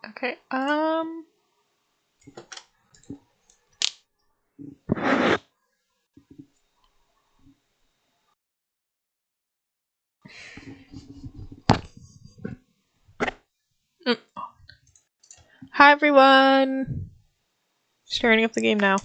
Okay, Hi everyone! Starting up the game now.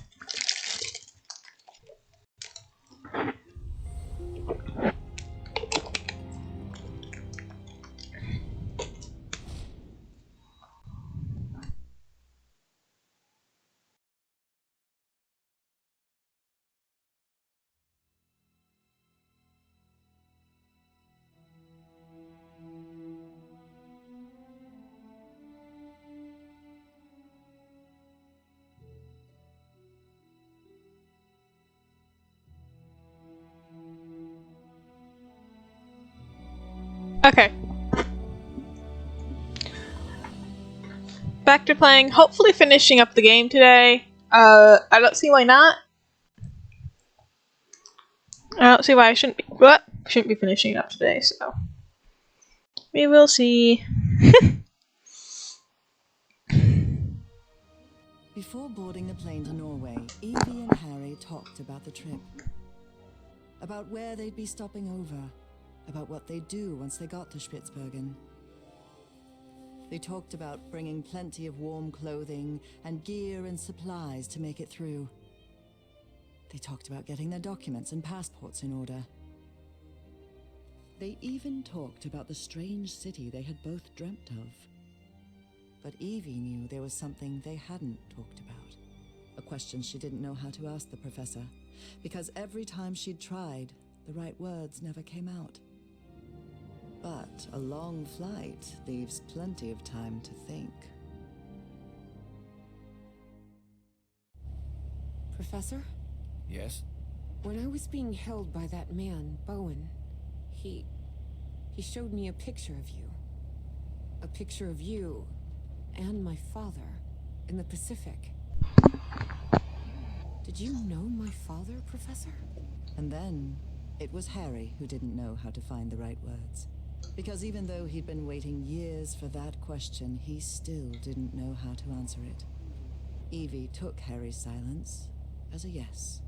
Okay. Back to playing, hopefully finishing up the game today. I don't see why not. I don't see why I shouldn't be finishing it up today, so we will see. Before boarding the plane to Norway, Evie and Harry talked about the trip. About where they'd be stopping over. About what they'd do once they got to Spitsbergen. They talked about bringing plenty of warm clothing and gear and supplies to make it through. They talked about getting their documents and passports in order. They even talked about the strange city they had both dreamt of. But Evie knew there was something they hadn't talked about. A question she didn't know how to ask the professor, because every time she'd tried, the right words never came out. But a long flight leaves plenty of time to think. Professor? Yes? When I was being held by that man, Bowen, he showed me a picture of you. A picture of you and my father in the Pacific. Did you know my father, Professor? And then, it was Harry who didn't know how to find the right words. Because even though he'd been waiting years for that question, he still didn't know how to answer it. Evie took Harry's silence as a yes.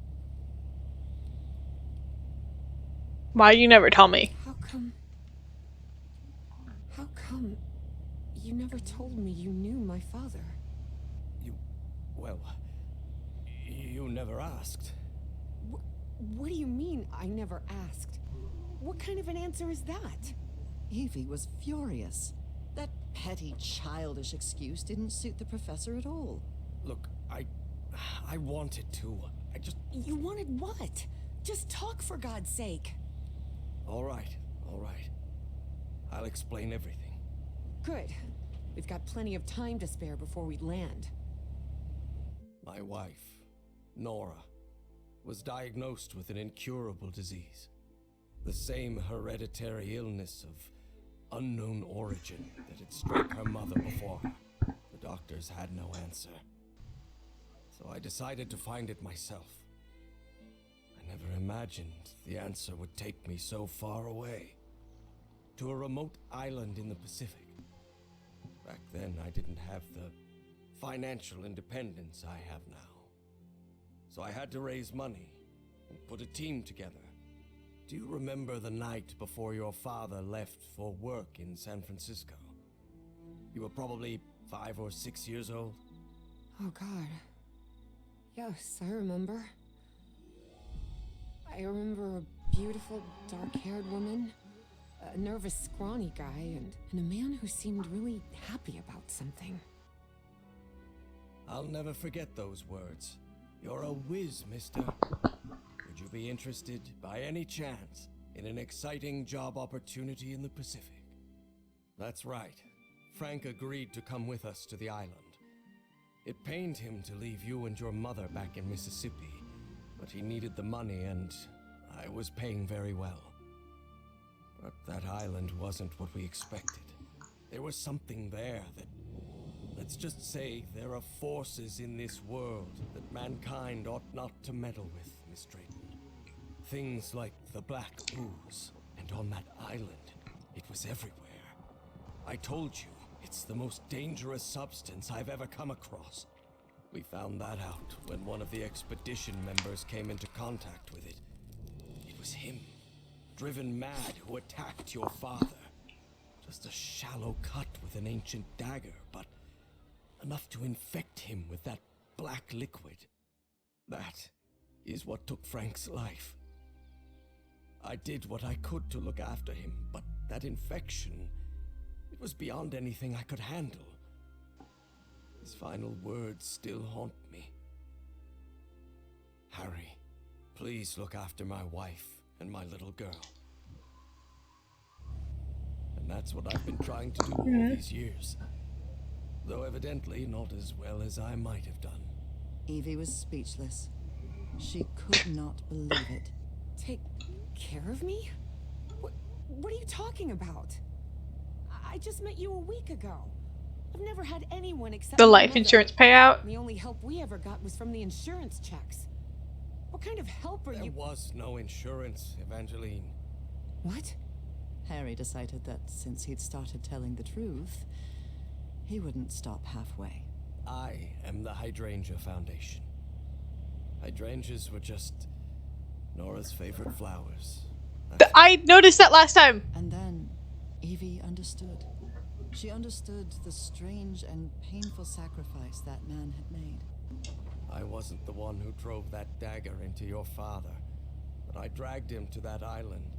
Why you never tell me? How come you never told me you knew my father? You never asked. What do you mean, I never asked? What kind of an answer is that? Evie was furious. That petty, childish excuse didn't suit the professor at all. Look, I wanted to. You wanted what? Just talk, for God's sake. All right. I'll explain everything. Good. We've got plenty of time to spare before we land. My wife, Nora, was diagnosed with an incurable disease. The same hereditary illness of unknown origin that had struck her mother before her. The doctors had no answer. So I decided to find it myself. I never imagined the answer would take me so far away. To a remote island in the Pacific. Back then, I didn't have the financial independence I have now. So I had to raise money and put a team together. Do you remember the night before your father left for work in San Francisco? You were probably 5 or 6 years old. Oh, God. Yes, I remember. I remember a beautiful, dark-haired woman, a nervous, scrawny guy, and a man who seemed really happy about something. I'll never forget those words. You're a whiz, mister. Would you be interested, by any chance, in an exciting job opportunity in the Pacific? That's right. Frank agreed to come with us to the island. It pained him to leave you and your mother back in Mississippi, but he needed the money and I was paying very well. But that island wasn't what we expected. There was something there that... Let's just say there are forces in this world that mankind ought not to meddle with, Miss Drayton. Things like the Black Ooze, and on that island, it was everywhere. I told you, It's the most dangerous substance I've ever come across. We found that out when one of the expedition members came into contact with it. It was him, driven mad, who attacked your father. Just a shallow cut with an ancient dagger, but enough to infect him with that black liquid. That is what took Frank's life. I did what I could to look after him, but that infection, it was beyond anything I could handle. His final words still haunt me. Harry, please look after my wife and my little girl. And that's what I've been trying to do all these years. Though evidently not as well as I might have done. Evie was speechless. She could not believe it. Take care of me? What are you talking about? I just met you a week ago. I've never had anyone except The my life mother. insurance payout. The only help we ever got was from the insurance checks. What kind of help are There you? was no insurance, Evangeline. What? Harry decided that since he'd started telling the truth, he wouldn't stop halfway. I am the Hydrangea Foundation. Hydrangeas were just Nora's favorite flowers. I noticed that last time. And then Evie understood. She understood the strange and painful sacrifice that man had made. I wasn't the one who drove that dagger into your father, but I dragged him to that island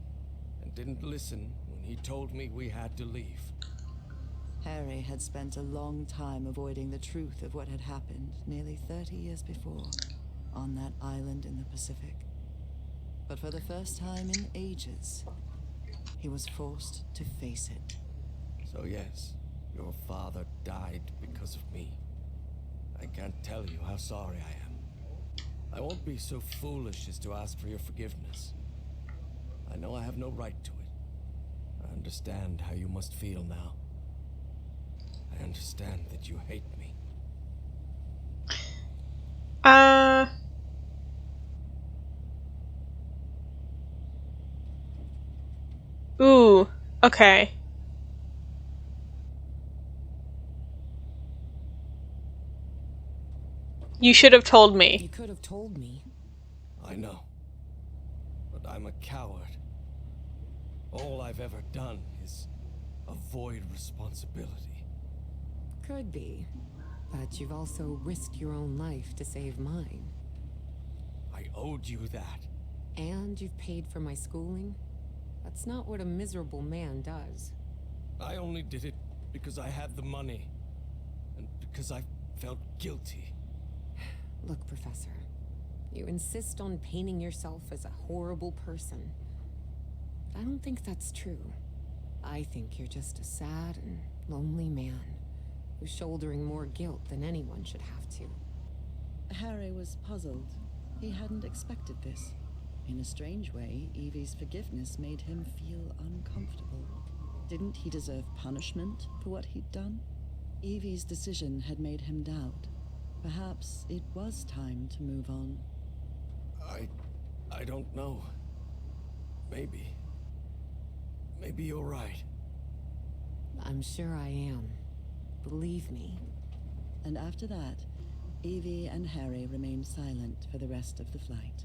and didn't listen when he told me we had to leave. Harry had spent a long time avoiding the truth of what had happened nearly 30 years before on that island in the Pacific. But for the first time in ages, he was forced to face it. So yes, your father died because of me. I can't tell you how sorry I am. I won't be so foolish as to ask for your forgiveness. I know I have no right to it. I understand how you must feel now. I understand that you hate me. Ooh. Okay. You should have told You me. could have told me. I know. But I'm a coward. All I've ever done is avoid responsibility. Could be. But you've also risked your own life to save mine. I owed you that. And you've paid for my schooling? That's not what a miserable man does. I only did it because I had the money. And because I felt guilty. Look, Professor. You insist on painting yourself as a horrible person. But I don't think that's true. I think you're just a sad and lonely man who's shouldering more guilt than anyone should have to. Harry was puzzled. He hadn't expected this. In a strange way, Evie's forgiveness made him feel uncomfortable. Didn't he deserve punishment for what he'd done? Evie's decision had made him doubt. Perhaps it was time to move on. I don't know. Maybe. Maybe you're right. I'm sure I am. Believe me. And after that, Evie and Harry remained silent for the rest of the flight.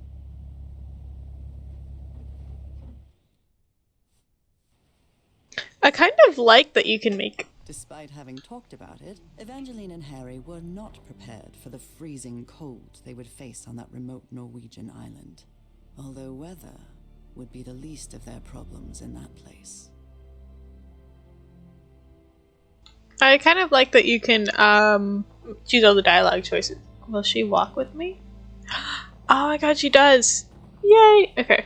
I kind of like that you can make. Despite having talked about it, Evangeline and Harry were not prepared for the freezing cold they would face on that remote Norwegian island. Although weather would be the least of their problems in that place. I kind of like that you can choose all the dialogue choices. Will she walk with me? Oh my god, she does! Yay! Okay.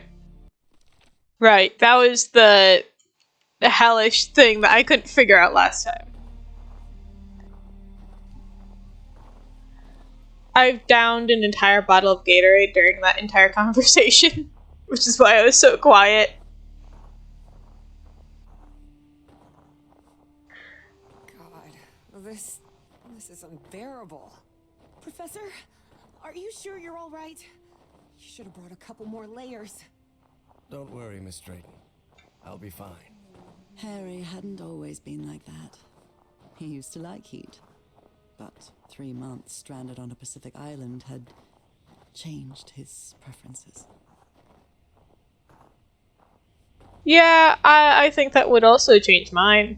Right, that was the hellish thing that I couldn't figure out last time. I've downed an entire bottle of Gatorade during that entire conversation, which is why I was so quiet. God, this is unbearable. Professor, are you sure you're all right? You should have brought a couple more layers. Don't worry, Miss Drayton. I'll be fine. Harry hadn't always been like that. He used to like heat. But 3 months stranded on a Pacific island had changed his preferences. Yeah, I think that would also change mine.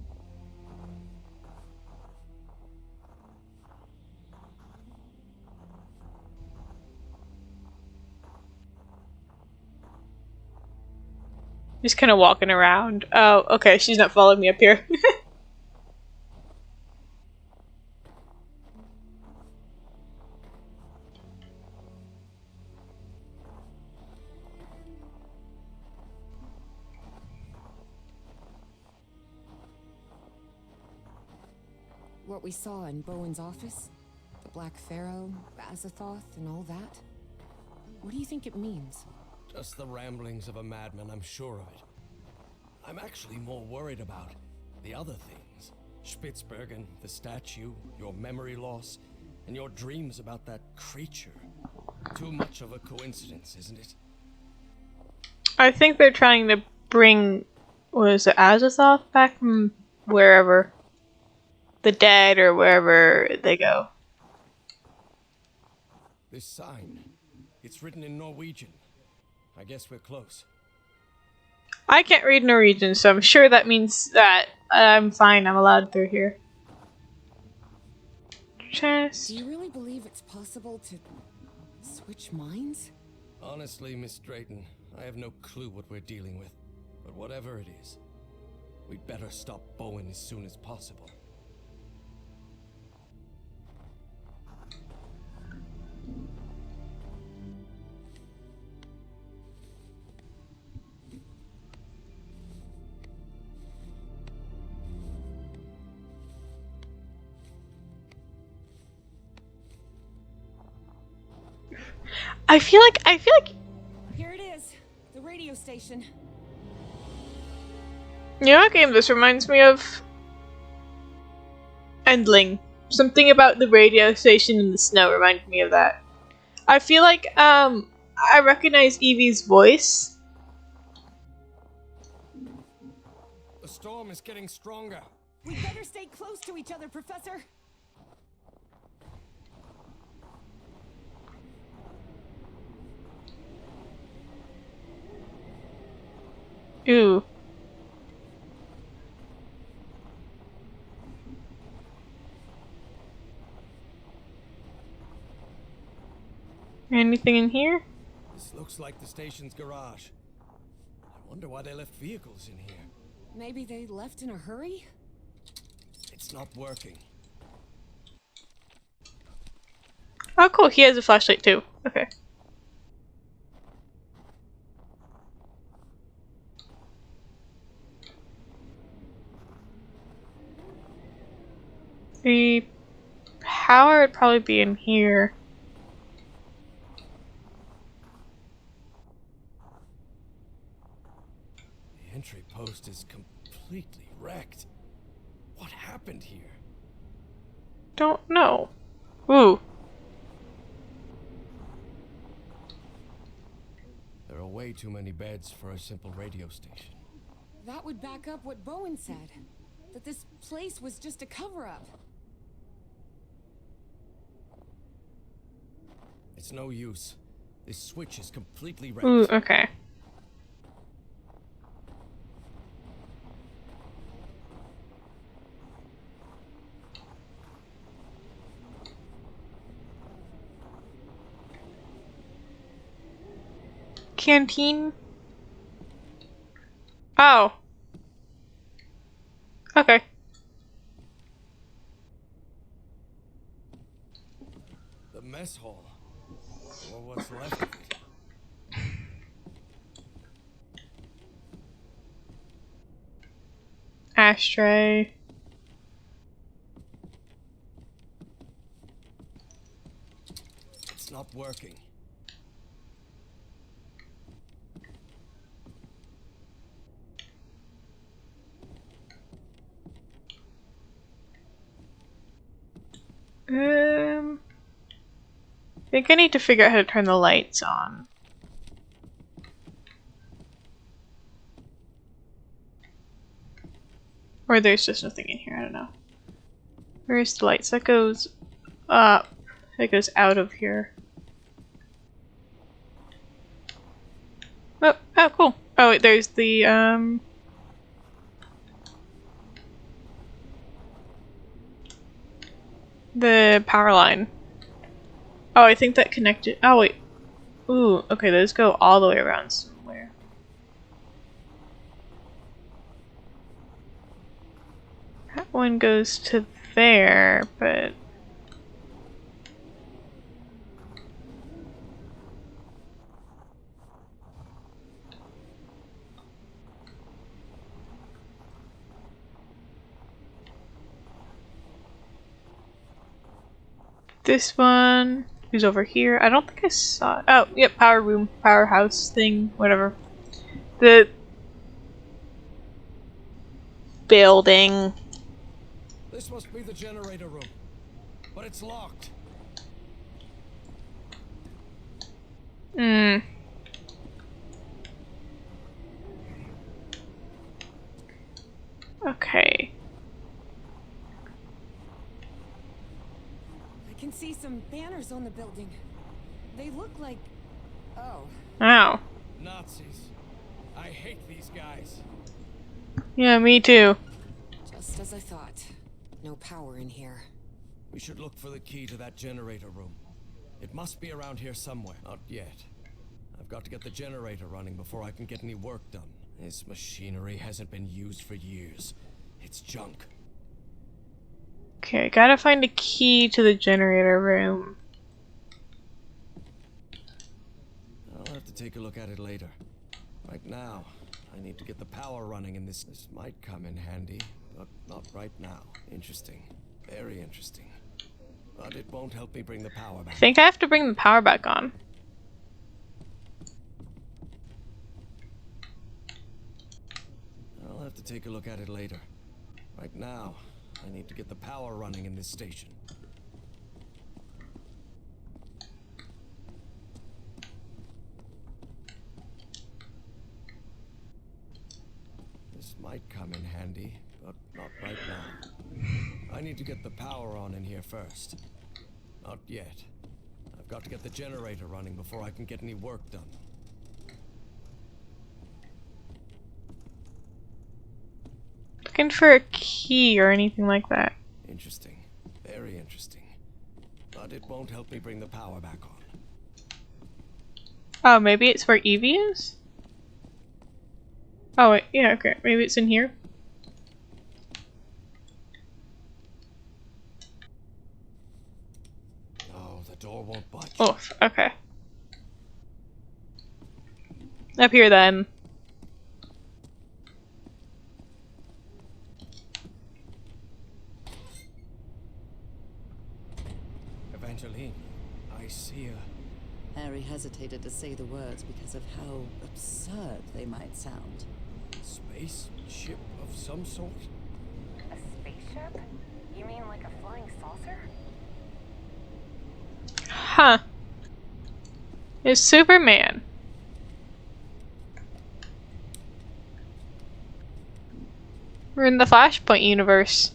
Just kind of walking around. Oh, okay, she's not following me up here. What we saw in Bowen's office? The Black Pharaoh, Azathoth, and all that? What do you think it means? Just the ramblings of a madman, I'm sure of it. I'm actually more worried about the other things. Spitsbergen, the statue, your memory loss, and your dreams about that creature. Too much of a coincidence, isn't it? I think they're trying to bring, what is it, Azathoth back from wherever. The dead or wherever they go. This sign, it's written in Norwegian. I guess we're close. I can't read Norwegian, so I'm sure that means that I'm fine, I'm allowed through here. Chest. Do you really believe it's possible to switch minds? Honestly, Miss Drayton, I have no clue what we're dealing with. But whatever it is, we'd better stop Bowen as soon as possible. I feel like Here it is, the radio station. you know what game this reminds me of? Endling. Something about the radio station in the snow reminded me of that. I feel like I recognize Evie's voice. The storm is getting stronger. We better stay close to each other, Professor. Ooh. Anything in here? This looks like the station's garage. I wonder why they left vehicles in here. Maybe they left in a hurry? It's not working. Oh cool, he has a flashlight too. Okay. The power would probably be in here. The entry post is completely wrecked. What happened here? Don't know. Ooh. There are way too many beds for a simple radio station. That would back up what Bowen said. That this place was just a cover-up. It's no use. This switch is completely wrecked. Ooh, okay. Canteen? Oh. Okay. The mess hall. Or what's left of it. Ashtray. It's not working. I think I need to figure out how to turn the lights on. Or there's just nothing in here, I don't know. Where's the lights? That goes up. That goes out of here. Oh, oh, cool. Oh, wait, there's the power line. Oh, I think that connected. Oh, wait. Ooh, okay, those go all the way around somewhere. That one goes to there, but... this one who's over here. I don't think I saw it. Oh, yep, power room, powerhouse thing, whatever. The building. This must be the generator room, but it's locked. Hmm. Okay. I can see some banners on the building. They look like... Oh. Ow. Nazis. I hate these guys. Yeah, me too. Just as I thought. No power in here. We should look for the key to that generator room. It must be around here somewhere. Not yet. I've got to get the generator running before I can get any work done. This machinery hasn't been used for years. It's junk. Okay, gotta find a key to the generator room. I'll have to take a look at it later. Right now, I need to get the power running in this. This might come in handy, but not right now. Interesting. Very interesting. But it won't help me bring the power I back. think I have to bring the power back on. I'll have to take a look at it later. Right now, I need to get the power running in this station. This might come in handy, but not right now. I need to get the power on in here first. Not yet. I've got to get the generator running before I can get any work done. Looking for a key or anything like that. Interesting. Very interesting. But it won't help me bring the power back on. Oh, maybe it's where Evie is? Oh, wait, yeah, okay. Maybe it's in here? Oh, the door won't budge. Oh, okay. Up here then. Evangeline, I see her. Harry hesitated to say the words because of how absurd they might sound. Space ship of some sort? A spaceship? You mean like a flying saucer? Huh. It's Superman. We're in the Flashpoint universe.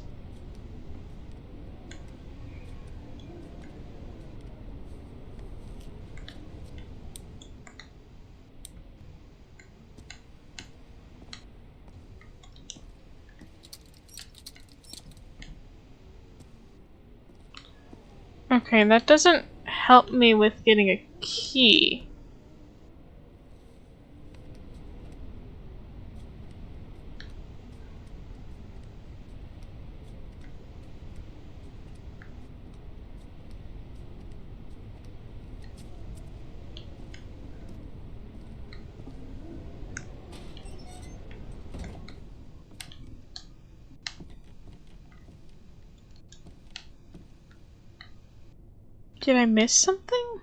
Okay, that doesn't help me with getting a key. Did I miss something?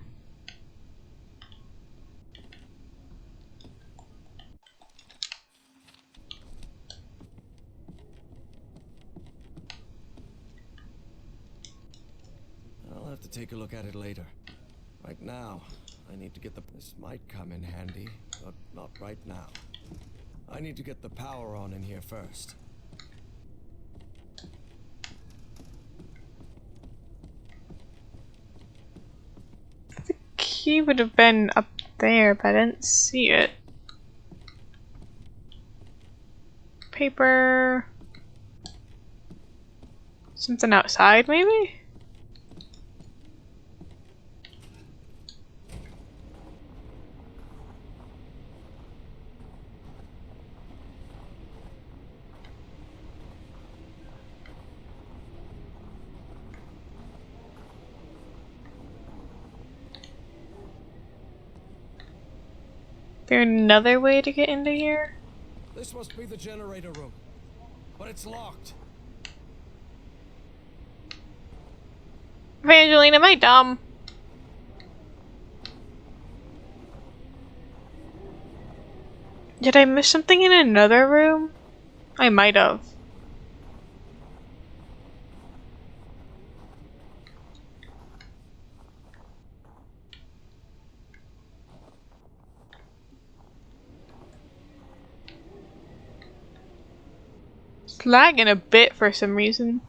I'll have to take a look at it later. Right now, I need to get the... This might come in handy, but not right now. I need to get the power on in here first. key would have been up there, but I didn't see it. Paper. Something outside, maybe? There another way to get into here? This must be the generator room, but it's locked. Evangeline, am I dumb? Did I miss something in another room? I might have. It's lagging a bit for some reason.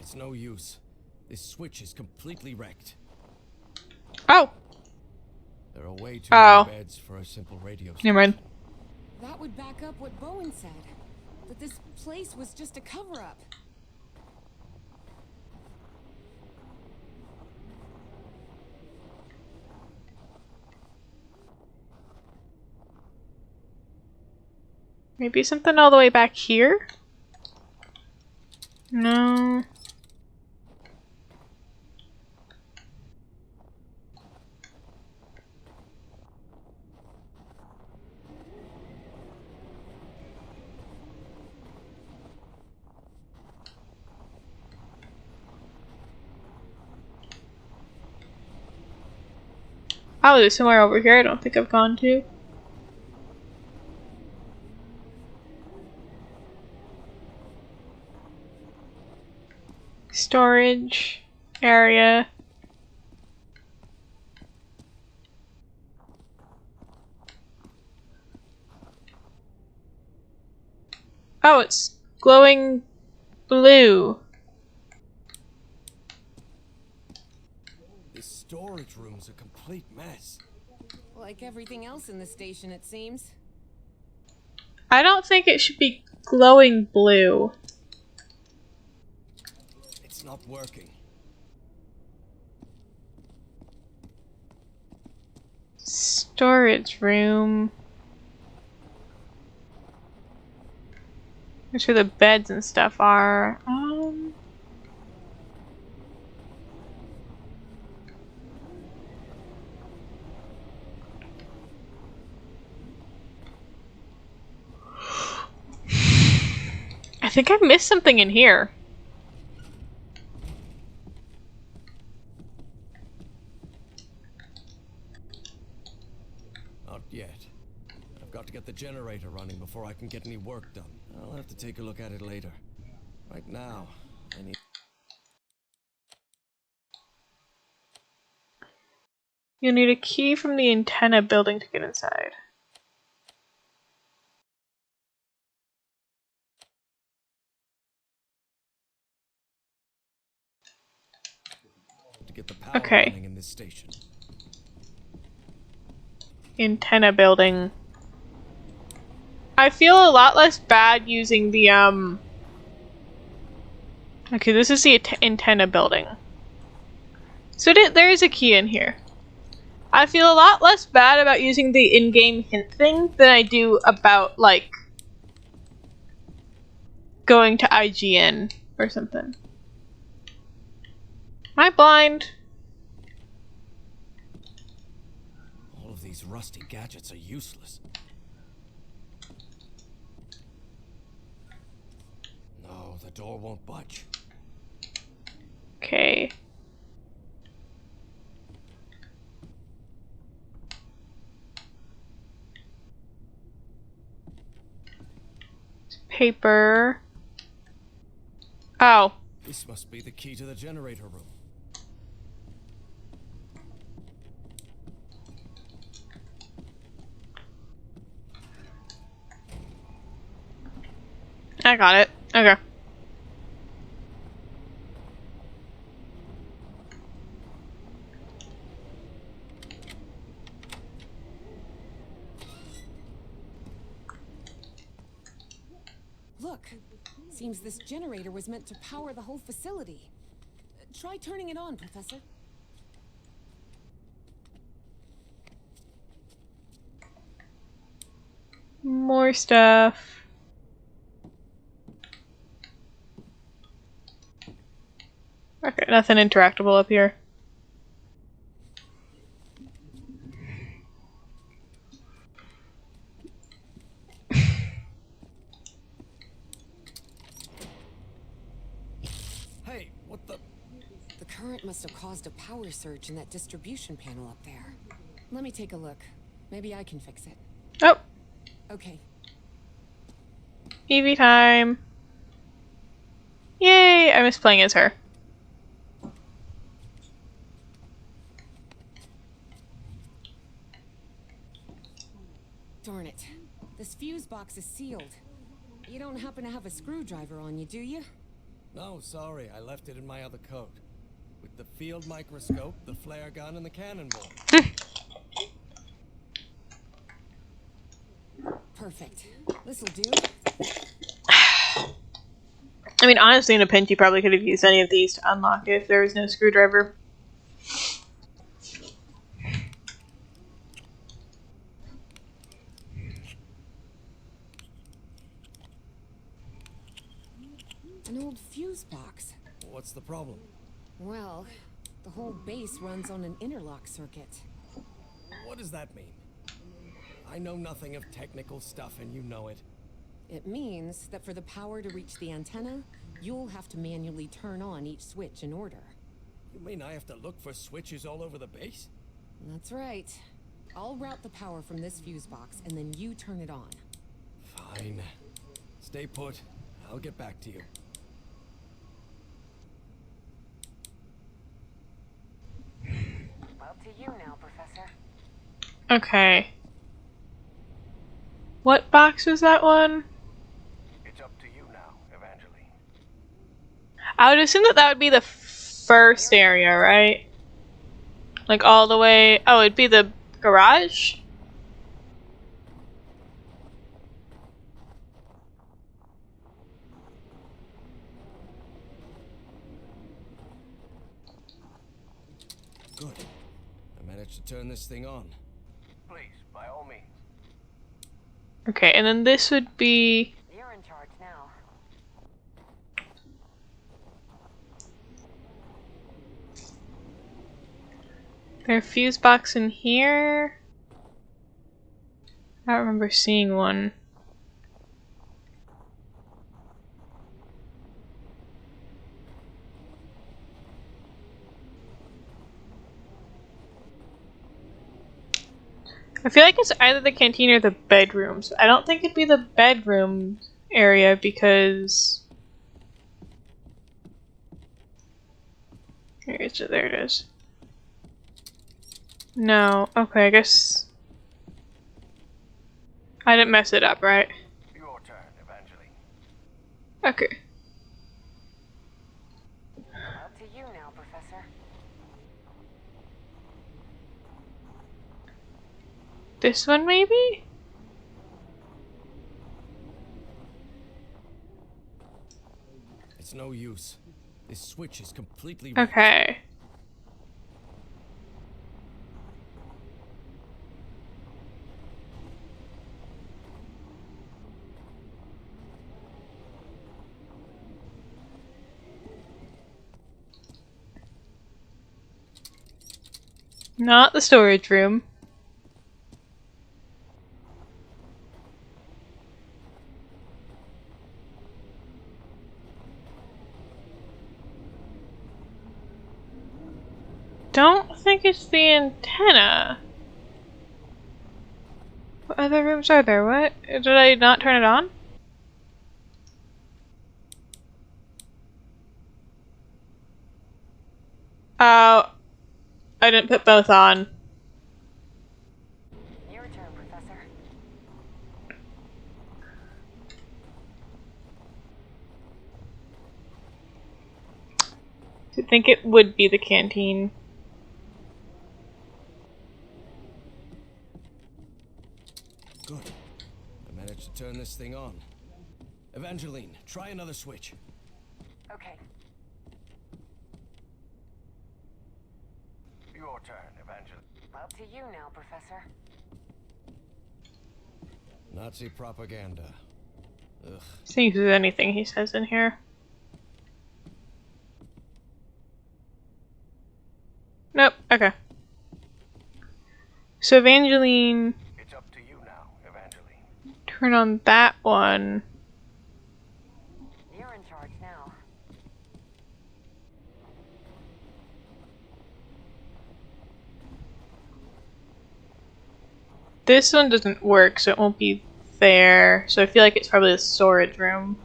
It's no use. This switch is completely wrecked. Oh! There are way too Oh. many beds for a simple radio station. Never mind. That would back up what Bowen said. That this place was just a cover-up. Maybe something all the way back here? No. Oh, there's somewhere over here I don't think I've gone to. Storage area. Oh, it's glowing blue. This storage room's a complete mess. Like everything else in the station, it seems. I don't think it should be glowing blue. It's not working. Storage room. That's where the beds and stuff are. I think I missed something in here. Not yet. I've got to get the generator running before I can get any work done. I'll have to take a look at it later. Right now, I need... You'll need a key from the antenna building to get inside. to get the power Okay. running in this station. Antenna building. I feel a lot less bad using the Okay, this is the antenna building. So there is a key in here. I feel a lot less bad about using the in-game hint thing than I do about, like, going to IGN or something. Am I blind? All of these rusty gadgets are useless. No, the door won't budge. Okay. Paper. Oh. This must be the key to the generator room. I got it. Okay. Look, seems this generator was meant to power the whole facility. Try turning it on, Professor. More stuff. Okay, nothing interactable up here. Hey, what the? The current must have caused a power surge in that distribution panel up there. Let me take a look. Maybe I can fix it. Oh, Okay. Evie time. Yay, I miss playing as her. Darn it. This fuse box is sealed. You don't happen to have a screwdriver on you, do you? No, sorry, I left it in my other coat. With the field microscope, the flare gun, and the cannonball. Perfect. This'll do. I mean, honestly, in a pinch, you probably could have used any of these to unlock it if there was no screwdriver. An old fuse box. What's the problem? Well, the whole base runs on an interlock circuit. What does that mean? I know nothing of technical stuff, and you know it. It means that for the power to reach the antenna, you'll have to manually turn on each switch in order. You mean I have to look for switches all over the base? That's right. I'll route the power from this fuse box, and then you turn it on. Fine. Stay put. I'll get back to you. Well, to you now, Professor. Okay. What box was that one? It's up to you now, Evangeline. I would assume that that would be the first area, right? Like all the way... Oh, it'd be the garage? Good. I managed to turn this thing on. Please, by all means. Okay, and then this would be... You're in charge now. There's a fuse box in here. I don't remember seeing one. I feel like it's either the canteen or the bedrooms. I don't think it'd be the bedroom area because... There it is. No, okay, I guess... I didn't mess it up, right? Your turn, Evangeline. Okay. Up to you now, Professor. This one, maybe? It's no use. This switch is completely... Okay. Not the storage room. Don't think it's the antenna. What other rooms are there? What? Did I not turn it on? Oh, I didn't put both on. Your turn, Professor. I think it would be the canteen. Good. I managed to turn this thing on. Evangeline, try another switch. Okay. Your turn, Evangeline. Up to you now, Professor. Nazi propaganda. Ugh. See if there's anything he says in here. Nope. Okay. So Evangeline, It's up to you now, Evangeline. turn on that one. You're in charge now. This one doesn't work, so it won't be there. So I feel like it's probably the storage room.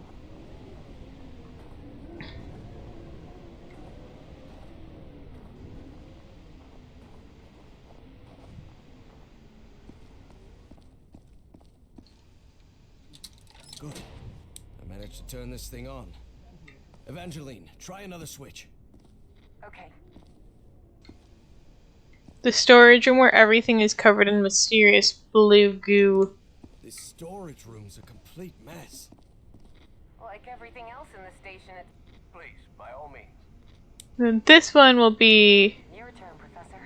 Good. I managed to turn this thing on. Evangeline, try another switch. Okay. The storage room where everything is covered in mysterious blue goo. This storage room's a complete mess. Like everything else in the station, it's... Please, by all means. Then this one will be Your turn, Professor.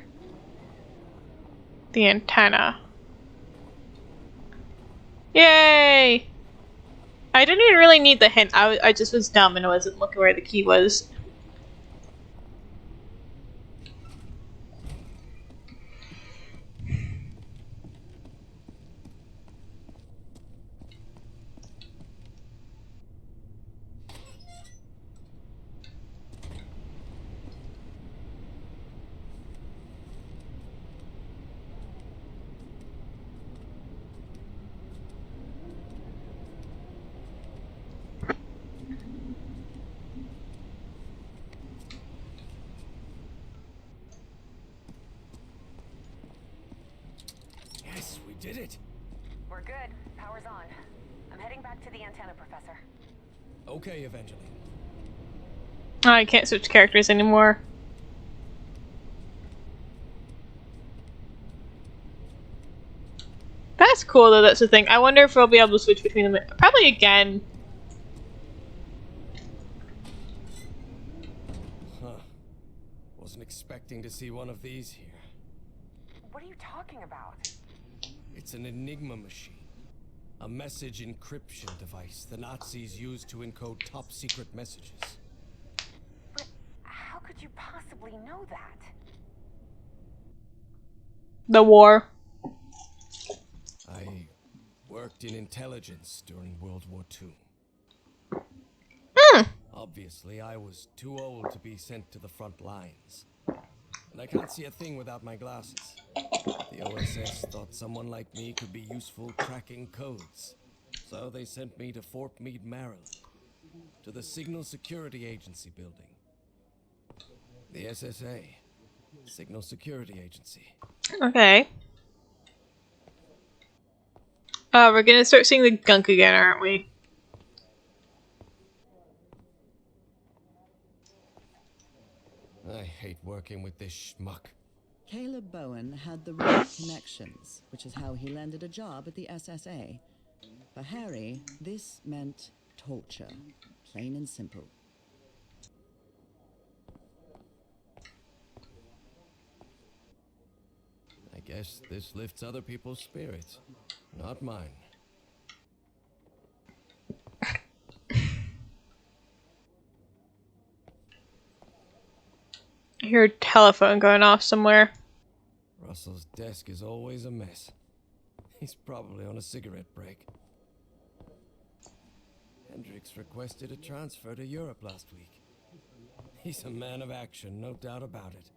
the antenna. Yay! I didn't even really need the hint. I just was dumb and I wasn't looking where the key was. Yes, we did it. We're good. Power's on. I'm heading back to the antenna, Professor. Okay, Evangeline. Oh, I can't switch characters anymore. That's cool though, that's the thing. I wonder if we'll be able to switch between them. Probably again. Huh. Wasn't expecting to see one of these here. What are you talking about? It's an Enigma machine. A message encryption device the Nazis used to encode top-secret messages. But how could you possibly know that? The war. I worked in intelligence during World War II. Obviously, I was too old to be sent to the front lines. And I can't see a thing without my glasses. The OSS thought someone like me could be useful cracking codes. So they sent me to Fort Meade, Maryland, to the Signal Security Agency building. The SSA, Signal Security Agency. Okay. We're gonna start seeing the gunk again, aren't we? I hate working with this schmuck. Caleb Bowen had the right connections, which is how he landed a job at the SSA. For Harry, this meant torture, plain and simple. I guess this lifts other people's spirits, not mine. I hear a telephone going off somewhere. Russell's desk is always a mess. He's probably on a cigarette break. Hendricks requested a transfer to Europe last week. He's a man of action, no doubt about it.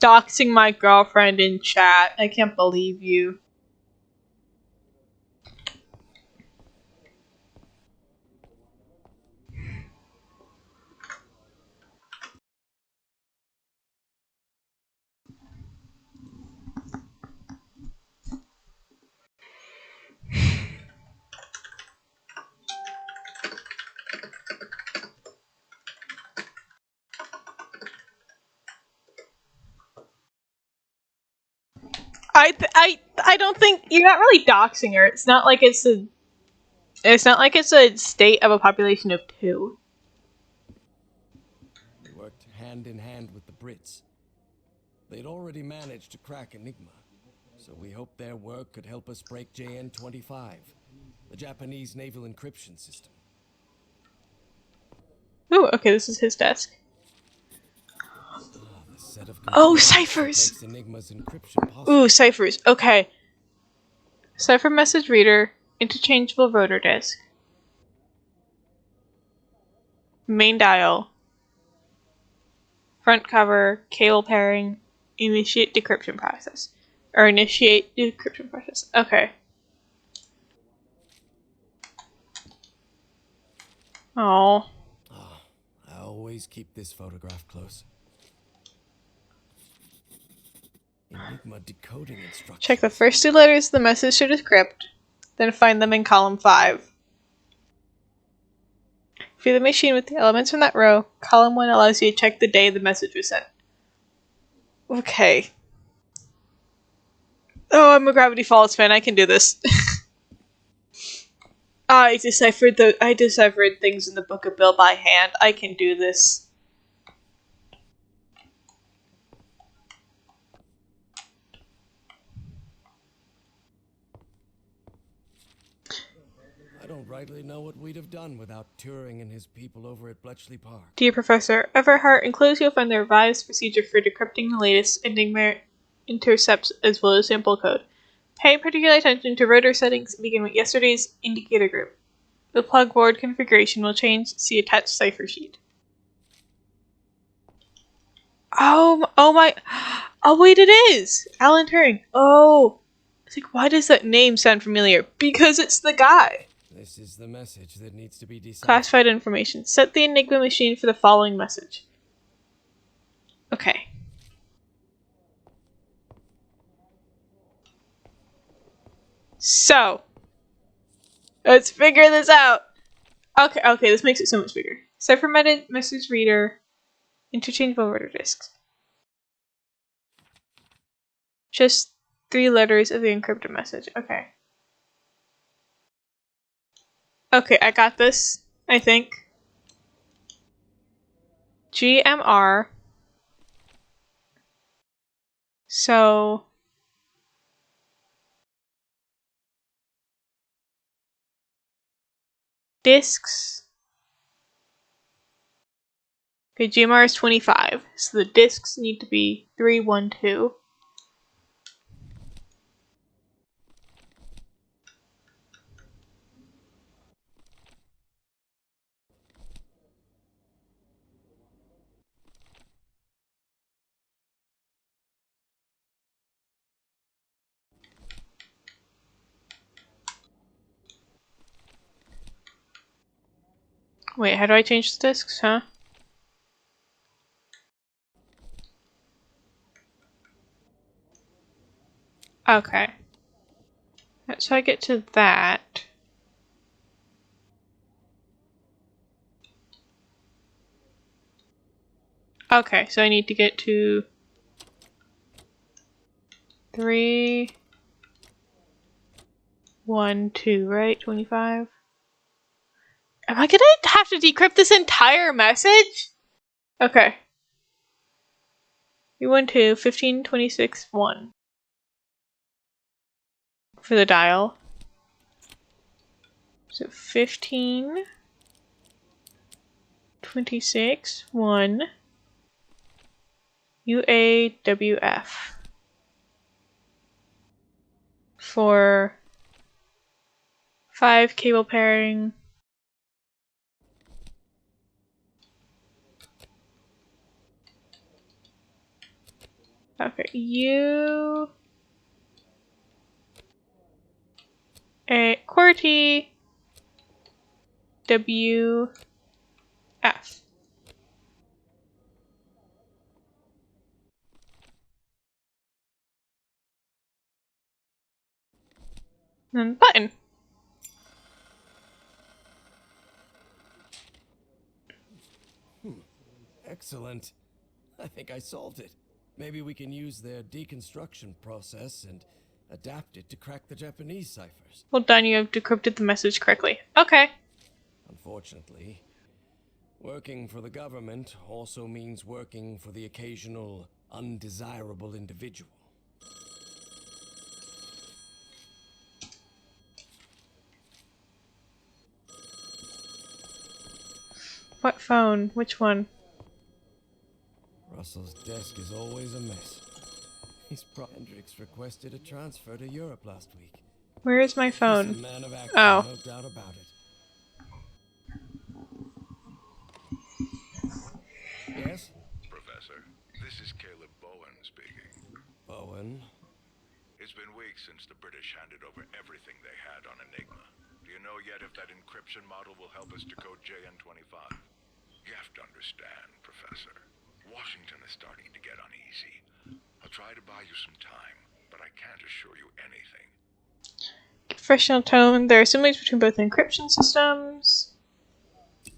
Doxing my girlfriend in chat. I can't believe you. I don't think you're not really doxing her. It's not like it's a state of a population of 2. We worked hand in hand with the Brits. They'd already managed to crack Enigma, so we hoped their work could help us break JN-25, the Japanese naval encryption system. Ooh, okay, this is his desk. The set of Oh, components that ciphers! makes Enigma's encryption possible. Ooh, ciphers. Okay. Cipher message reader, interchangeable rotor disk. Main dial. Front cover, cable pairing, initiate decryption process. Or initiate decryption process. Okay. Oh. I always keep this photograph close. Enigma decoding instructions. Check the first 2 letters of the message to decrypt, then find them in column 5. View the machine with the elements from that row. Column 1 allows you to check the day the message was sent. Okay. Oh, I'm a Gravity Falls fan. I can do this. I deciphered things in the Book of Bill by hand. I can do this. I don't rightly know what we'd have done without Turing and his people over at Bletchley Park. Dear Professor Everhart, enclosed you'll find the revised procedure for decrypting the latest Enigma intercepts as well as sample code. Pay particular attention to rotor settings and begin with yesterday's indicator group. The plug board configuration will change. See attached cipher sheet. Oh my. Oh wait, it is! Alan Turing. Oh. It's like, why does that name sound familiar? Because it's the guy. This is the message that needs to be deciphered. Classified information. Set the Enigma machine for the following message. Okay. So, let's figure this out. Okay, this makes it so much bigger. Cipher message reader, interchangeable rotor disks. Just 3 letters of the encrypted message. Okay. Okay, I got this, I think. GMR. So disks. Okay, GMR is 25. So the disks need to be 312. Wait, how do I change the disks, huh? Okay. So I get to that. Okay, so I need to get to 3, 1, 2, right? 25. Am I gonna have to decrypt this entire message? Okay. 3, 1, 2, 15, 26, 1. For the dial. So 15, 26, 1. UAWF. For 5 cable pairing. Okay, QWERTY WF. And button. Excellent. I think I solved it. Maybe we can use their deconstruction process and adapt it to crack the Japanese ciphers. Well done, you have decrypted the message correctly. Okay. Unfortunately, working for the government also means working for the occasional undesirable individual. What phone? Which one? Russell's desk is always a mess. Hendrix requested a transfer to Europe last week. Where is my He's a phone? man of action, Oh. no doubt about it. Yes? Professor, this is Caleb Bowen speaking. Bowen? It's been weeks since the British handed over everything they had on Enigma. Do you know yet if that encryption model will help us decode JN-25? You have to understand, Professor. Washington is starting to get uneasy. I'll try to buy you some time, but I can't assure you anything. Professional tone. There are similarities between both encryption systems.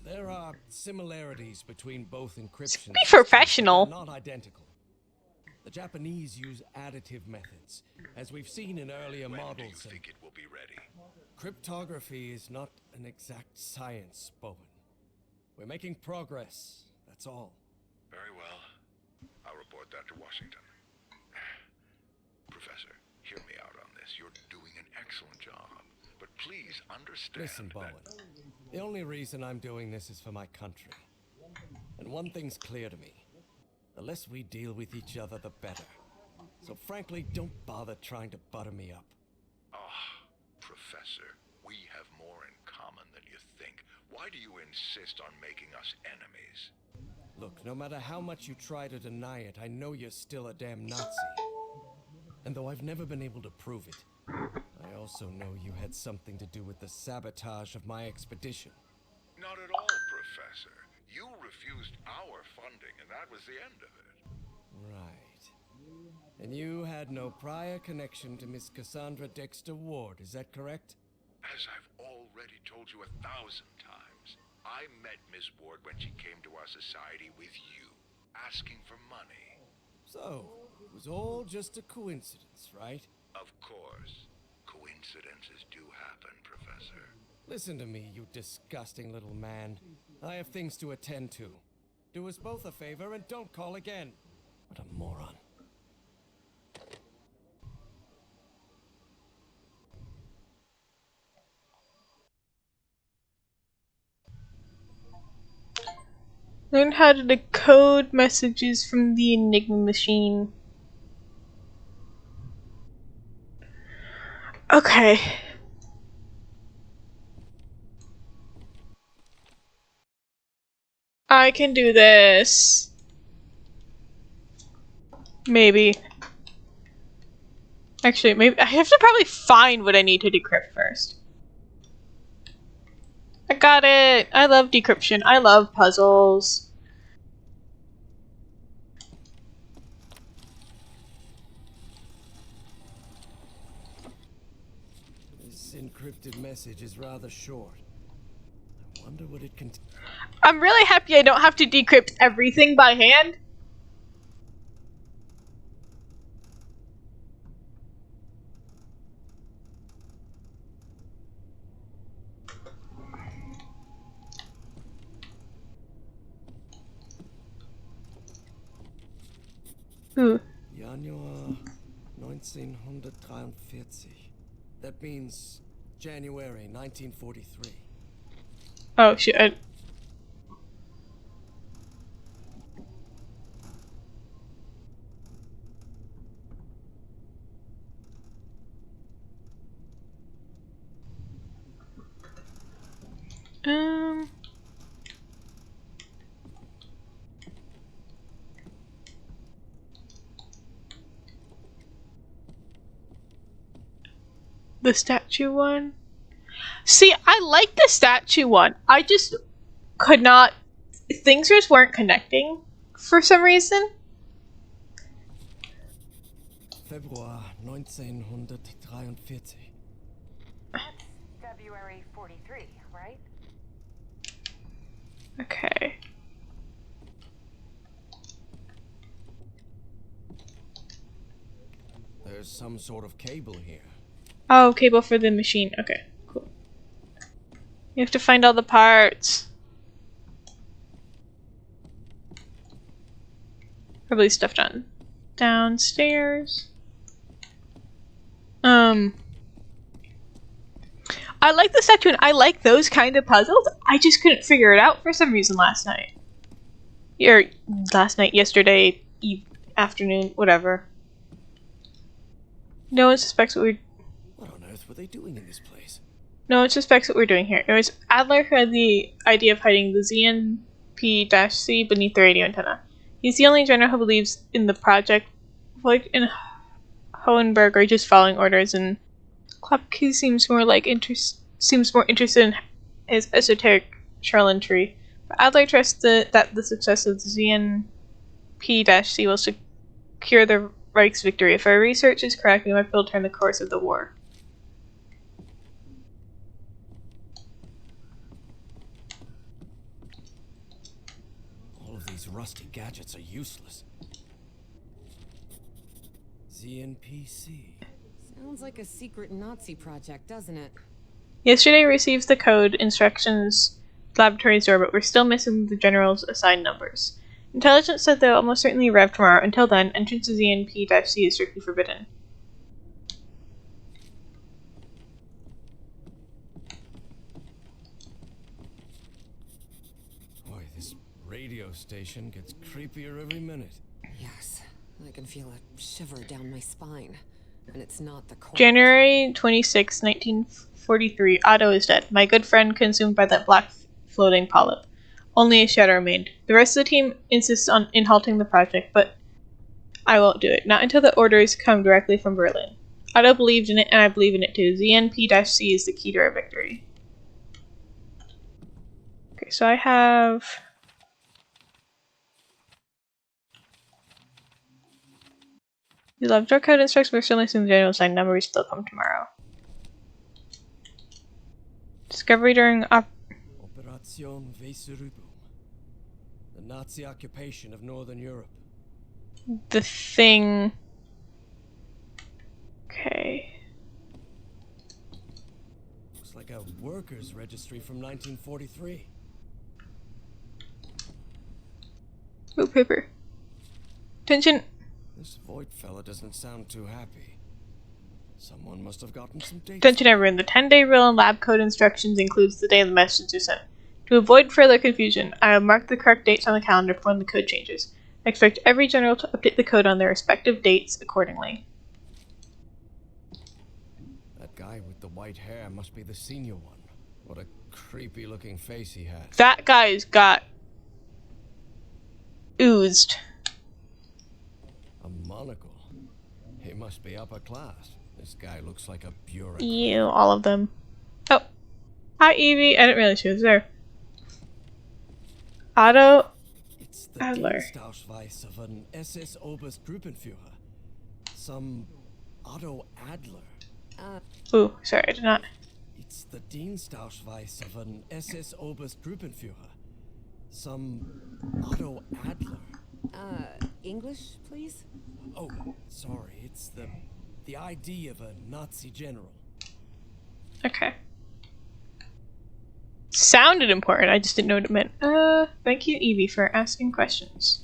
There are similarities between both encryption Be systems, professional. but not identical. The Japanese use additive methods, as we've seen in earlier When do you models. And think it will be ready? cryptography is not an exact science, Bowen. We're making progress, that's all. Very well. I'll report that to Washington. Professor, hear me out on this. You're doing an excellent job. But please understand Listen, Bowen. that... The only reason I'm doing this is for my country. And one thing's clear to me. The less we deal with each other, the better. So frankly, don't bother trying to butter me up. Professor, we have more in common than you think. Why do you insist on making us enemies? Look, no matter how much you try to deny it, I know you're still a damn Nazi. And though I've never been able to prove it, I also know you had something to do with the sabotage of my expedition. Not at all, Professor. You refused our funding, and that was the end of it. Right. And you had no prior connection to Miss Cassandra Dexter Ward, is that correct? As I've already told you 1,000 times, I met Miss Ward when she came to our society with you, asking for money. So, it was all just a coincidence, right? Of course. Coincidences do happen, Professor. Listen to me, you disgusting little man. I have things to attend to. Do us both a favor and don't call again. What a moron. Learn how to decode messages from the Enigma machine. Okay. I can do this. Maybe. Actually, maybe I have to probably find what I need to decrypt first. I got it! I love decryption. I love puzzles. This encrypted message is rather short. I wonder what it contains. I'm really happy I don't have to decrypt everything by hand. Ooh. Januar 1943. That means January 1943. Oh shit. Um. The statue one? See, I like the statue one. I just could not. Things just weren't connecting for some reason. Februar 1943. February 43, right? Okay. there's some sort of cable here. Oh, cable for the machine. Okay, cool. You have to find all the parts. Probably stuff done. Downstairs. I like the statue and I like those kind of puzzles. I just couldn't figure it out for some reason last night. Or yesterday, afternoon, whatever. No one suspects what we're... What on earth were they doing in this place? No one suspects what we're doing here. It was Adler who had the idea of hiding the ZNP-C beneath the radio antenna. He's the only general who believes in the project. Voigt and Hohenberg are just following orders, and Klopke seems more interested in his esoteric charlatanry. But Adler trusts that the success of the ZNP-C will secure the Reich's victory. If our research is correct, we might be able to turn the course of the war. All of these rusty gadgets are useless. ZNP-C. Sounds like a secret Nazi project, doesn't it? Yesterday received the code instructions laboratory's door, but we're still missing the general's assigned numbers. Intelligence said they'll almost certainly arrive tomorrow. Until then, entrance to ZNP-C is strictly forbidden. Boy, this radio station gets creepier every minute. Yes, I can feel a shiver down my spine. And it's not the cold. January 26, 1943. Otto is dead. My good friend consumed by that black floating polyp. Only a shadow remained. The rest of the team insists in halting the project, but I won't do it. Not until the orders come directly from Berlin. Otto believed in it, and I believe in it too. ZNP-C is the key to our victory. Okay, so I have... The love door code instructs we're still missing the general assigned numbers. They'll come tomorrow. Discovery during Operation Weserübung. The Nazi occupation of Northern Europe. the thing. Okay. Looks like a workers' registry from 1943. Oh, paper. Attention. This Voigt fella doesn't sound too happy. Someone must have gotten some dates. Attention everyone. The 10-day rule and lab code instructions includes the day the messages are sent. To avoid further confusion, I have marked the correct dates on the calendar for when the code changes. I expect every general to update the code on their respective dates accordingly. That guy with the white hair must be the senior one. What a creepy looking face he has. That guy's got oozed. A monocle. He must be upper class. This guy looks like a bureaucrat. Ew, all of them. Oh. Hi, Evie. I didn't realize she was there. Otto It's the Adler. Dienstausweis of an SS Oberstgruppenführer. Some Otto Adler. Ooh, sorry, I did not. It's the Dienstausweis of an SS Oberstgruppenführer. Some Otto Adler. English, please? Oh, sorry. It's the ID of a Nazi general. Okay. Sounded important, I just didn't know what it meant. Thank you, Evie, for asking questions.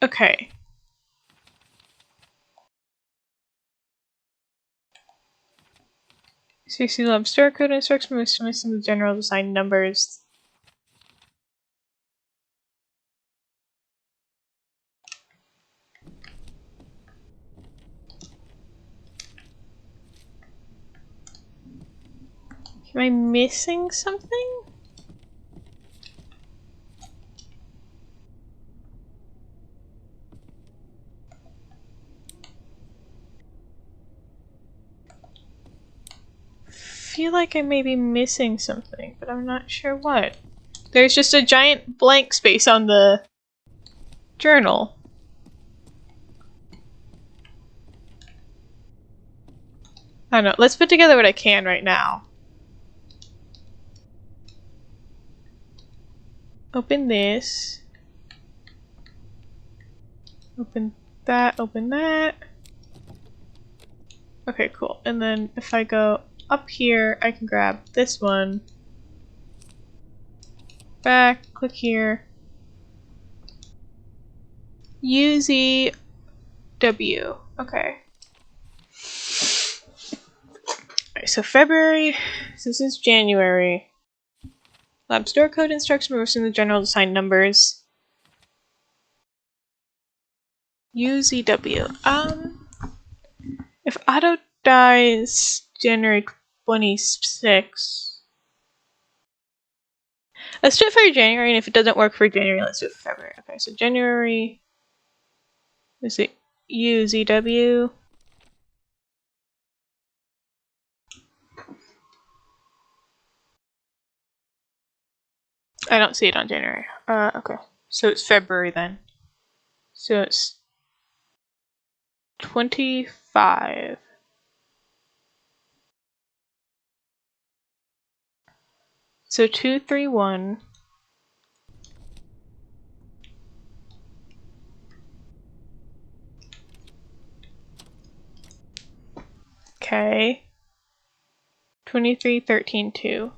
Okay. CC Lab store code instructs me to missing the general's assigned numbers. Am I missing something? I feel like I may be missing something, but I'm not sure what. There's just a giant blank space on the journal. I don't know. Let's put together what I can right now. Open this. Open that, open that. Okay, cool. And then if I go up here, I can grab this one. Back, click here. UZW. Okay. Alright, so February. So this is January. Lab store code instruction moves in the general assigned numbers. UZW. If Otto dies January 26. Let's do it for January, and if it doesn't work for January, let's do it for February. Okay, so January. Is it UZW? I don't see it on January. Okay. So it's February then. So it's 25. So 231. Okay. 23, 13, 2.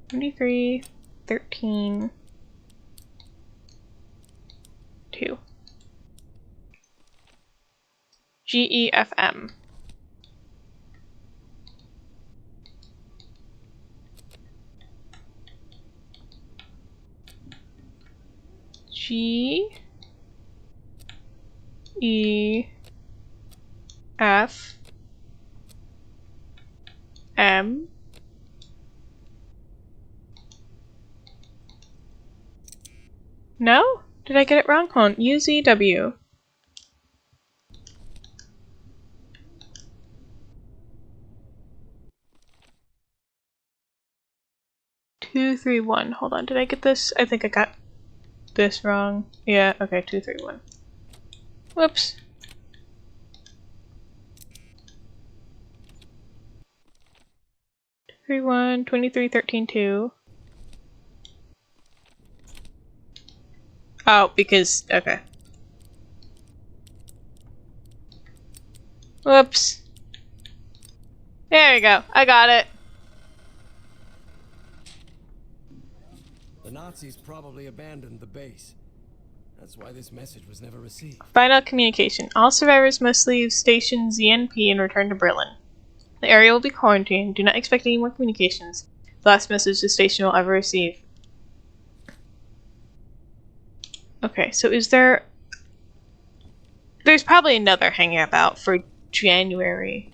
23, 13, 2. GEFM. G E F M No? Did I get it wrong? Hold on. UZW. Two, 3, 1. Hold on. Did I get this? I think I got this wrong. Yeah, okay, 2, 3, 1. Whoops. Three, 1, 23, 13, 2. Oh, because, okay. Whoops. There we go. I got it. The Nazis probably abandoned the base. That's why this message was never received. Final communication. All survivors must leave Station ZNP and return to Berlin. The area will be quarantined. Do not expect any more communications. The last message the station will ever receive. Okay, so is there... There's probably another hangout for January.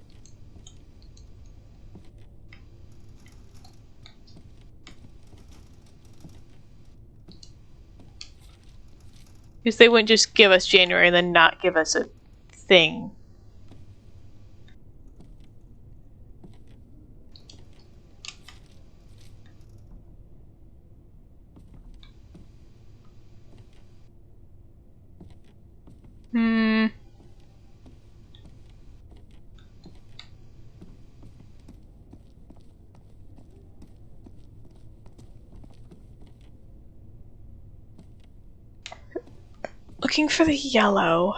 Because they wouldn't just give us January and then not give us a thing. Looking for the yellow.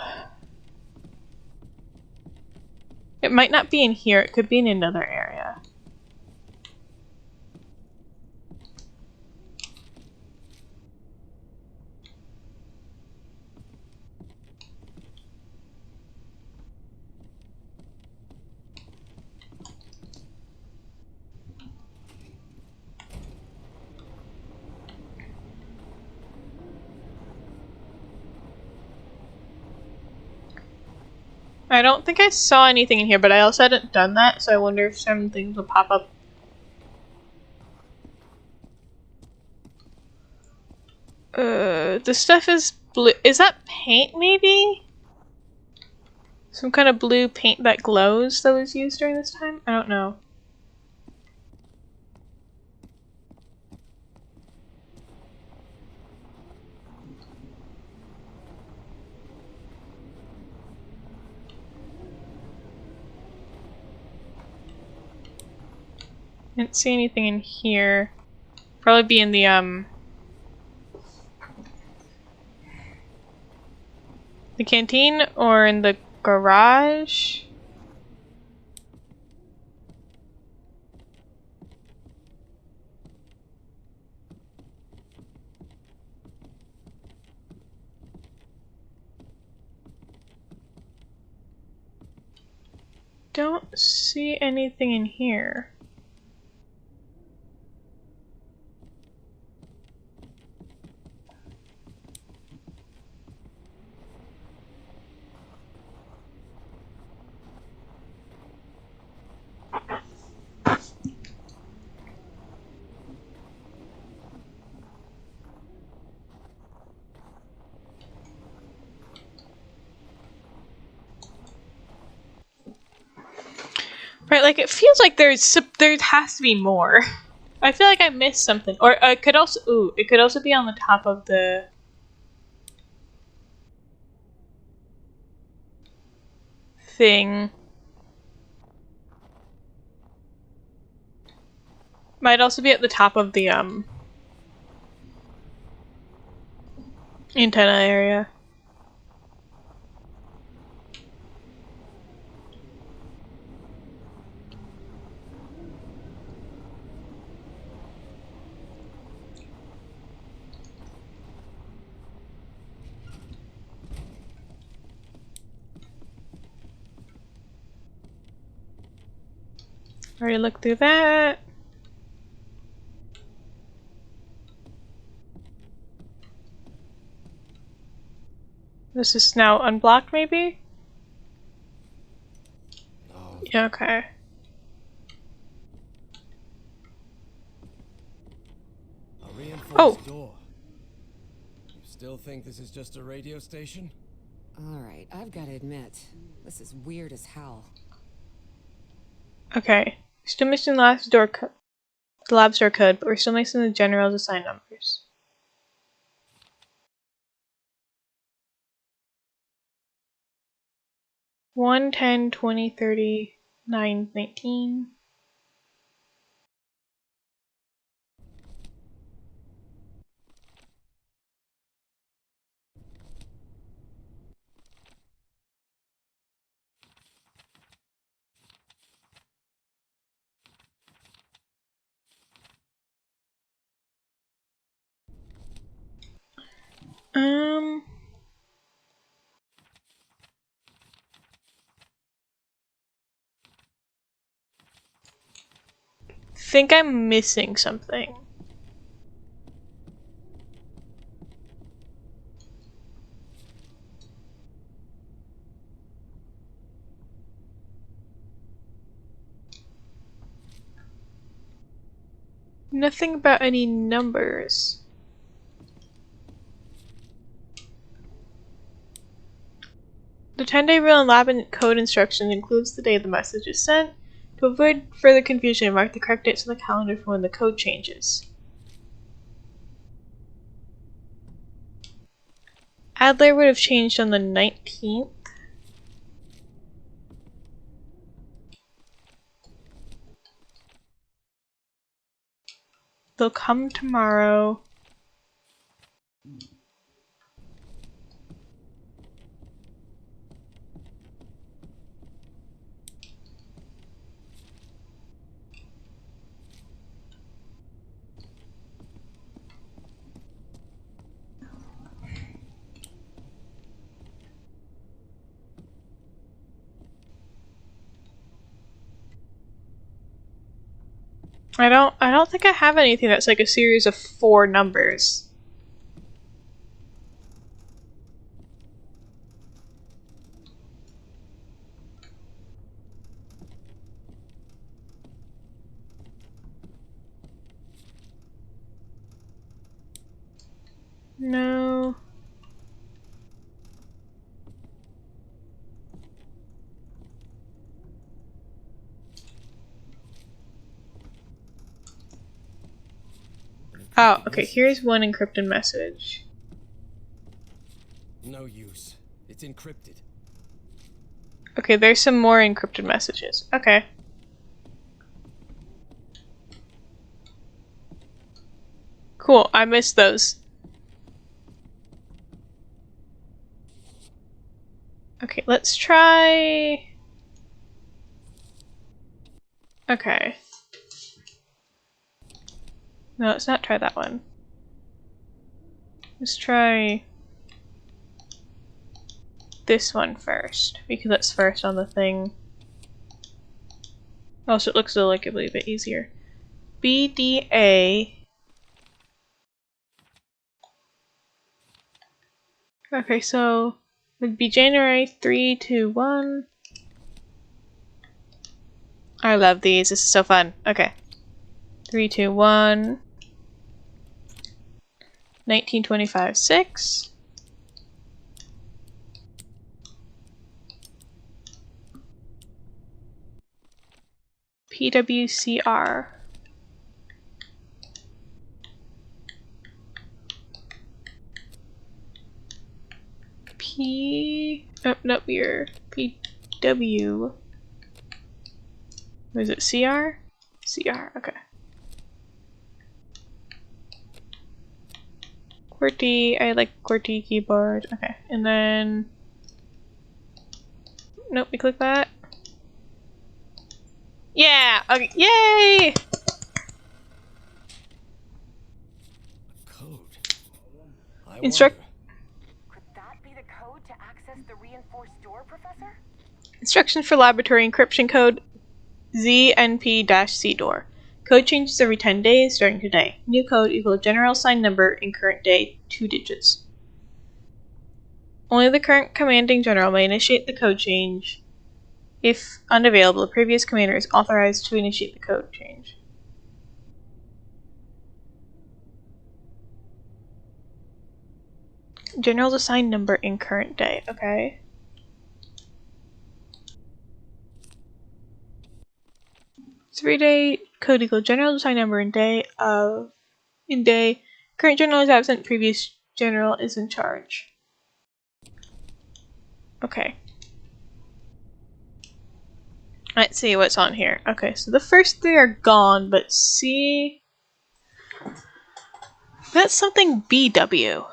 It might not be in here, it could be in another area. I don't think I saw anything in here, but I also hadn't done that, so I wonder if some things will pop up. This stuff is blue. Is that paint, maybe? Some kind of blue paint that glows that was used during this time? I don't know. Didn't see anything in here Probably be in the canteen or in the garage. Don't see anything in here. Right, like it feels like there has to be more. I feel like I missed something, or it could also be on the top of the thing. Might also be at the top of the antenna area. Already looked through that. This is now unblocked, maybe? No. Yeah, okay. A reinforced Oh. door. You still think this is just a radio station? Alright, I've gotta admit, this is weird as hell. Okay. Still missing the last door code. The lab's door code, but we're still missing the general's assigned numbers. One, 10, 20, 30, 9, 19. Think I'm missing something. Nothing about any numbers. The 10-day rule in lab and code instructions includes the day the message is sent. To avoid further confusion, mark the correct dates on the calendar for when the code changes. Adler would have changed on the 19th. They'll come tomorrow. I don't think I have anything that's like a series of 4 numbers. No. Oh, okay, here's one encrypted message. No use. It's encrypted. Okay, there's some more encrypted messages. Okay. Cool, I missed those. Okay, let's try... Okay. No, let's not try that one. Let's try this one first, because that's first on the thing. Also, it looks like a bit easier. BDA. Okay, so it would be January 3, 2, 1. I love these. This is so fun. Okay. 3, 2, 1. 1925, 6. PWCR. Oh, no, you're PW. Was it CR? CR, okay. QWERTY, I like QWERTY keyboard. Okay, and then... Nope, we click that. Yeah! Okay, yay! Code. I Instruct- wonder. Could that be the code to access the reinforced door, Professor? Instructions for laboratory encryption code ZNP-C door. Code changes every 10 days starting today. New code equal general assigned number in current day, 2 digits. Only the current commanding general may initiate the code change. If unavailable, the previous commander is authorized to initiate the code change. General's assigned number in current day, okay. Three-day code equal general assigned number in day. Current general is absent, previous general is in charge. Okay. Let's see what's on here. Okay, so the first 3 are gone, but C... That's something BW.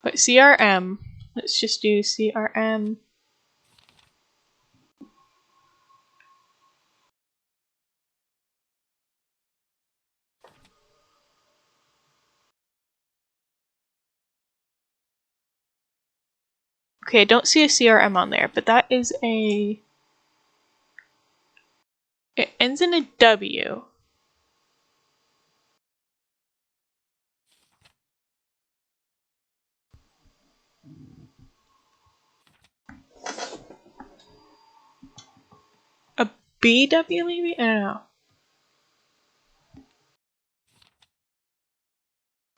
Wait, CRM. Let's just do CRM. Okay, I don't see a CRM on there, but that is a... It ends in a W. A BW maybe? I don't know.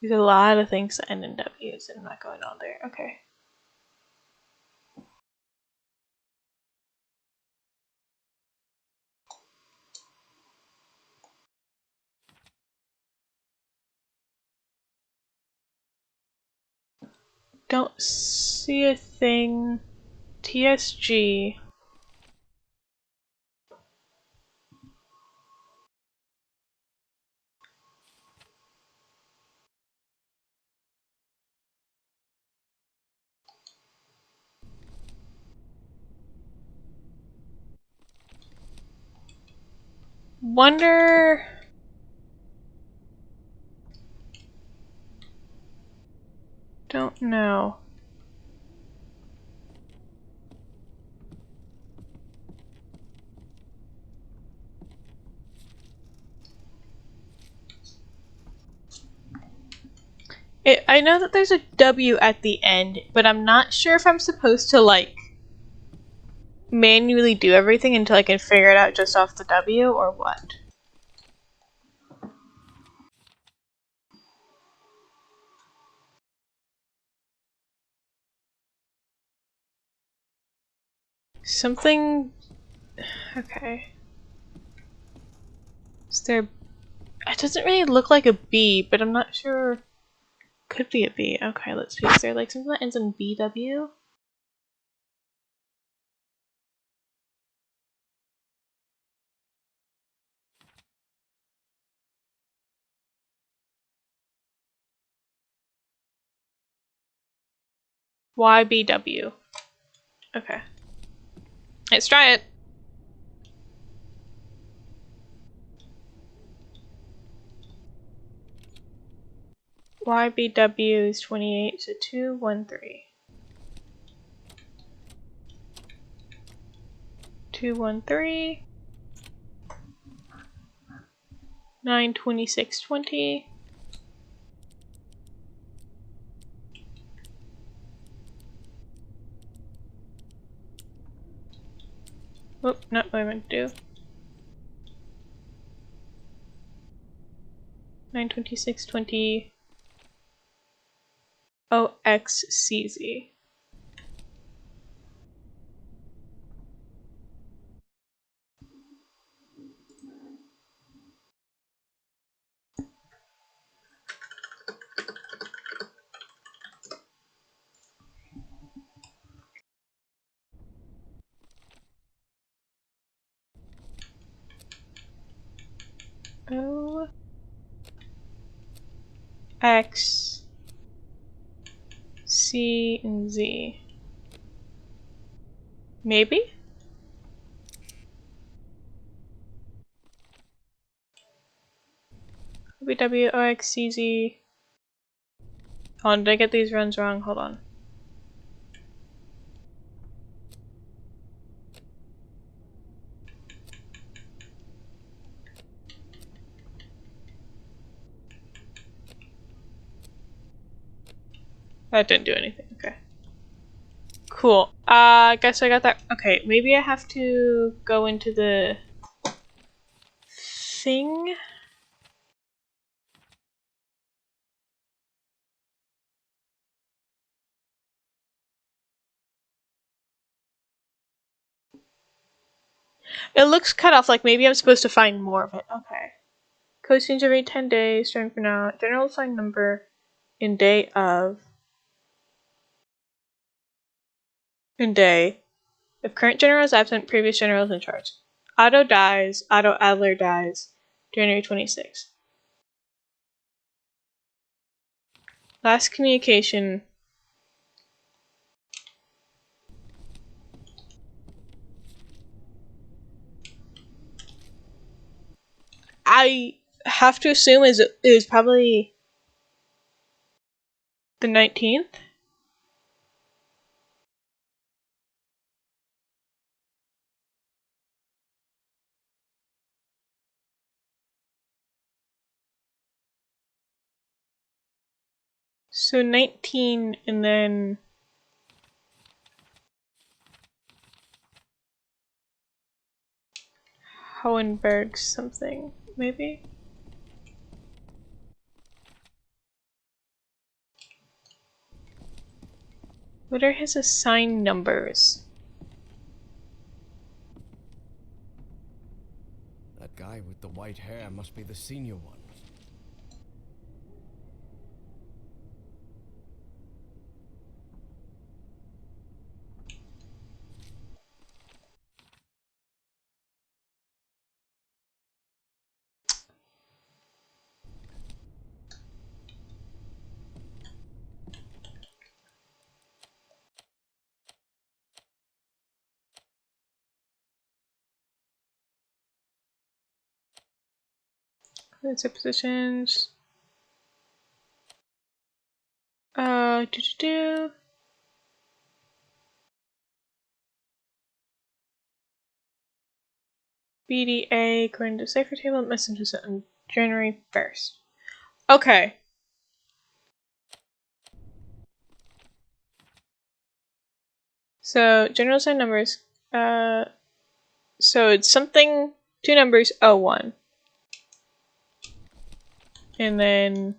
There's a lot of things that end in W's and I'm not going on there. Okay. Don't see a thing. TSG. Wonder... Don't know. I know that there's a W at the end, but I'm not sure if I'm supposed to, like, manually do everything until I can figure it out just off the W, or what. Something... Okay. Is there... It doesn't really look like a B, but I'm not sure... Could be a B. Okay, let's see. Is there, like, something that ends in BW? YBW. Okay. Let's try it. YBW is 28, so 213. 213. 92620. Oh, not what I meant to do. 92620. OXCZ. O X C and Z. Maybe? W O X C Z. Hold on, did I get these runs wrong? Hold on. That didn't do anything. Okay. Cool. Guess I got that. Okay, maybe I have to go into the thing. It looks cut off, like maybe I'm supposed to find more of it. Okay. Code change every 10 days, starting from now. General assigned number in day of. In day. If current general is absent, previous general is in charge. Otto dies. Otto Adler dies. January 26th. Last communication. I have to assume it is probably the 19th. So 19 and then Hohenberg something, maybe? What are his assigned numbers? That guy with the white hair must be the senior one. Let's say positions. Do. BDA according to cipher table messages on January 1st. Okay. So general assigned numbers. So it's something, two numbers, 01. And then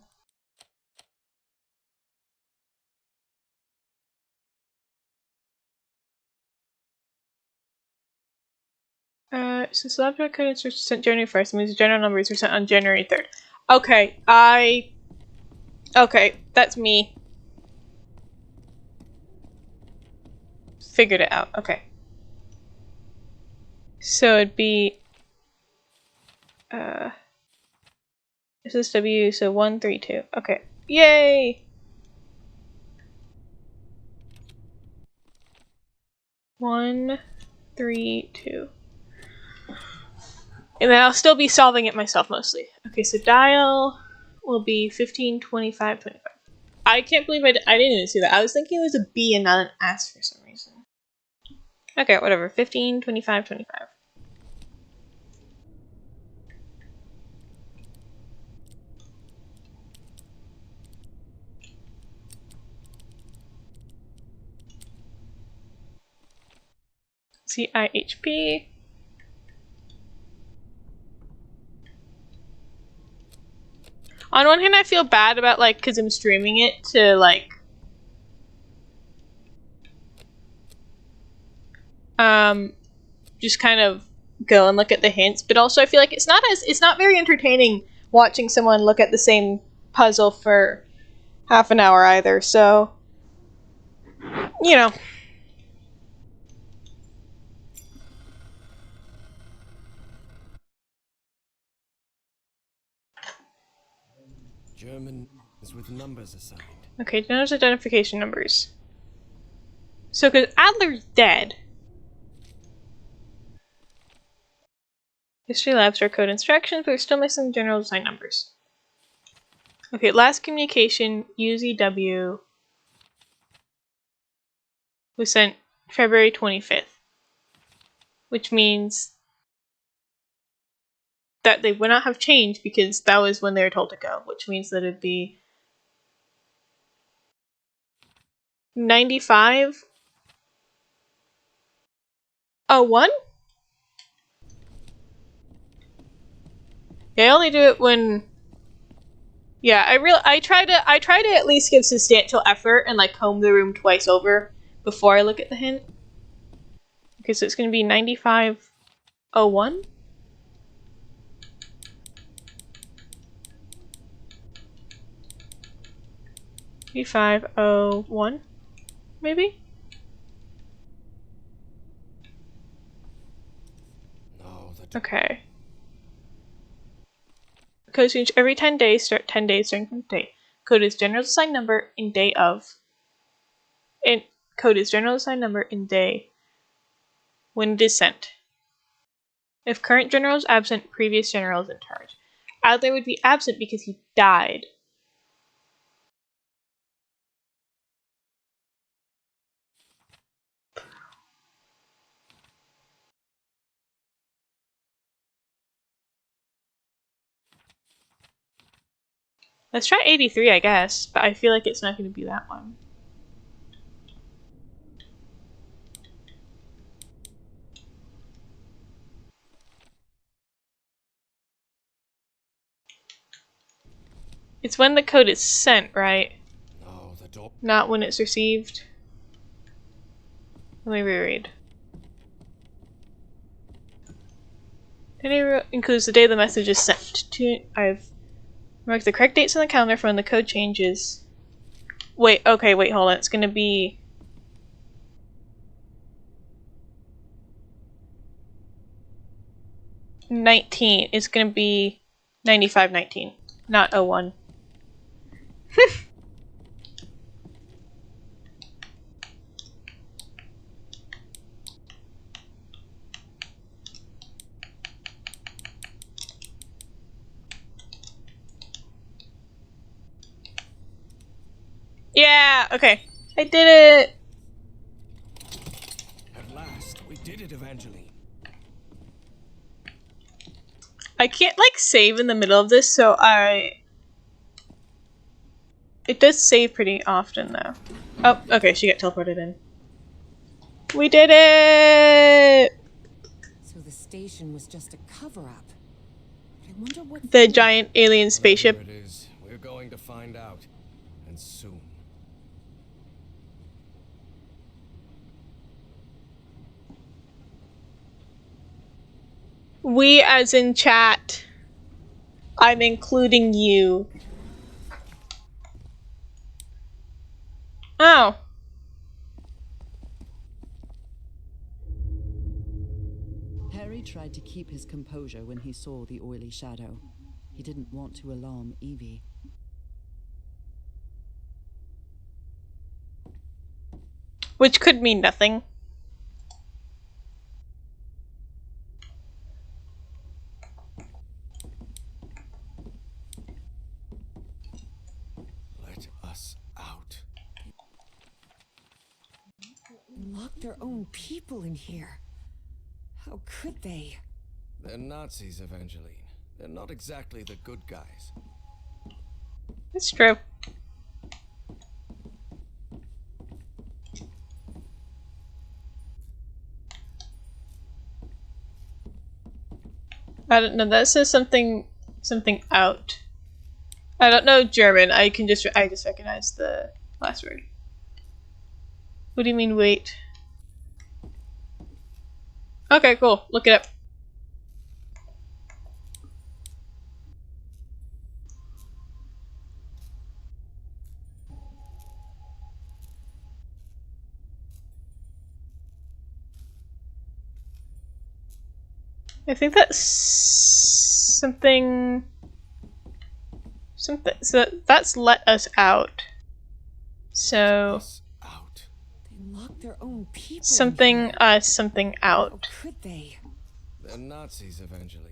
since the object code is sent January 1st, it means the general numbers were sent on January 3rd. Okay, okay, that's me. Figured it out. Okay. So it'd be SSW, so 132. Okay. Yay! 1, 3, 2. And then I'll still be solving it myself mostly. Okay, so dial will be 15, 25, 25. I can't believe I didn't even see that. I was thinking it was a B and not an S for some reason. Okay, whatever. 15, 25, 25. CIHP. On one hand, I feel bad about, like, because I'm streaming it to, like, just kind of go and look at the hints, but also I feel like it's not very entertaining watching someone look at the same puzzle for half an hour either, so, you know. German is with numbers assigned. Okay, those identification numbers. So, because Adler's dead. History labs are code instructions, but we're still missing general design numbers. Okay, last communication, UZW, was sent February 25th. Which means that they would not have changed because that was when they were told to go, which means that it'd be 9501? Yeah, I only do it when. Yeah, I try to at least give substantial effort and like comb the room twice over before I look at the hint. Okay, so it's gonna be 9501. 9501, maybe? No, Okay. Code change every 10 days, start 10 days starting from date. Code is general assigned number in day of. And code is general assigned number in day when it is sent. If current general is absent, previous general is in charge. Adler would be absent because he died. Let's try 83, I guess, but I feel like it's not going to be that one. It's when the code is sent, right? no, the door. Not when it's received. Let me reread. It includes the day the message is sent. I've marked the correct dates on the calendar for when the code changes. Wait, okay, wait, hold on. It's gonna be 19. It's gonna be 9519, not 01. Yeah, okay. I did it! At last, we did it, Evangeline. I can't, like, save in the middle of this, so it does save pretty often, though. Oh, okay, she got teleported in. We did it! So the station was just a cover-up. But I wonder what The giant alien spaceship. Whatever it is, we're going to find out. And soon. We as in chat. I'm including you. Oh. Harry tried to keep his composure when he saw the oily shadow. He didn't want to alarm Evie. Which could mean nothing. locked their own people in here. How could they? They're Nazis, Evangeline. They're not exactly the good guys. It's true. I don't know. That says something out. I don't know German. I just recognize the last word. What do you mean wait? Okay, cool. Look it up. I think that's something. So that's let us out. So Us out. They locked their own people something in here. something How out. could they? They're Nazis, Evangeline.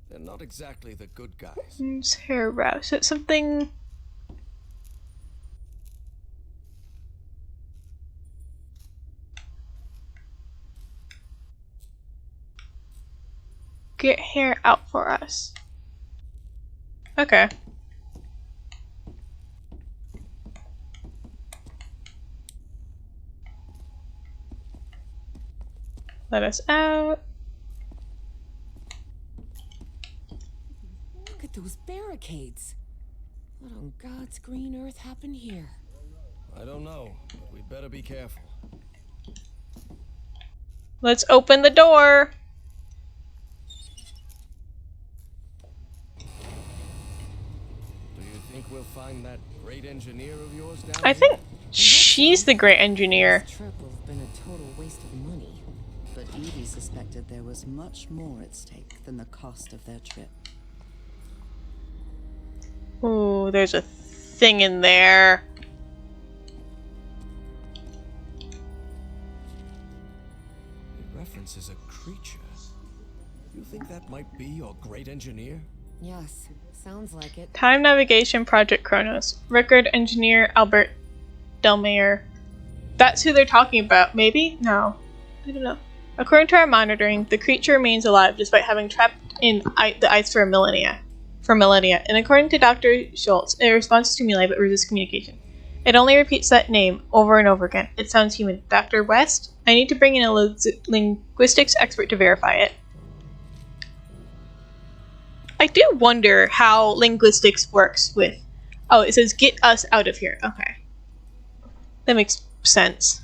They're not exactly the good guys. It's hair wrap. So it's something. Get hair out for us. Okay. Let us out. Look at those barricades. What on God's green earth happened here? I don't know, but we'd better be careful. Let's open the door. Do you think we'll find that great engineer of yours down I here? think she's the great engineer. This trip will have been a total waste of money. But Evie suspected there was much more at stake than the cost of their trip. Ooh, there's a thing in there. It references a creature. You think that might be your great engineer? Yes, sounds like it. Time Navigation Project Kronos. Record engineer Albert Delmayer. That's who they're talking about. Maybe? No. I don't know. According to our monitoring, the creature remains alive despite having trapped in the ice for millennia. And according to Dr. Schultz, it responds to stimuli but resists communication. It only repeats that name over and over again. It sounds human. Dr. West? I need to bring in a linguistics expert to verify it. I do wonder how linguistics works with... Oh, it says get us out of here. Okay. That makes sense.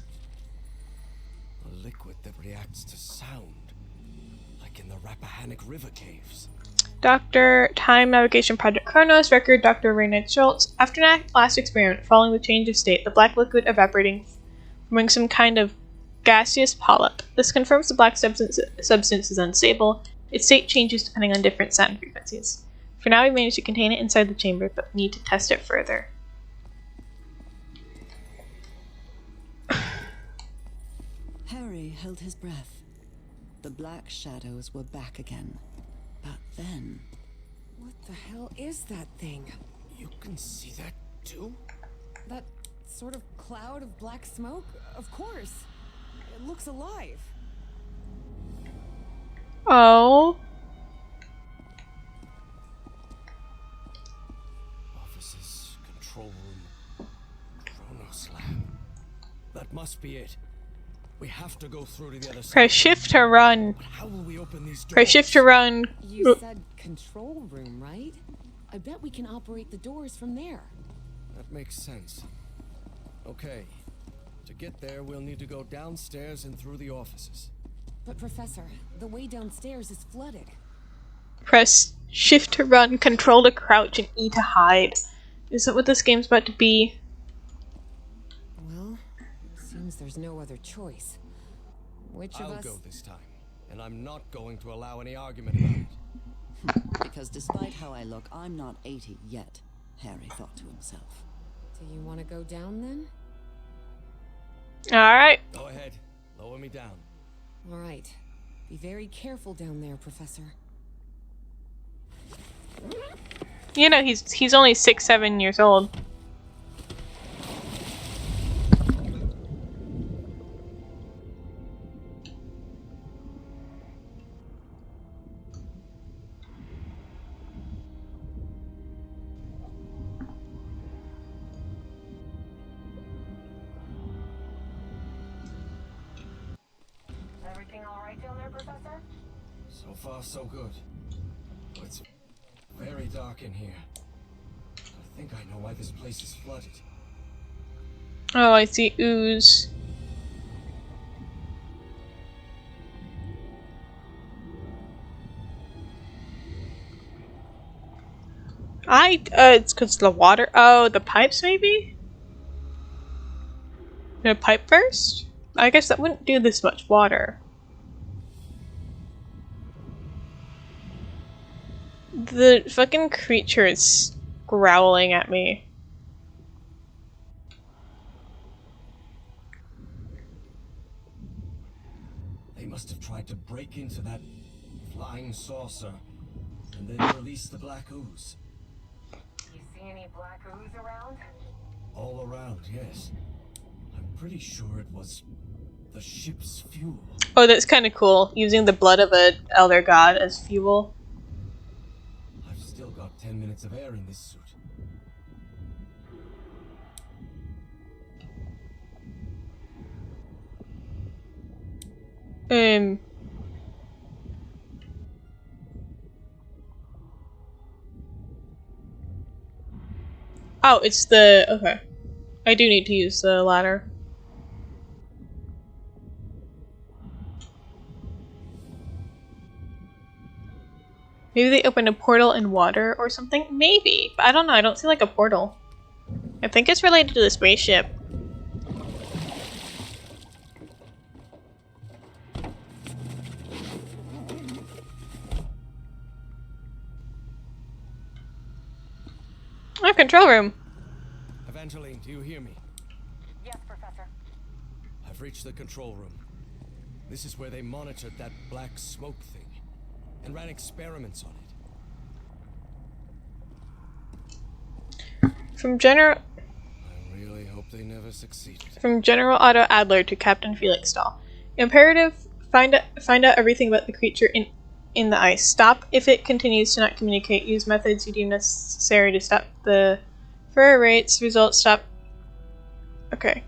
A liquid that reacts to sound. Like in the Rappahannock River caves. Dr. Time Navigation Project Kronos, record Dr. Raynard Schultz. After last experiment, following the change of state, the black liquid evaporating, forming some kind of gaseous polyp. This confirms the black substance is unstable. Its state changes depending on different sound frequencies. For now, we managed to contain it inside the chamber, but we need to test it further. Harry held his breath. The black shadows were back again. But then... What the hell is that thing? You can see that too? That sort of cloud of black smoke? Of course. It looks alive. Oh. Offices, control room, Kronos lab. That must be it. We have to go through to the other side. Press shift to run. But how will we open these doors? Press shift to run. You said control room, right? I bet we can operate the doors from there. That makes sense. Okay. To get there, we'll need to go downstairs and through the offices. But Professor, the way downstairs is flooded. Press shift to run, control to crouch, and E to hide. Is that what this game's about to be? Well, seems there's no other choice. Which of I'll us... go this time, and I'm not going to allow any argument about it. Because despite how I look, I'm not 80 yet, Harry thought to himself. Do you want to go down then? Alright. Go ahead. Lower me down. All right. Be very careful down there, Professor. You know, he's only 6-7 years old. right down there, Professor? So far, so good. But it's very dark in here. I think I know why this place is flooded. Oh, I see ooze. It's because the water. Oh, the pipes maybe? The pipe burst? I guess that wouldn't do this much water. The fucking creature is growling at me. They must have tried to break into that flying saucer and then release the black ooze. You see any black ooze around? All around, yes. I'm pretty sure it was the ship's fuel. Oh, that's kind of cool. Using the blood of an elder god as fuel. I've still got 10 minutes of air in this suit. Oh, it's the... okay. I do need to use the ladder. Maybe they opened a portal in water or something? Maybe. But I don't know, I don't see like a portal. I think it's related to the spaceship. Oh, control room. Evangeline, do you hear me? Yes, Professor. I've reached the control room. This is where they monitored that black smoke thing and ran experiments on it. From General I really hope they never succeeded. From General Otto Adler to Captain Felix Stahl. Imperative: find out everything about the creature in the ice. Stop if it continues to not communicate. Use methods you deem necessary to stop the fur rates. Results stop. Okay.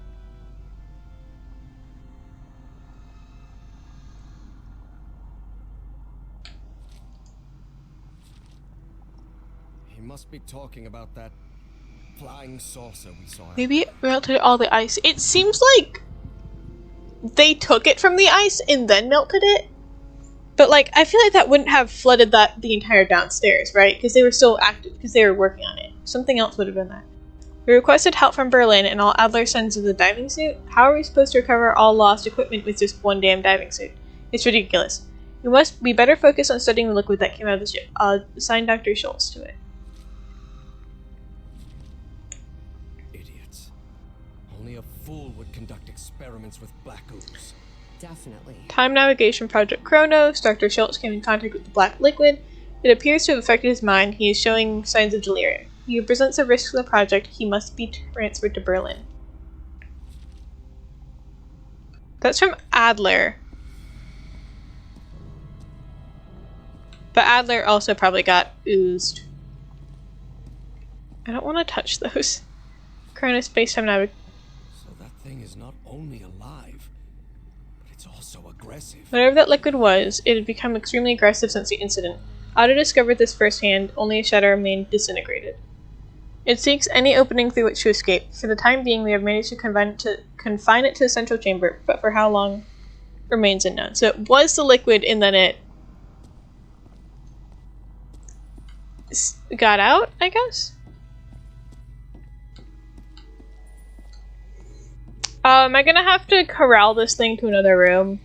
He must be talking about that flying saucer we saw. Maybe it melted all the ice. It seems like they took it from the ice and then melted it. But like, I feel like that wouldn't have flooded the entire downstairs, right? Because they were still active, because they were working on it. Something else would have been there. We requested help from Berlin and all Adler sends is a diving suit. How are we supposed to recover all lost equipment with just one damn diving suit? It's ridiculous. We better focus on studying the liquid that came out of the ship. I'll assign Dr. Schultz to it. Idiots. Only a fool would conduct experiments with black ooze. Definitely. Time Navigation Project Kronos. Dr. Schultz came in contact with the black liquid. It appears to have affected his mind. He is showing signs of delirium. He presents a risk to the project. He must be transferred to Berlin. That's from Adler. But Adler also probably got oozed. I don't want to touch those. Kronos Space-Time Navigation. So that thing is not only alive, but it's also aggressive. Whatever that liquid was, it had become extremely aggressive since the incident. Otto discovered this firsthand. Only a shadow remained disintegrated. It seeks any opening through which to escape. For the time being, we have managed to confine it to the central chamber, but for how long remains unknown. So it was the liquid, and then it got out, I guess? Am I gonna have to corral this thing to another room?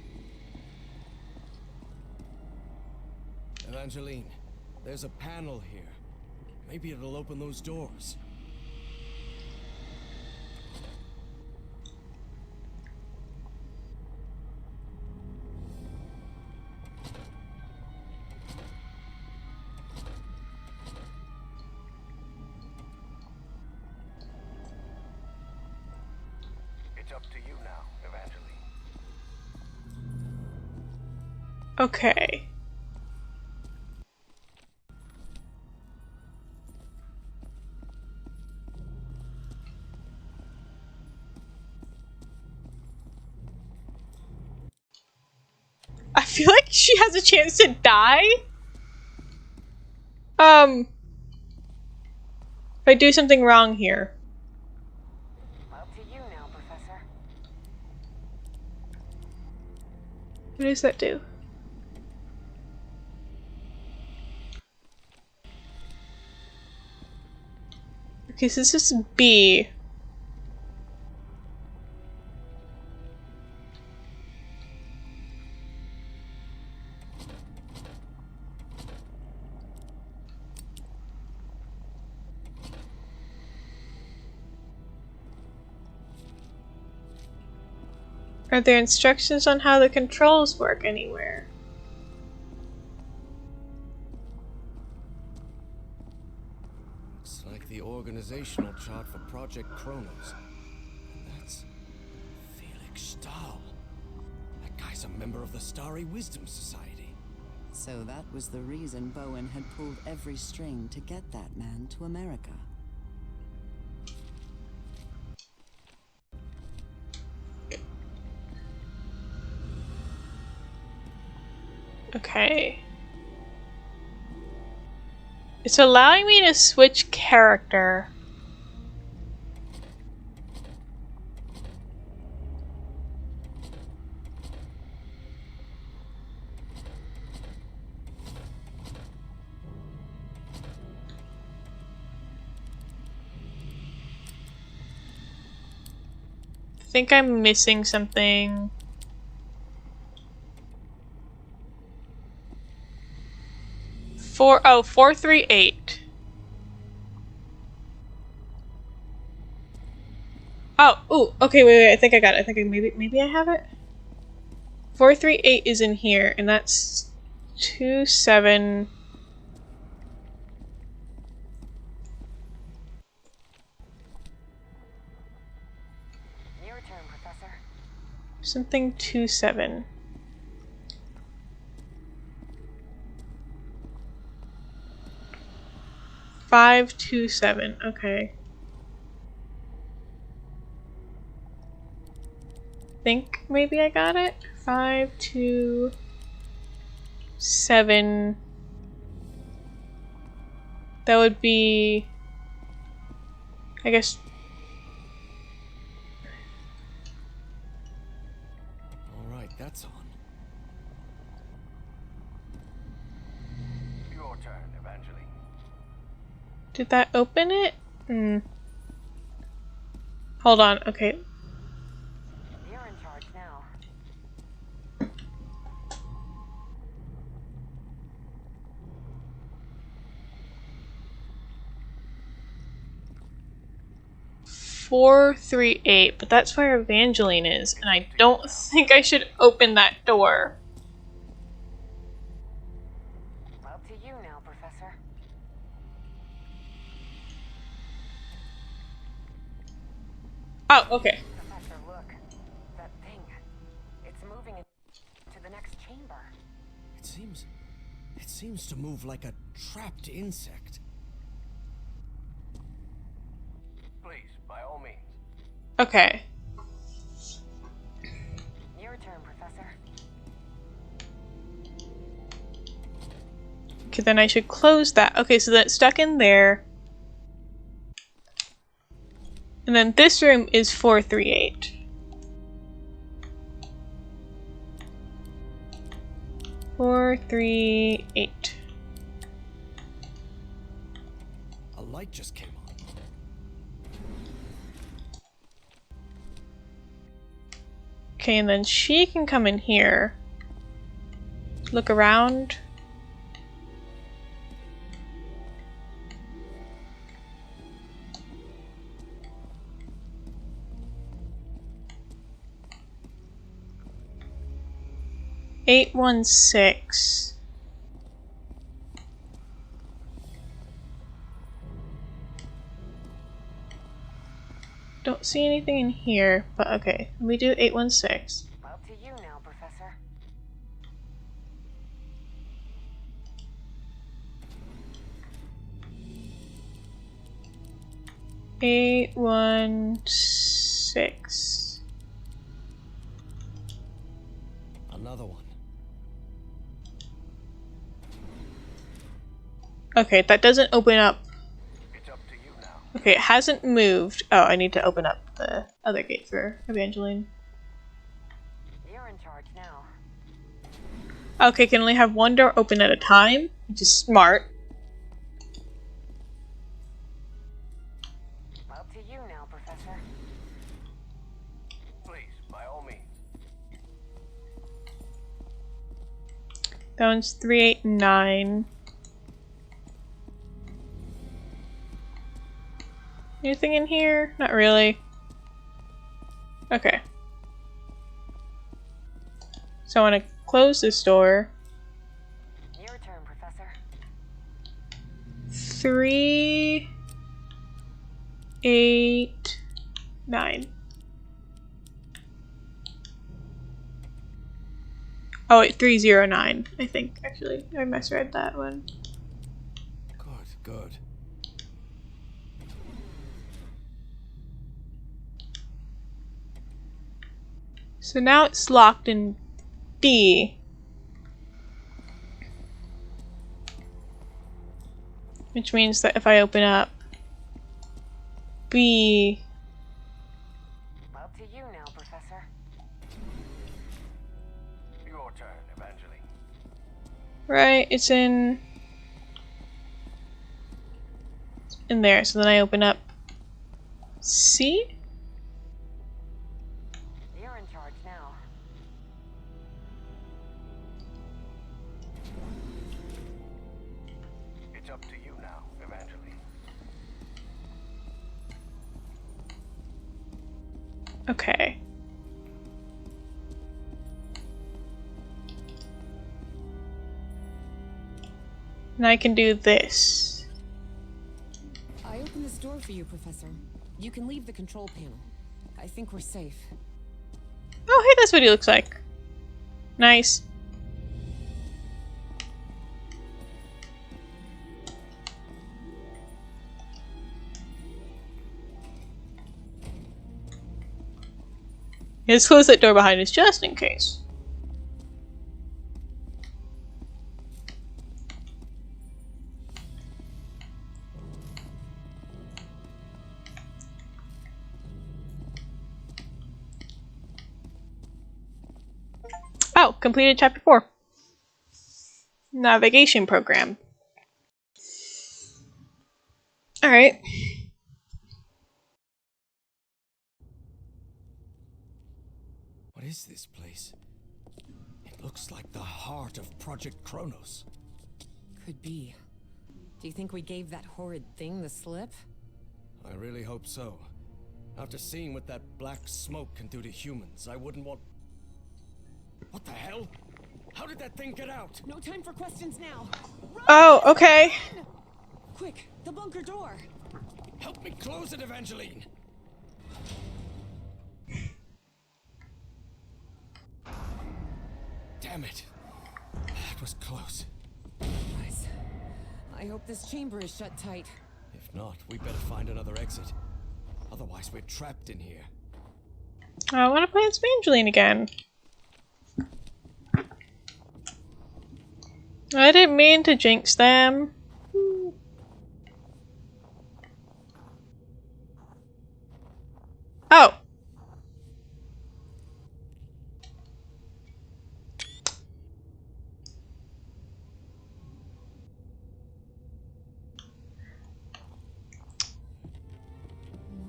Evangeline, there's a panel here. Maybe it'll open those doors. It's up to you now, Evangeline. Okay. feel like she has a chance to die. If I do something wrong here. Up to you now, Professor. What does that do? Okay, so this is B. Are there instructions on how the controls work anywhere? Looks like the organizational chart for Project Kronos. And that's Felix Stahl. That guy's a member of the Starry Wisdom Society. So that was the reason Bowen had pulled every string to get that man to America. Okay. It's allowing me to switch character. I think I'm missing something. Oh, 438. Oh, ooh, okay, wait, I think I got it. I think maybe I have it. 438 is in here, and that's 27. Your turn, Professor. Something 27. Five, 2, 7. Okay. Think maybe I got it. 5, 2, 7. That would be, I guess. All right, that's on. Your turn, Evangeline. Did that open it? Hold on. Okay. You're in charge now. Four, 3, 8, but that's where Evangeline is, and I don't think I should open that door. Up to you now, Professor. Oh, okay. Professor, look. That thing. It's moving to the next chamber. It seems to move like a trapped insect. Please, by all means. Okay. Your turn, Professor. Okay, then I should close that. Okay, so that's stuck in there. And then this room is 438. Four, 3, 8. A light just came on. Okay, and then she can come in here. Look around. Eight, 1, 6. Don't see anything in here, but okay. Let me do 816. Up to you now, Professor. Eight, 1, 6. Another one. Okay, that doesn't open up. It's up to you now. Okay, it hasn't moved. Oh, I need to open up the other gate for Evangeline. You're in charge now. Okay, can only have one door open at a time, which is smart. Up to you now, Professor. Please, by all means. That one's 3, 8, 9. Anything in here? Not really. Okay. So I want to close this door. Your turn, Professor. 3, 8, 9. Oh wait, 309, I think, actually. I misread that one. Good, good. So now it's locked in B. Which means that if I open up B... Up to you now, Professor. Your turn, Evangeline. Right, it's in there. So then I open up C? You're in charge now. It's up to you now, Evangeline. Okay. And I can do this. I opened this door for you, Professor. You can leave the control panel. I think we're safe. Oh, hey, that's what he looks like. Nice. Let's close that door behind us just in case. Oh, completed chapter 4. Navigation program. Alright. What is this place? It looks like the heart of Project Kronos. Could be. Do you think we gave that horrid thing the slip? I really hope so. After seeing what that black smoke can do to humans, I wouldn't want... What the hell? How did that thing get out? No time for questions now. Run! Oh, okay. Quick, the bunker door. Help me close it, Evangeline! Damn it. That was close. Guys, I hope this chamber is shut tight. If not, we better find another exit. Otherwise, we're trapped in here. I want to play as Evangeline again. I didn't mean to jinx them. Oh.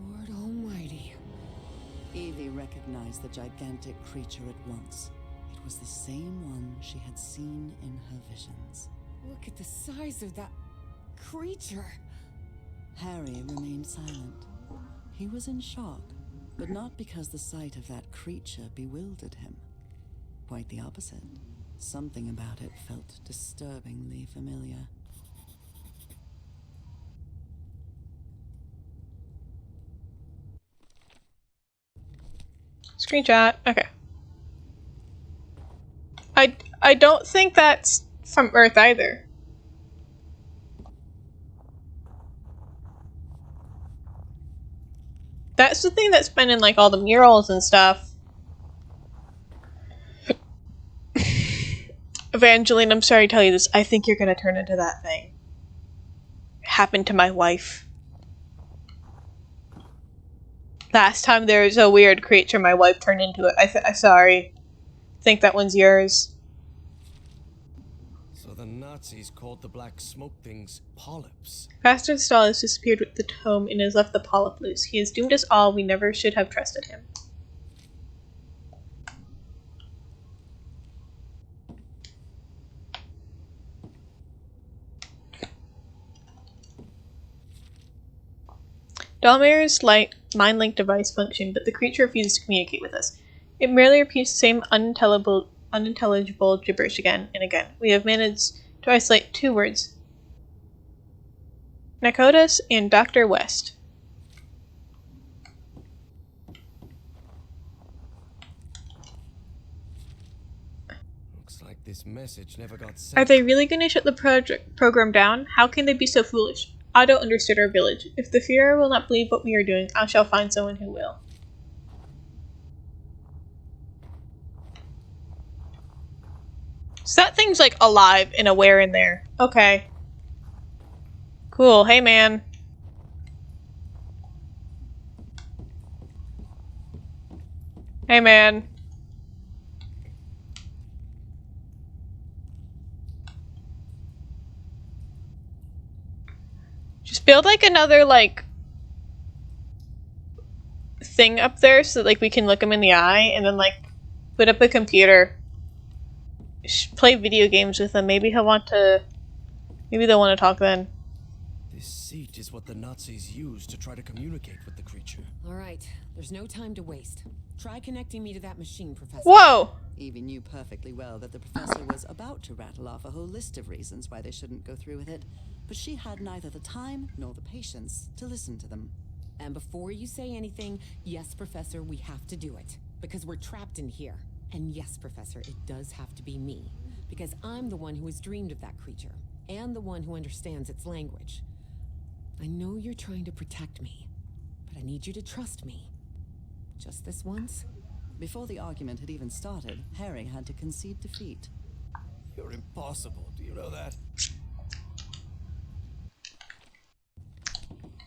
Lord Almighty. Evie recognized the gigantic creature at once. It was the same one she had seen in her visions. Look at the size of that creature. Harry remained silent. He was in shock, but not because the sight of that creature bewildered him. Quite the opposite. Something about it felt disturbingly familiar. Screenshot. Okay. I don't think that's from Earth either. That's the thing that's been in like all the murals and stuff. Evangeline, I'm sorry to tell you this. I think you're gonna turn into that thing. happened to my wife? Last time there was a weird creature my wife turned into it. I'm sorry. I think that one's yours. So the Nazis called the black smoke things polyps. Bastard Stahl has disappeared with the tome and has left the polyp loose. He has doomed us all. We never should have trusted him. Dalmir's mind-link device functioned, but the creature refuses to communicate with us. It merely repeats the same unintelligible gibberish again and again. We have managed to isolate 2 words. Nakotas and Dr. West. Looks like this message never got sent. Are they really going to shut the program down? How can they be so foolish? Otto understood our village. If the Führer will not believe what we are doing, I shall find someone who will. So that thing's like alive and aware in there. Okay. Cool. Hey, man. Hey, man. Just build like another like thing up there so that like we can look them in the eye, and then like put up a computer. Play video games with them. Maybe he'll want to. Maybe they'll want to talk then. This seat is what the Nazis used to try to communicate with the creature. All right, there's no time to waste. Try connecting me to that machine, Professor. Whoa! Evie knew perfectly well that the professor was about to rattle off a whole list of reasons why they shouldn't go through with it, but she had neither the time nor the patience to listen to them. And before you say anything, yes, Professor, we have to do it. Because we're trapped in here. And yes, Professor, it does have to be me. Because I'm the one who has dreamed of that creature. And the one who understands its language. I know you're trying to protect me. But I need you to trust me. Just this once? Before the argument had even started, Harry had to concede defeat. You're impossible, do you know that?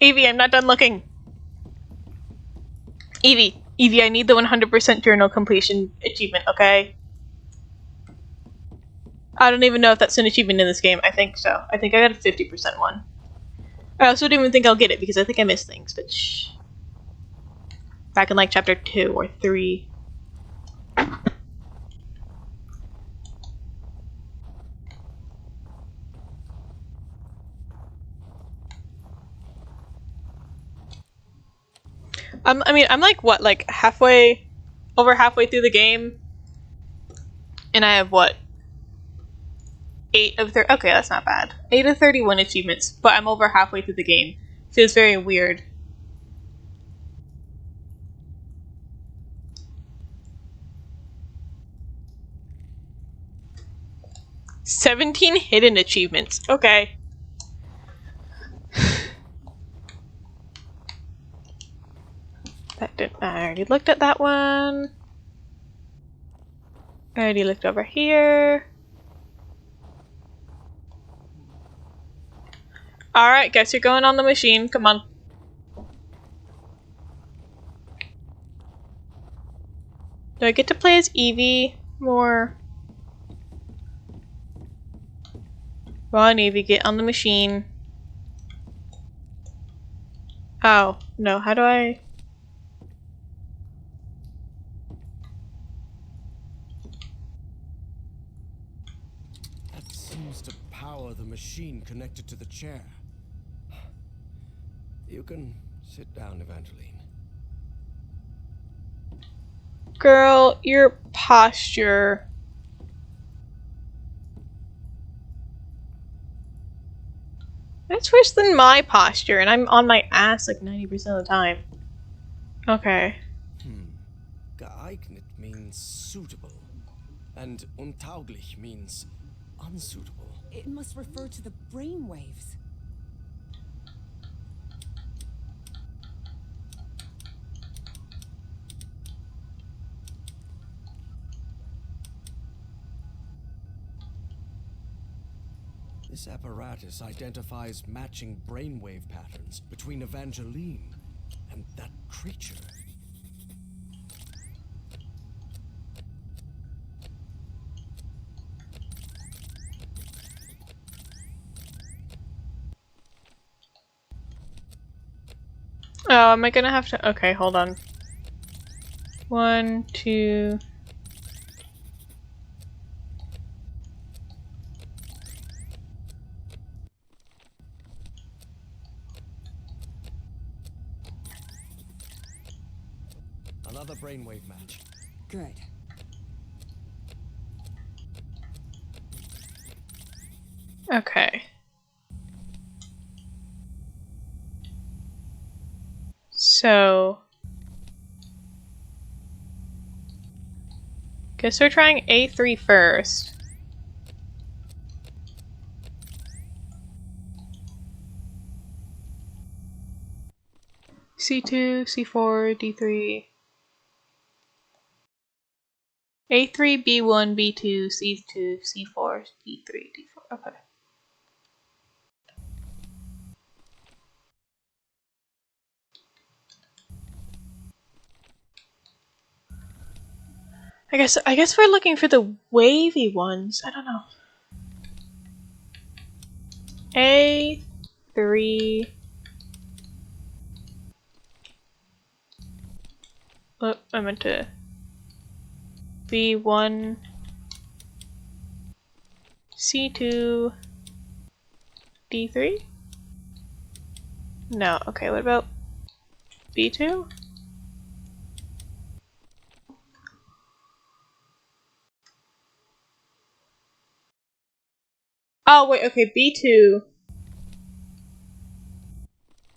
Evie, I'm not done looking. Evie, I need the 100% journal completion achievement, okay? I don't even know if that's an achievement in this game. I think so. I think I got a 50% one. I also don't even think I'll get it because I think I missed things, but shh. Back in like chapter 2 or 3. I mean, I'm like, what, like over halfway through the game? And I have, what? 8 of 30, okay, that's not bad. 8 of 31 achievements, but I'm over halfway through the game. Feels very weird. "17 hidden achievements." Okay. I already looked at that one. I already looked over here. Alright, guess you're going on the machine. Come on. Do I get to play as Evie more? Come on, Evie, get on the machine. Oh, no, how do I... That seems to power the machine connected to the chair. You can sit down, Evangeline. Girl, your posture. That's worse than my posture, and I'm on my ass like 90% of the time. Okay. Geeignet means suitable, and untauglich means unsuitable. It must refer to the brainwaves. This apparatus identifies matching brainwave patterns between Evangeline and that creature. Oh, am I gonna have to? Okay, hold on. 1, 2. Another brainwave match. Good. Okay. So, guess we're trying A3 first. C2, C4, D3. A3, B1, B2, C2, C4, D3, D4. Okay. I guess we're looking for the wavy ones. I don't know. A3. Oh, I meant to. B1. C2. D3? No, okay, what about B2? Oh, wait, okay, B2,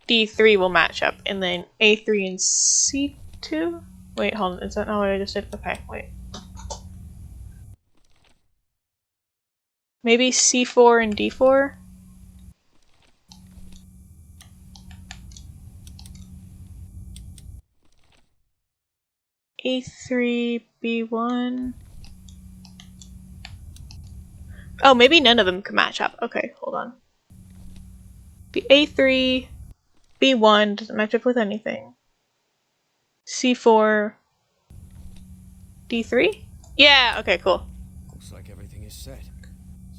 D3 will match up, and then A3 and C2? Wait, hold on, is that not what I just did? Okay, wait. Maybe C4 and D4? A3, B1. Oh, maybe none of them can match up. Okay, hold on. A3, B1 doesn't match up with anything. C4, D3? Yeah, okay, cool. Looks like everything is set.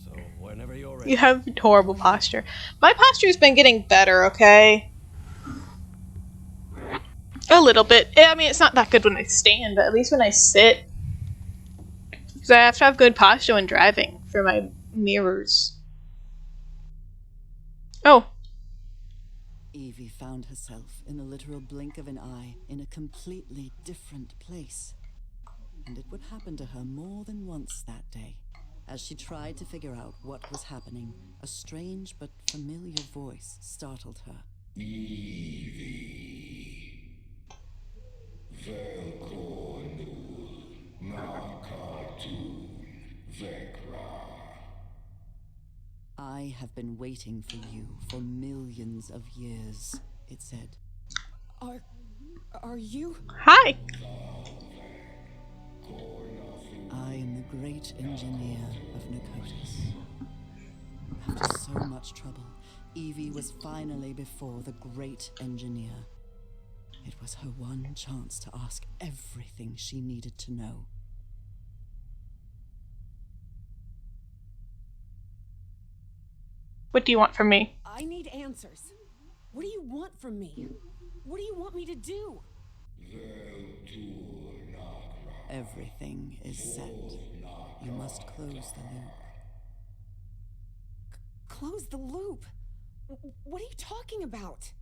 So whenever you're ready. You have horrible posture. My posture's been getting better, okay? A little bit. I mean, it's not that good when I stand, but at least when I sit. Because I have to have good posture when driving for my mirrors. Oh. Evie found herself in a literal blink of an eye in a completely different place. And it would happen to her more than once that day. As she tried to figure out what was happening, a strange but familiar voice startled her. I have been waiting for you for millions of years, it said. Are you? Hi. I am the great engineer of Nikotis. After so much trouble, Evie was finally before the great engineer. It was her one chance to ask everything she needed to know. What do you want from me? I need answers. What do you want from me? What do you want me to do? Everything is set. You must close the loop. Close the loop? What are you talking about?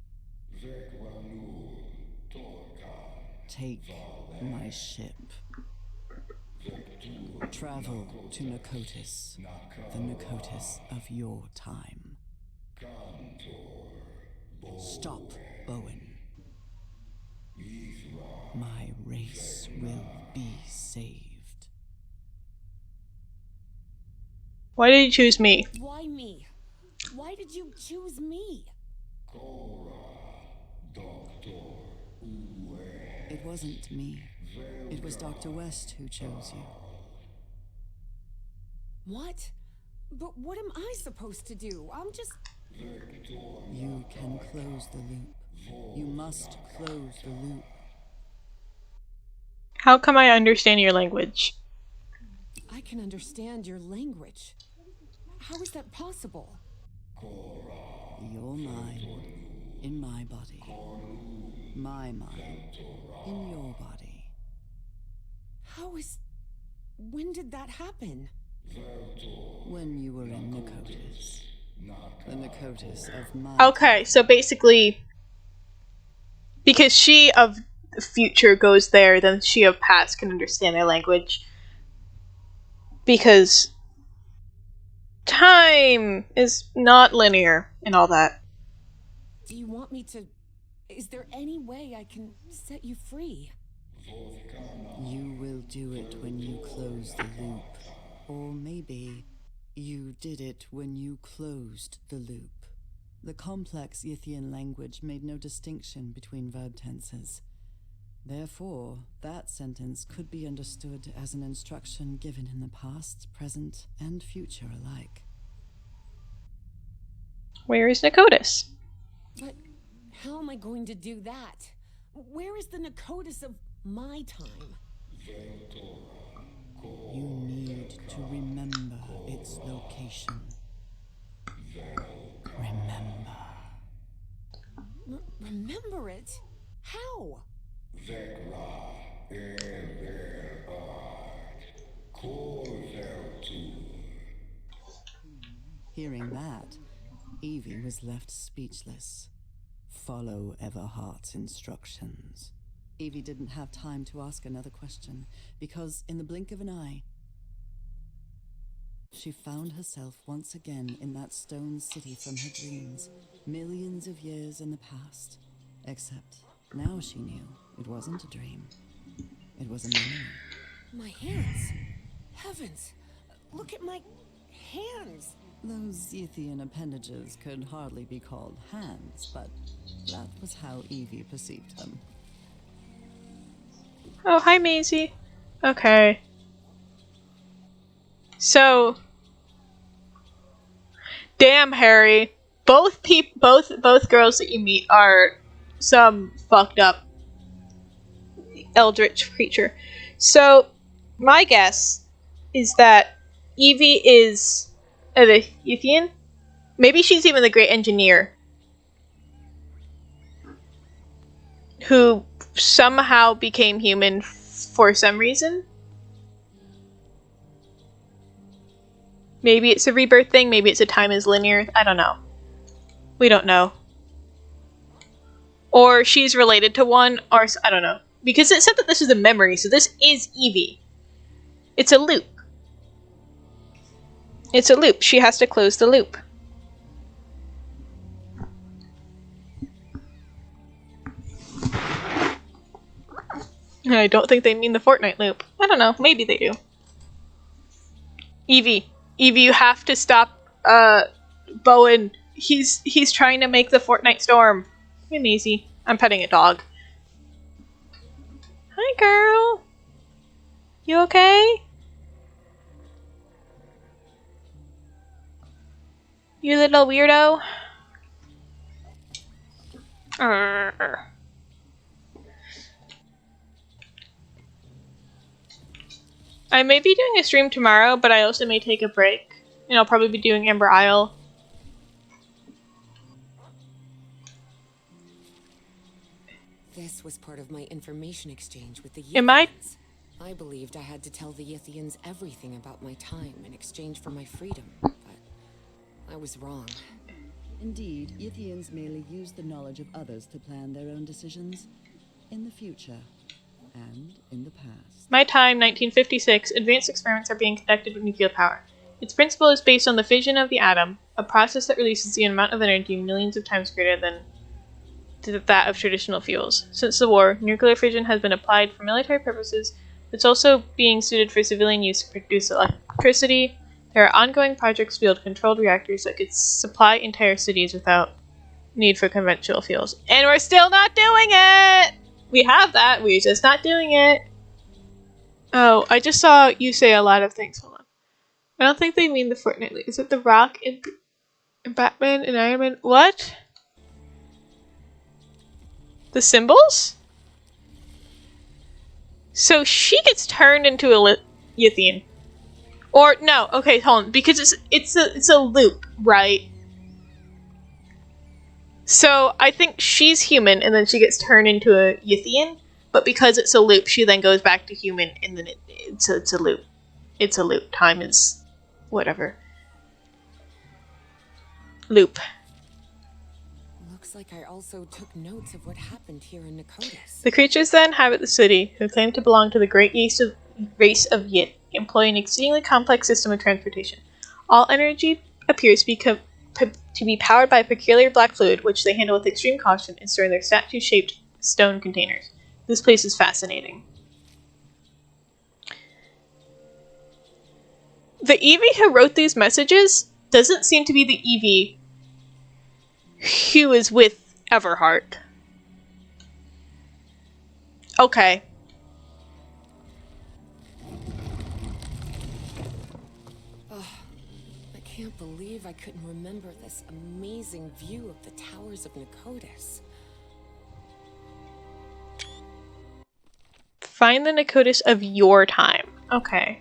Take my ship. Travel to Nikotis, the Nikotis of your time. Stop Bowen. My race will be saved. Why did you choose me? Why me? Why did you choose me? It wasn't me. It was Dr. West who chose you. What? But what am I supposed to do? I'm just... You can close the loop. You must close the loop. How come I understand your language? I can understand your language. How is that possible? Your mind in my body. My mind in your body. How is... When did that happen? When you were in Nicotis. The Nicotis of my... Okay, so basically, because she of the future goes there, then she of past can understand their language. Because time is not linear and all that. Do you want me to... Is there any way I can set you free? You will do it when you close the loop. Or maybe you did it when you closed the loop. The complex Yithian language made no distinction between verb tenses. Therefore, that sentence could be understood as an instruction given in the past, present, and future alike. Where is Nicotis? But how am I going to do that? Where is the Nicotis of my time? You need to remember its location. Remember. Remember it? How? Hearing that, Evie was left speechless. Follow Everhart's instructions. Evie didn't have time to ask another question, because in the blink of an eye, she found herself once again in that stone city from her dreams, millions of years in the past. Except now she knew it wasn't a dream. It was a memory. My hands. Heavens. Look at my hands. Those Yithian appendages could hardly be called hands, but that was how Evie perceived them. Oh, hi, Maisie. Okay. So, damn, Harry. Both girls that you meet are some fucked up eldritch creature. So, my guess is that Evie is the Yithian. Maybe she's even the great engineer who somehow became human for some reason. Maybe it's a rebirth thing, maybe it's a time is linear, I don't know. We don't know. Or she's related to one, or I don't know. Because it said that this is a memory, so this is Evie. It's a loop. It's a loop. She has to close the loop. I don't think they mean the Fortnite loop. I don't know. Maybe they do. Evie, you have to stop Bowen. He's trying to make the Fortnite storm. Hey, Maisie. I'm petting a dog. Hi, girl. You okay? You little weirdo. I may be doing a stream tomorrow, but I also may take a break. And I'll probably be doing Amber Isle. This was part of my information exchange with the Yithians. Am I? I believed I had to tell the Yithians everything about my time in exchange for my freedom, but I was wrong. Indeed, Yithians merely use the knowledge of others to plan their own decisions. In the future, and in the past. My time, 1956, advanced experiments are being conducted with nuclear power. Its principle is based on the fission of the atom, a process that releases the amount of energy millions of times greater than that of traditional fuels. Since the war, nuclear fission has been applied for military purposes, but it's also being suited for civilian use to produce electricity. There are ongoing projects to build controlled reactors that could supply entire cities without need for conventional fuels. And we're still not doing it! We have that, we're just not doing it. Oh, I just saw you say a lot of things. Hold on. I don't think they mean the Fortnite. Is it The Rock and Batman and Iron Man? What? The symbols? So she gets turned into a Yithian. Or no, okay, hold on, because it's a loop, right? So I think she's human and then she gets turned into a Yithian, but because it's a loop, she then goes back to human and then it's a loop. It's a loop. Time is whatever. Loop. Looks like I also took notes of what happened here in Nicotis. The creatures that inhabit the city, who claim to belong to the great race of Yit, employ an exceedingly complex system of transportation. All energy appears to be powered by a peculiar black fluid, which they handle with extreme caution and store in their statue-shaped stone containers. This place is fascinating. The Eevee who wrote these messages doesn't seem to be the Eevee who is with Everheart. Okay. I can't believe I couldn't remember this amazing view of the towers of Nicotis. Find the Nicotis of your time. Okay.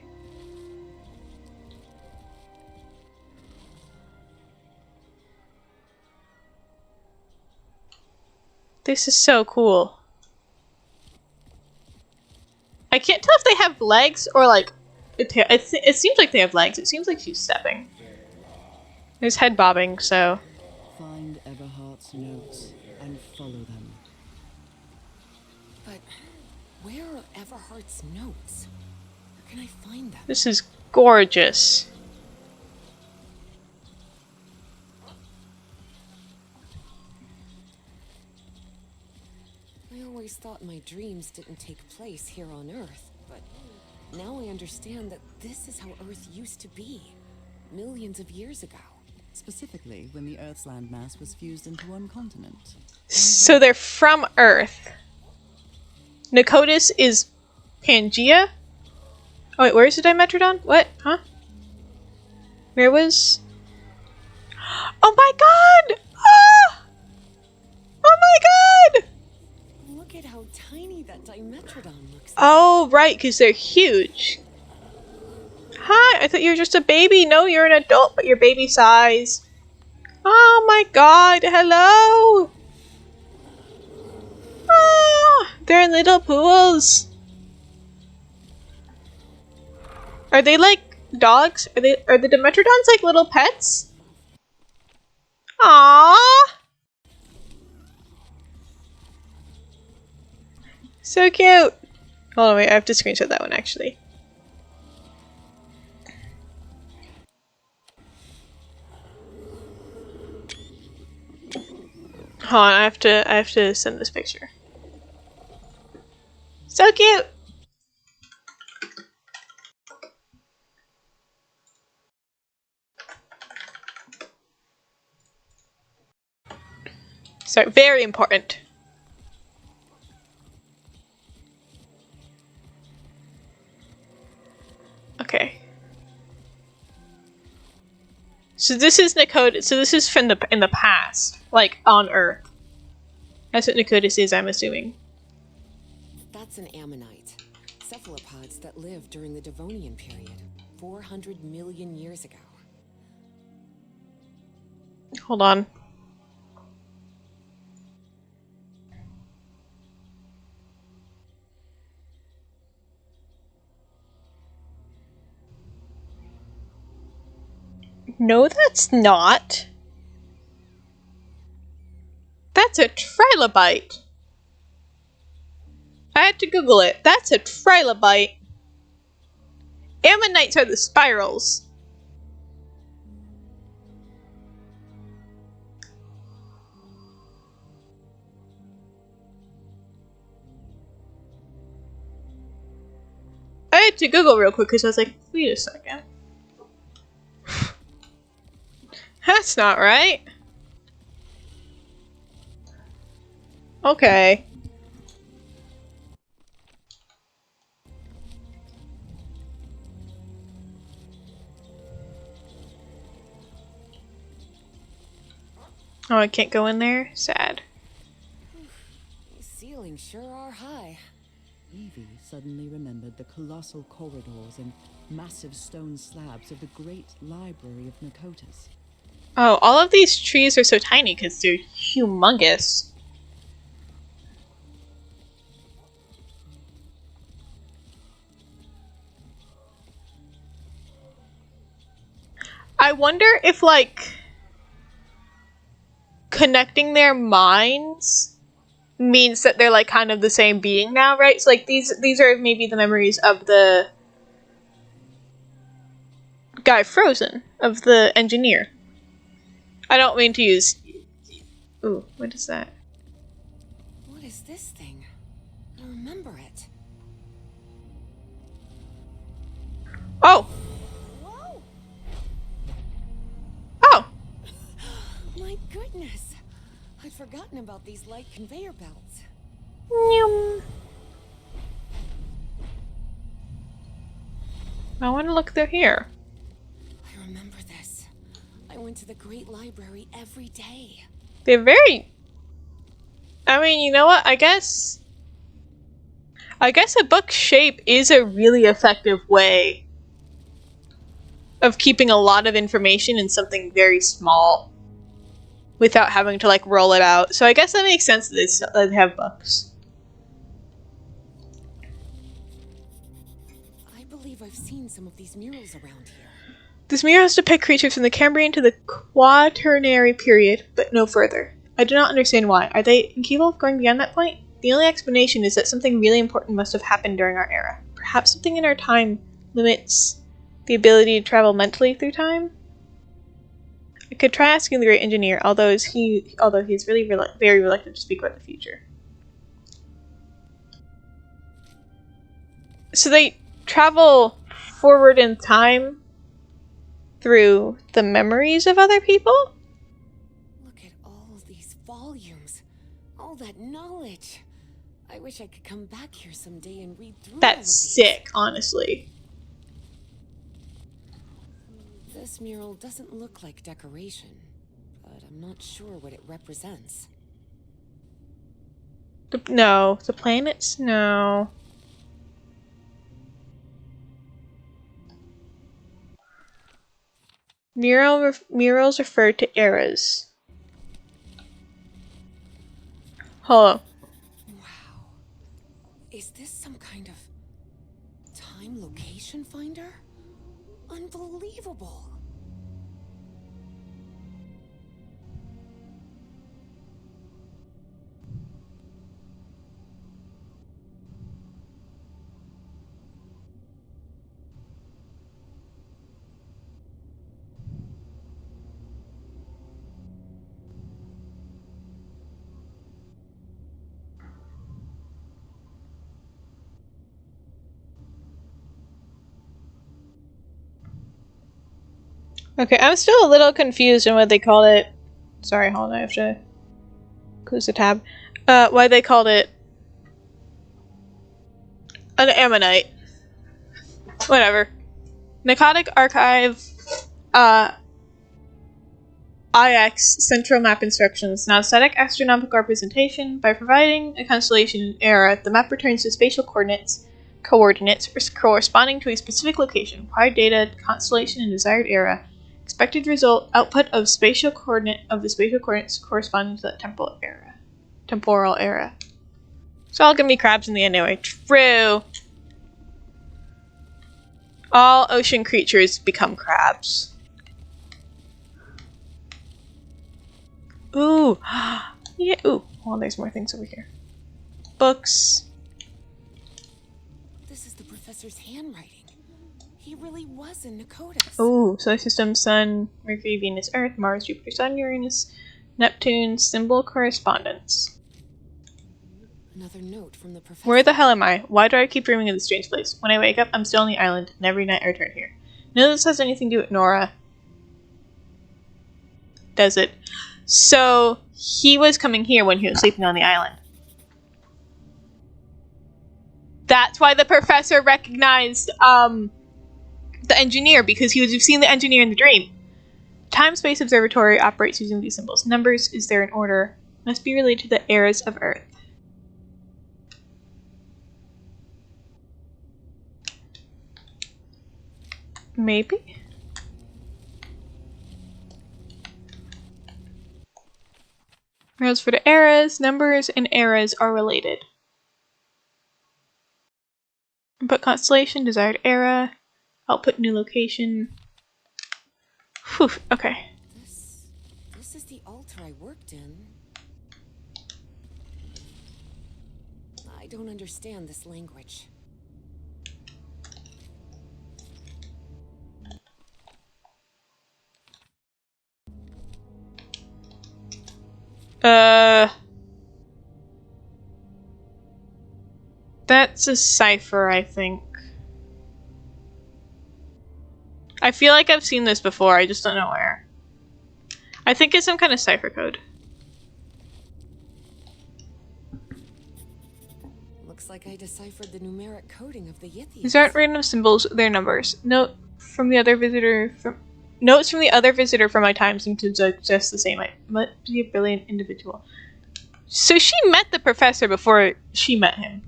This is so cool. I can't tell if they have legs or like it seems like they have legs. It seems like she's stepping. There's head bobbing, so. Find Everheart's notes and follow them. But where are Everheart's notes? Where can I find them? This is gorgeous. I always thought my dreams didn't take place here on Earth, but now I understand that this is how Earth used to be, millions of years ago. Specifically, when the Earth's landmass was fused into one continent. So they're from Earth. Nicotis is Pangea? Oh wait, where's the Dimetrodon? What? Huh? Where was... Oh my god! Ah! Oh my god! Look at how tiny that Dimetrodon looks. Oh, right, because they're huge. Hi, I thought you were just a baby. No, you're an adult, but you're baby size. Oh my god, hello! Ah, they're in little pools. Are they like dogs? Are the Dimetrodons like little pets? Aww! So cute! Hold on, wait, I have to screenshot that one actually. Hold on, I have to send this picture. So cute! So very important. Okay. So this is Nicotis. So this is from in the past, like on Earth. That's what Nicotis is, I'm assuming. That's an ammonite. Cephalopods that lived during the Devonian period, 400 million years ago. Hold on. No, that's not. That's a trilobite. I had to Google it. That's a trilobite. Ammonites are the spirals. I had to Google real quick because I was like, wait a second. That's not right. Okay. Oh, I can't go in there? Sad. These ceilings sure are high. Evie suddenly remembered the colossal corridors and massive stone slabs of the great library of Nakotas. Oh, all of these trees are so tiny because they're humongous. I wonder if, like, connecting their minds means that they're, like, kind of the same being now, right? So, like, these are maybe the memories of the guy Frozen, of the engineer. I don't mean to use... Ooh, what is that? What is this thing? I don't remember it. Oh! Whoa! Oh! My goodness! I'd forgotten about these light conveyor belts. Nyum. I want to look through here. I remember this. I went to the Great Library every day. They're very... I mean, you know what? I guess a book shape is a really effective way of keeping a lot of information in something very small without having to, like, roll it out. So I guess that makes sense that they have books. I believe I've seen some of these murals around here. These murals depict creatures from the Cambrian to the Quaternary period, but no further. I do not understand why. Are they incapable of going beyond that point? The only explanation is that something really important must have happened during our era. Perhaps something in our time limits the ability to travel mentally through time? I could try asking the great engineer, although he's really very reluctant to speak about the future. So they travel forward in time through the memories of other people? Look at all these volumes. All that knowledge. I wish I could come back here someday and read through all of That's these. sick, honestly. This mural doesn't look like decoration, but I'm not sure what it represents. No. The planets? No. Murals refer to eras. Hold on. Wow. Is this some kind of time location finder? Unbelievable. Okay, I'm still a little confused on what they called it. Sorry, hold on, I have to close the tab. Why they called it an ammonite. Whatever. Narcotic Archive, IX Central Map Instructions. Now, static astronomical representation. By providing a constellation era, the map returns to spatial coordinates corresponding to a specific location. Required data, constellation, and desired era. Expected result, output of spatial coordinate of the spatial coordinates corresponding to that temporal era. It's all gonna be crabs in the end anyway. True. All ocean creatures become crabs. Ooh. Yeah. Ooh. Oh, there's more things over here. Books. This is the professor's handwriting. He really was in Nakotas. Ooh. Solar System, Sun, Mercury, Venus, Earth, Mars, Jupiter, Sun, Uranus, Neptune, symbol correspondence. Another note from the professor. Where the hell am I? Why do I keep dreaming of this strange place? When I wake up, I'm still on the island, and every night I return here. None of this has anything to do with Nora. Does it? So, he was coming here when he was sleeping on the island. That's why the professor recognized, the engineer, because he would have seen the engineer in the dream. time-space observatory operates using these symbols. Numbers, is there an order? Must be related to the eras of Earth. Maybe? Arrows for the eras. Numbers and eras are related. Input constellation, desired era, output new location. Whew, okay. This is the altar I worked in. I don't understand this language. That's a cipher, I think. I feel like I've seen this before, I just don't know where. I think it's some kind of cipher code. Looks like I deciphered the numeric coding of the Yithians. These aren't random symbols, they're numbers. Notes from the other visitor from my time seem to suggest the same. I must be a brilliant individual. So she met the professor before she met him.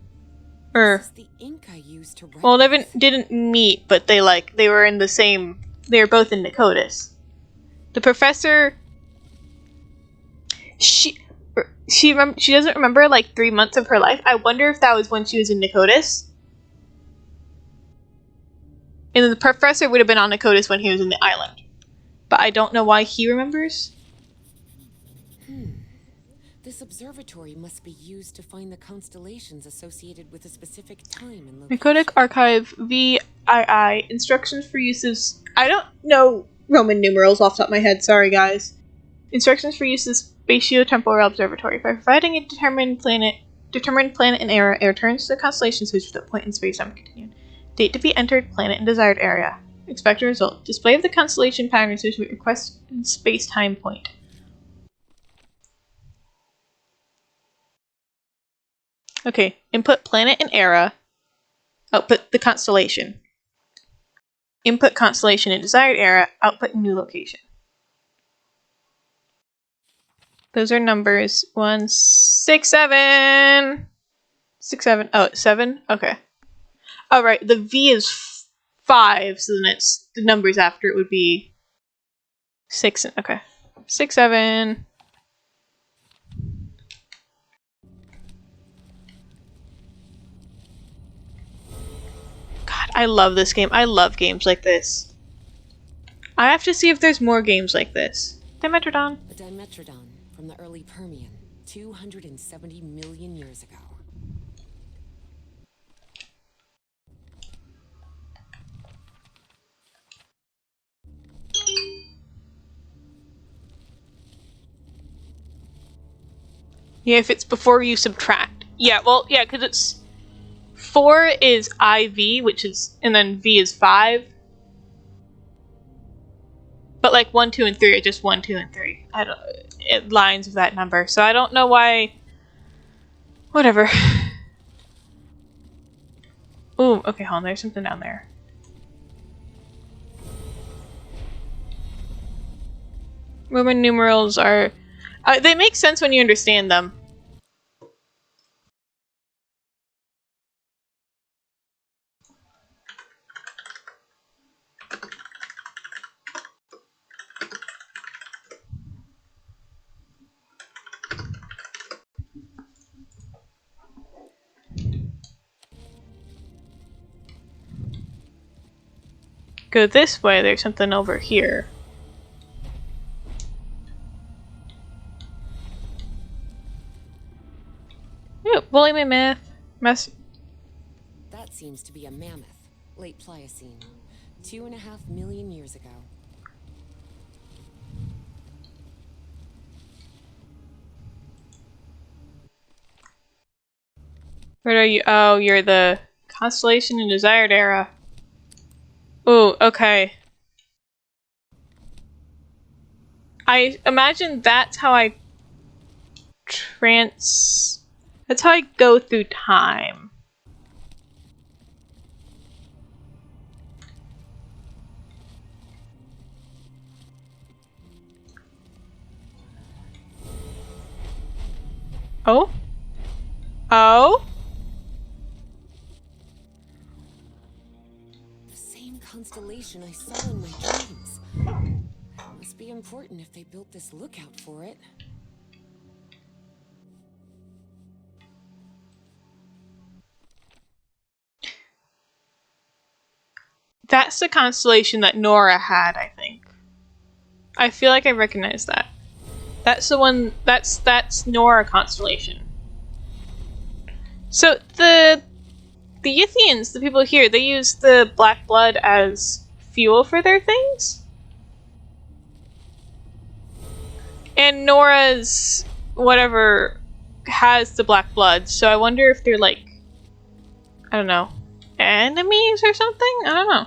This is the ink I used to write. Well, they didn't meet, but they were in the same. They were both in Nicotis. The professor. She doesn't remember like 3 months of her life. I wonder if that was when she was in Nicotis. And then the professor would have been on Nicotis when he was in the island, but I don't know why he remembers. This observatory must be used to find the constellations associated with a specific time and location. Nicotic Archive VII. Instructions for use of... I don't know Roman numerals off the top of my head, sorry guys. Instructions for use of Spatio-Temporal Observatory. By providing a determined planet and era, it returns to the constellation switch with a point in space-time continuum. Date to be entered, planet and desired area. Expected result. Display of the constellation pattern associated with requested space-time point. Okay, input planet and era, output the constellation. Input constellation and desired era, output new location. Those are numbers. 1, 6, 7. 6, 7. Oh, it's 7? Okay. Alright, the V is 5, so then it's the numbers after it would be 6. Okay. 6, 7. I love this game. I love games like this. I have to see if there's more games like this. Dimetrodon. A Dimetrodon from the early Permian, 270 million years ago. Yeah, if it's before you subtract. Yeah, well, yeah, because it's 4 is IV, which is, and then V is 5. But like 1, 2, and 3 are just 1, 2, and 3. I don't. It lines with that number, so I don't know why. Whatever. Ooh, okay, hold on. There's something down there. Roman numerals are. They make sense when you understand them. Go this way, there's something over here. Yep, bully me mess. That seems to be a mammoth, late Pliocene, 2.5 million years ago. Where are you? Oh, you're the constellation and desired era. Ooh, okay. I imagine that's how I that's how I go through time. Oh? Oh? The same constellation I saw in my dreams. Must be important if they built this lookout for it. That's the constellation that Nora had, I think. I feel like I recognize that. That's the one, that's Nora constellation. So the Yithians, the people here, they use the black blood as fuel for their things? And Nora's whatever has the black blood, so I wonder if they're like, I don't know, enemies or something? I don't know.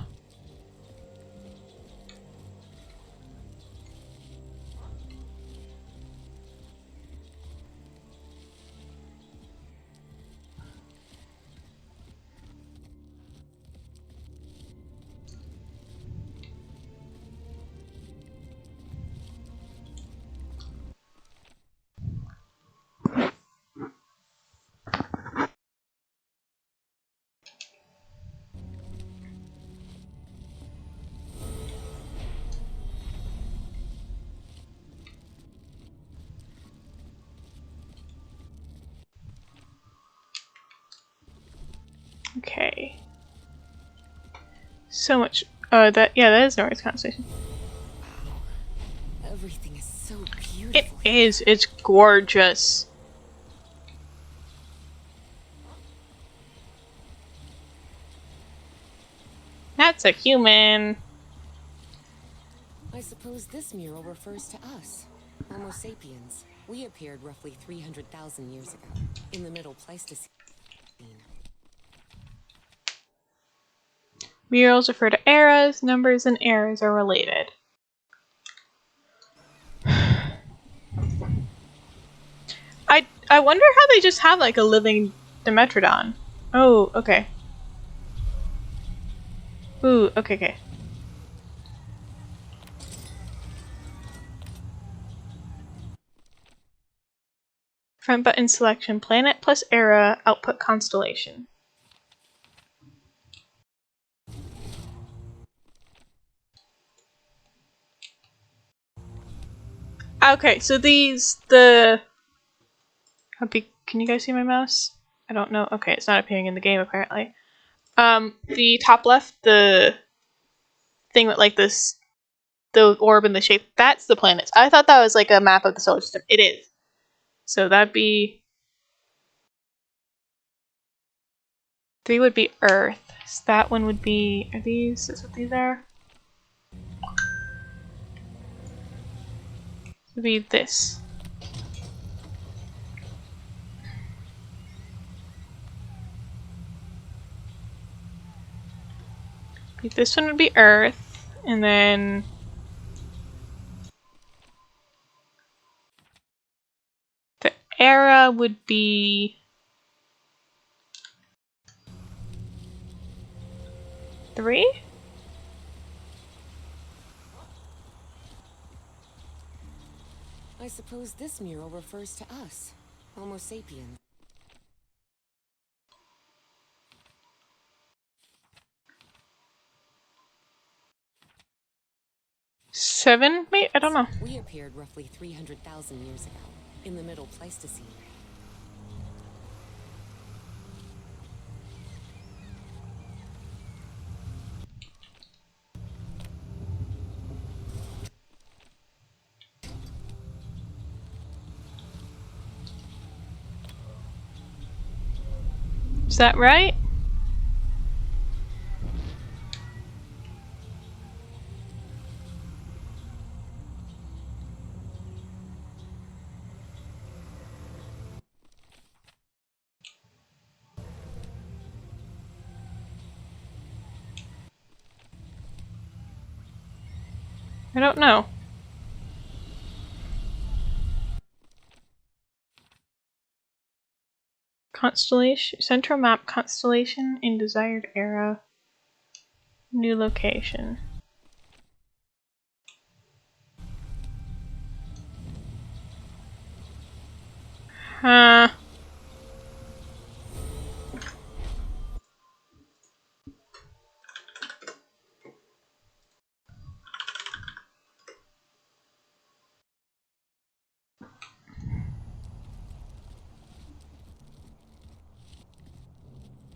Okay. So much. That is Nora's constellation. Everything is so beautiful. It is. It's gorgeous. That's a human. I suppose this mural refers to us, Homo sapiens. We appeared roughly 300,000 years ago, in the Middle Pleistocene. Murals refer to eras. Numbers and eras are related. I wonder how they just have like a living Dimetrodon. Oh, okay. Ooh, okay. Front button selection, planet plus era, output constellation. Okay, so these, can you guys see my mouse? I don't know. Okay, it's not appearing in the game apparently. The top left, the thing with like this, the orb and the shape, that's the planets. I thought that was like a map of the solar system. It is. So that'd be 3 would be Earth. So that one would be, are these, is what these are? Would be this. This one would be Earth, and then the era would be 3? I suppose this mural refers to us, Homo sapiens. 7? Wait, I don't know. We appeared roughly 300,000 years ago, in the Middle Pleistocene. Is that right? I don't know. Constellation, central map constellation in desired era. New location. Huh.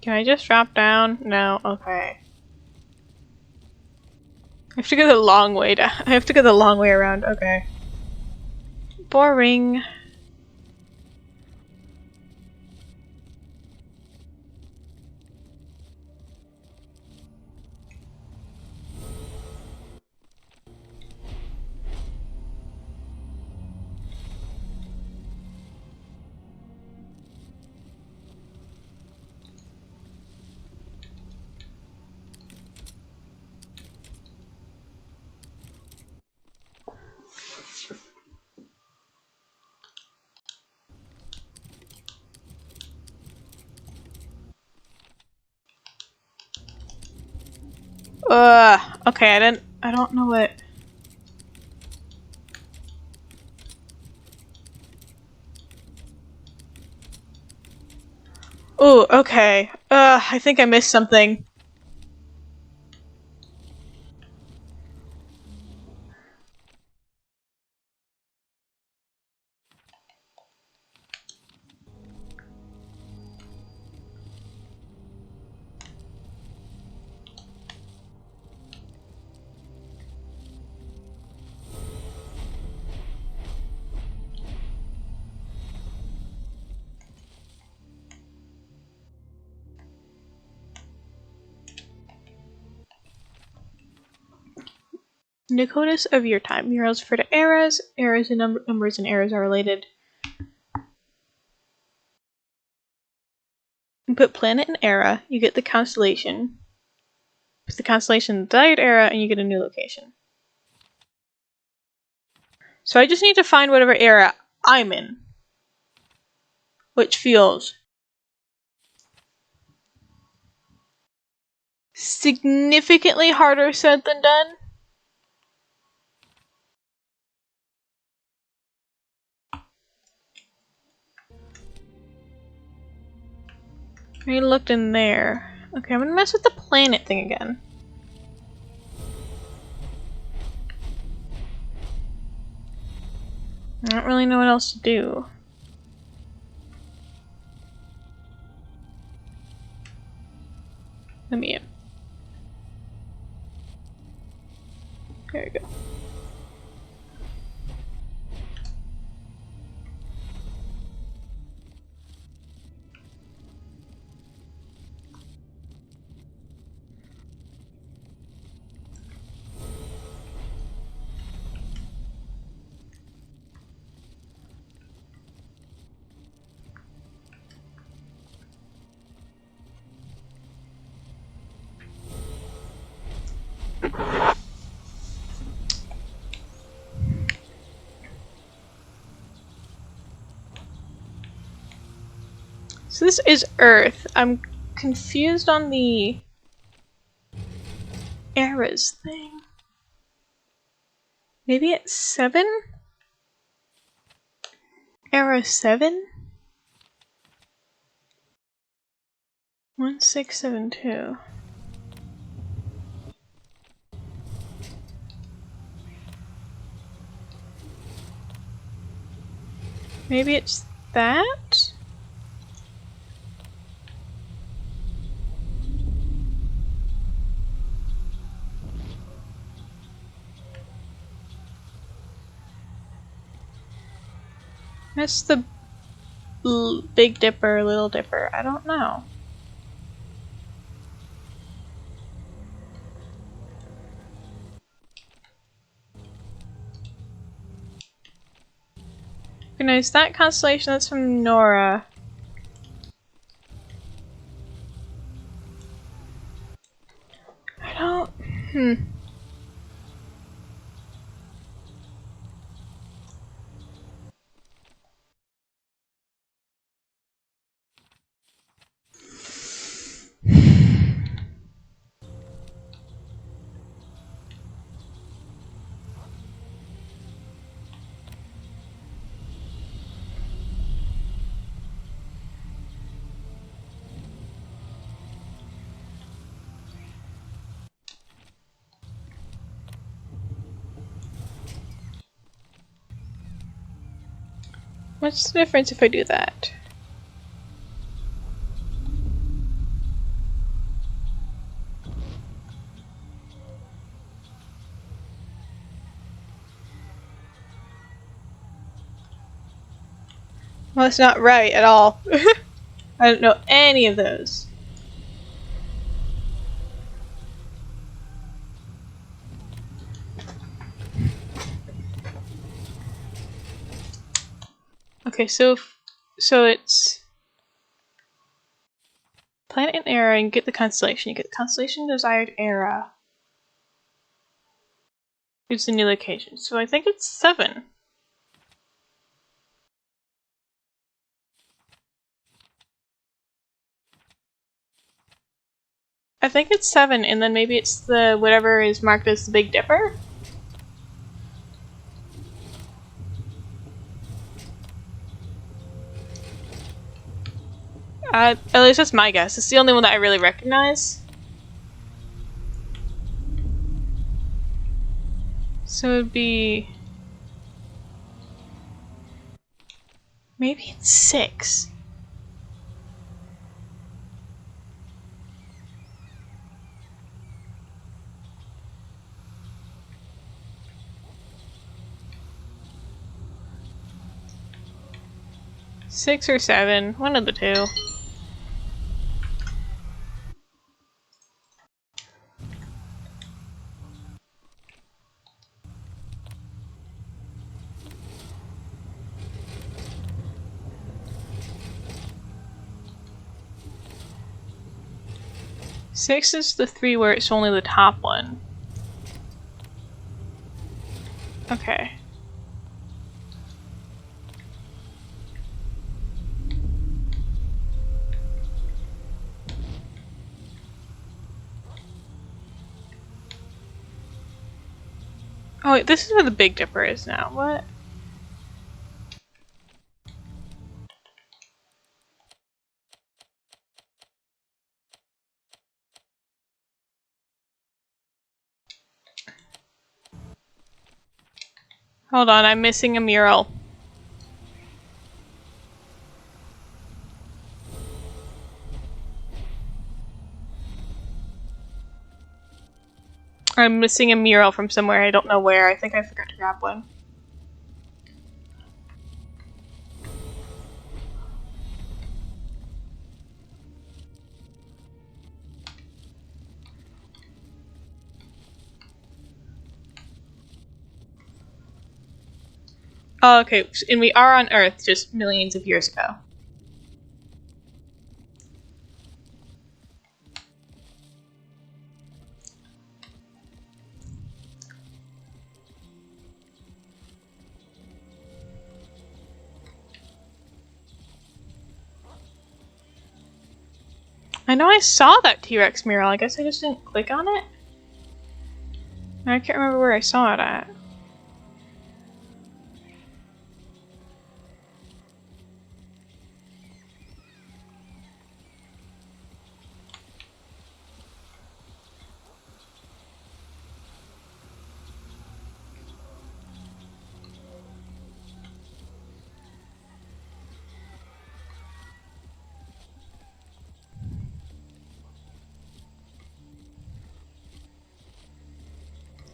Can I just drop down? No? Okay. I have to go the long way down. I have to go the long way around. Okay. Boring. Okay, I don't know what. Oh, okay. I think I missed something. Nicotus of your time. Murals refer to eras. Eras and numbers and eras are related. You put planet and era, you get the constellation. Put the constellation in the desired era, and you get a new location. So I just need to find whatever era I'm in. Which feels significantly harder said than done. I looked in there. Okay, I'm gonna mess with the planet thing again. I don't really know what else to do. Let me in. There we go. So this is Earth. I'm confused on the eras thing. Maybe it's 7? Era 7? 1672. Maybe it's that? That's the Big Dipper, Little Dipper. I don't know. Okay, now is that constellation that's from Nora? I don't. What's the difference if I do that? Well, it's not right at all. I don't know any of those. Okay, so it's planet and era and get the constellation. You get the constellation desired era. It's the new location. So I think it's 7. I think it's 7, and then maybe it's the whatever is marked as the Big Dipper. At least that's my guess. It's the only one that I really recognize. So it'd be... maybe it's 6. Six or 7, one of the two. Six is the 3 where it's only the top one. Okay. Oh wait, this is where the Big Dipper is now. What? Hold on, I'm missing a mural. I'm missing a mural from somewhere, I don't know where. I think I forgot to grab one. Oh, okay, and we are on Earth just millions of years ago. I know I saw that T-Rex mural, I guess I just didn't click on it? I can't remember where I saw it at.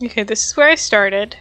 Okay, this is where I started.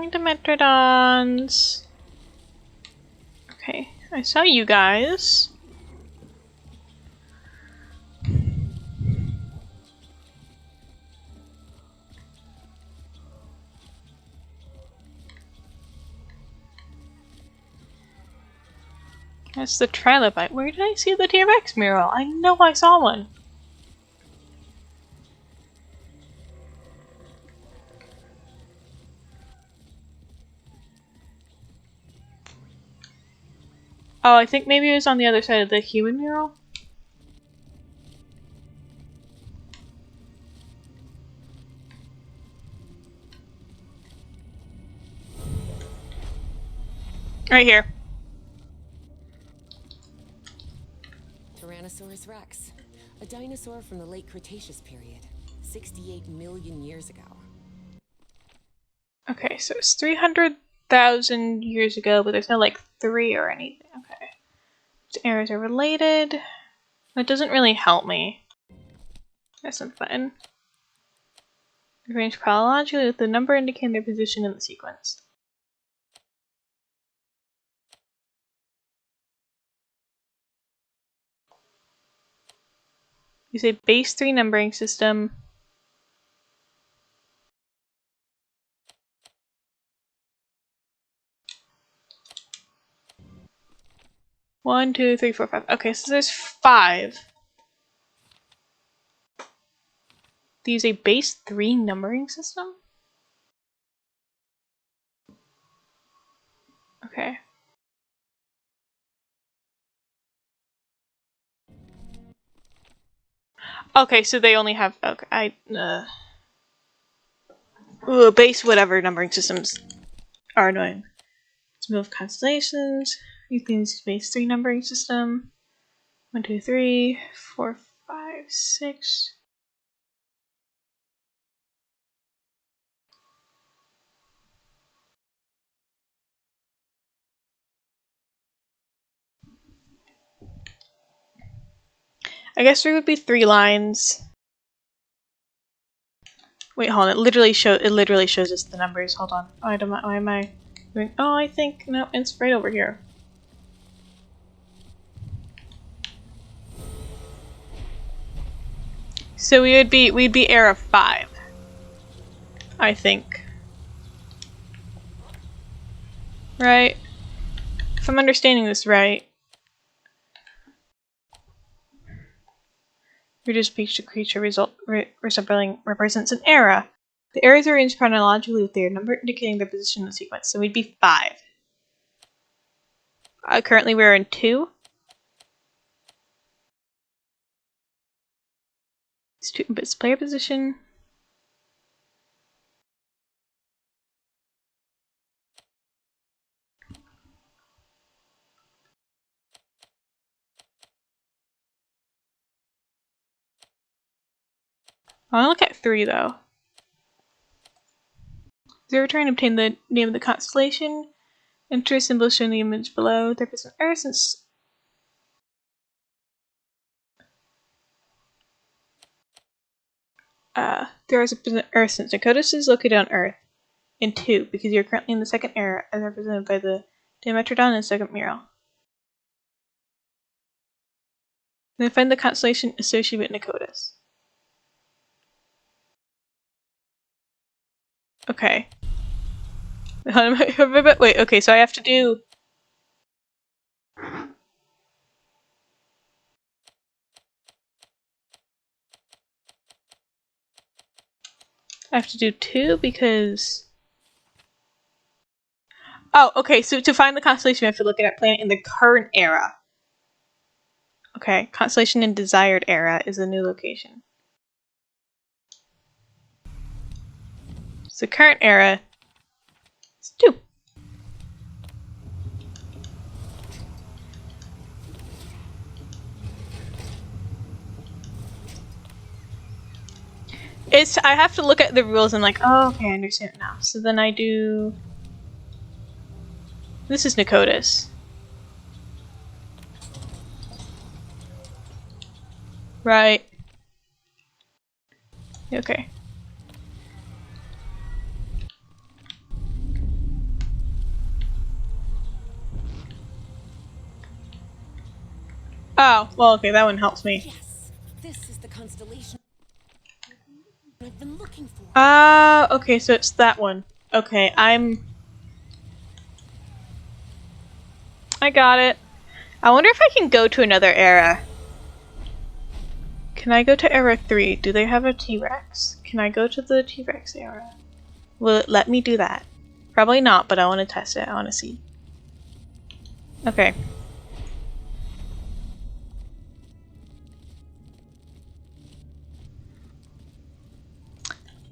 The Metrodons. Okay, I saw you guys. That's the trilobite. Where did I see the T-Rex mural? I know I saw one. Oh, I think maybe it was on the other side of the human mural. Right here. Tyrannosaurus rex, a dinosaur from the late Cretaceous period, 68 million years ago. Okay, so it's 300,000 years ago, but there's no like 3 or anything. Okay. These eras are related. That doesn't really help me. That's some fun. Arranged chronologically with the number indicating their position in the sequence. You say base 3 numbering system. One, two, three, four, five. Okay, so there's 5. They use a base 3 numbering system? Okay. Okay, so they only have base whatever numbering systems are annoying. Let's move constellations. You can use base 3 numbering system. 1, 2, 3, 4, 5, 6. I guess there would be 3 lines. Wait, hold on. It literally shows us the numbers. Hold on. Why am I doing? Oh, I think no, it's right over here. So we'd be era 5. I think. Right? If I'm understanding this right. Reduced feature creature resembling represents an era. The eras are arranged chronologically with their number indicating their position in the sequence, so we'd be 5. Currently we're in 2. It's player position. I want to look at 3 though. 0 trying to obtain the name of the constellation. Enter a symbol shown in the image below. There is an Earth since there is an Earth since Dakotas is located on Earth. In 2, because you're currently in the second era as represented by the Dimetrodon and second mural. Then find the constellation associated with Dakotas. Okay. Wait, okay, so I have to do... I have to do 2 because... Oh, okay, so to find the constellation, we have to look at a planet in the current era. Okay, constellation in desired era is a new location. So current era is 2. I have to look at the rules and like, oh, okay, I understand it now. So then I do... This is Dakotas. Right. Okay. Oh, well, okay, that one helps me. Yes, this is the constellation I've been looking for. Okay, so it's that one. Okay, I got it. I wonder if I can go to another era. Can I go to era 3? Do they have a T-Rex? Can I go to the T-Rex era? Will it let me do that? Probably not, but I want to test it. I want to see. Okay.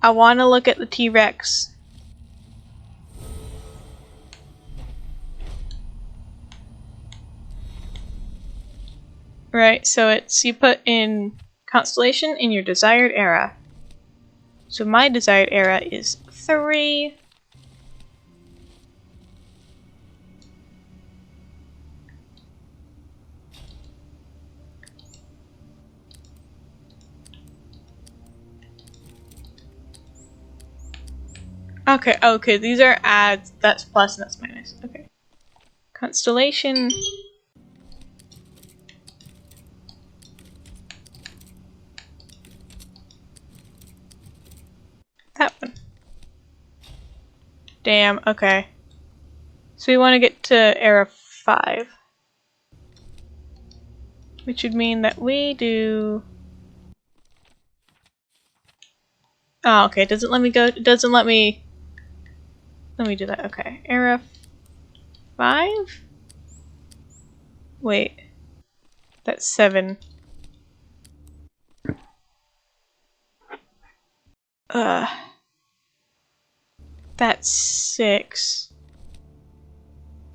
I want to look at the T-Rex. Right, so it's you put in constellation in your desired era. So my desired era is 3. Okay, okay, these are adds. That's plus and that's minus. Okay. Constellation. That one. Damn, okay. So we want to get to era 5. Which would mean that we do... Oh, okay, it doesn't let me go... It doesn't let me... Let me do that, okay. Era 5? Wait. That's 7. That's 6.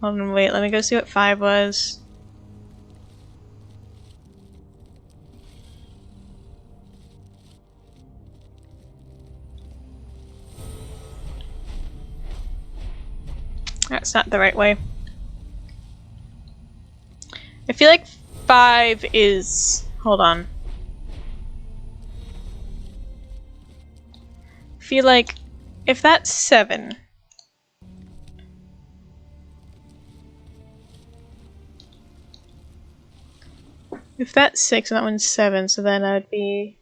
Hold on, wait, let me go see what 5 was. That's not the right way. I feel like 5 is... Hold on. I feel like if that's 7... If that's 6 and that one's 7, so then that would be...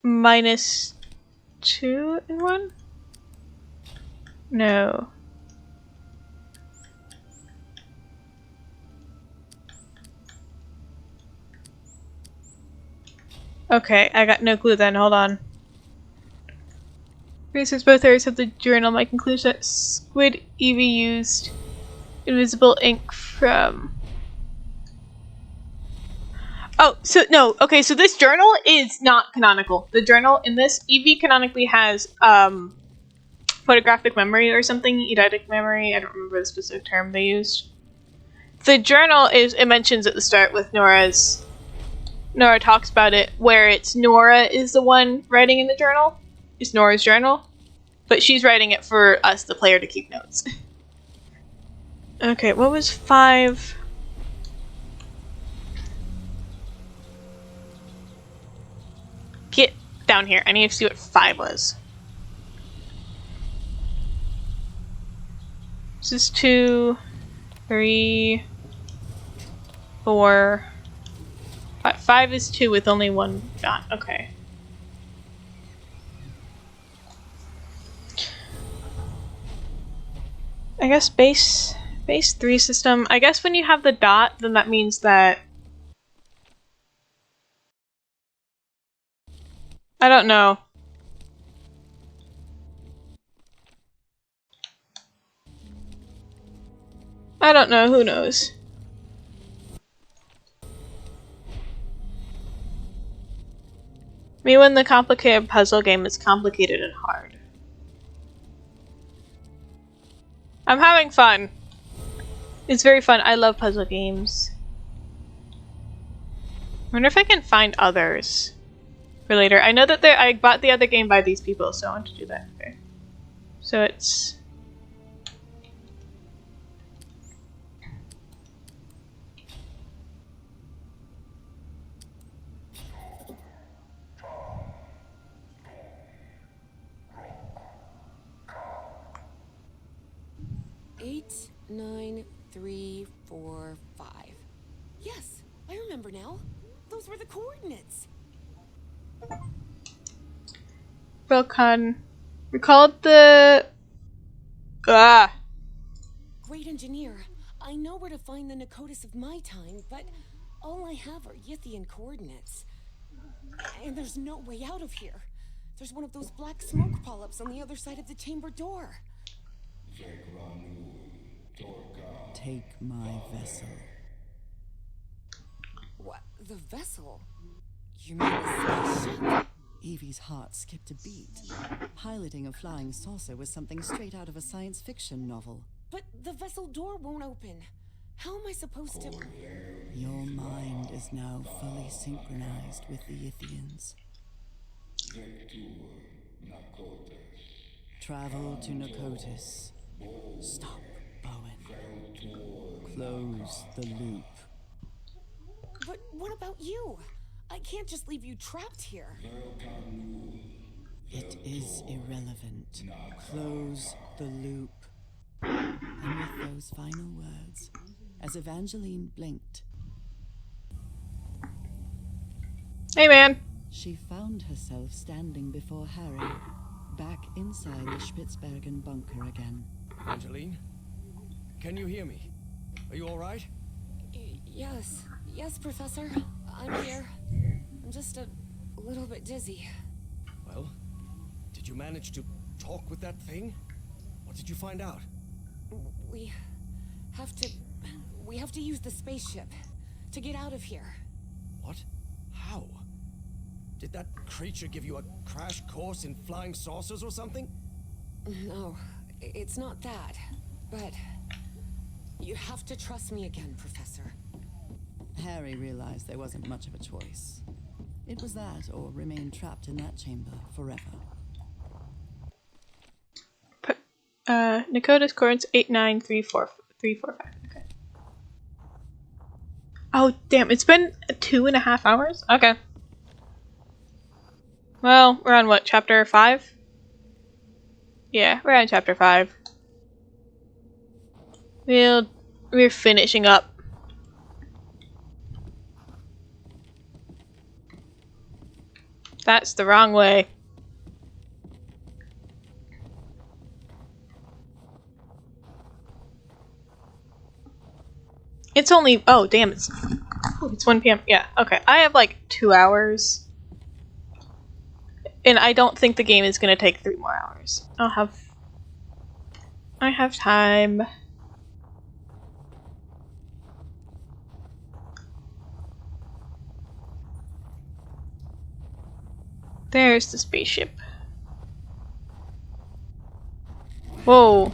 minus 2 and 1? No. Okay, I got no clue then, hold on. Research both areas of the journal. My conclusion that Squid Eevee used invisible ink from... Oh, so no, okay, so this journal is not canonical. The journal in this, Eevee canonically has photographic memory or something, eidetic memory, I don't remember the specific term they used. The journal is, it mentions at the start with Nora's, Nora talks about it, where it's Nora is the one writing in the journal. It's Nora's journal. But she's writing it for us, the player, to keep notes. Okay, what was 5? Get down here. I need to see what 5 was. This is 2, 3, 4. 5 is 2 with only 1 dot. Okay. I guess base 3 system. I guess when you have the dot, then that means that... I don't know. I don't know, who knows? Me when the complicated puzzle game is complicated and hard. I'm having fun. It's very fun. I love puzzle games. I wonder if I can find others for later. I know that I bought the other game by these people, so I want to do that. Okay. So it's... Eight, 9, 3, 4, 5. Yes, I remember now. Those were the coordinates. Belkan recalled the... Great engineer. I know where to find the Nakotis of my time, but all I have are Yithian coordinates. And there's no way out of here. There's one of those black smoke polyps on the other side of the chamber door. Take my vessel. The vessel? You mean the spaceship? Evie's heart skipped a beat. Piloting a flying saucer was something straight out of a science fiction novel. But the vessel door won't open. How am I supposed to... Your mind is now fully synchronized with the Ithians. Travel to Nakotis. Stop, Bowen. Close the loop. But what about you? I can't just leave you trapped here. It is irrelevant. Close the loop. And with those final words, as Evangeline blinked, Hey, man. she found herself standing before Harry, back inside the Spitzbergen bunker again. Angeline? Can you hear me? Are you alright? Yes. Yes, Professor. I'm here. I'm just a little bit dizzy. Well, did you manage to talk with that thing? What did you find out? We have to use the spaceship to get out of here. What? How? Did that creature give you a crash course in flying saucers or something? No, it's not that. But you have to trust me again, Professor. Harry realized there wasn't much of a choice. It was that or remain trapped in that chamber forever. Nakota's coordinates 8934345. Okay. Oh, damn. It's been 2.5 hours? Okay. Well, we're on what, chapter 5? Yeah, we're on chapter 5. We're finishing up. That's the wrong way. It's only, oh damn, it's 1 p.m. Yeah, okay. I have like 2 hours. And I don't think the game is gonna take 3 more hours. I have time. There's the spaceship. Whoa.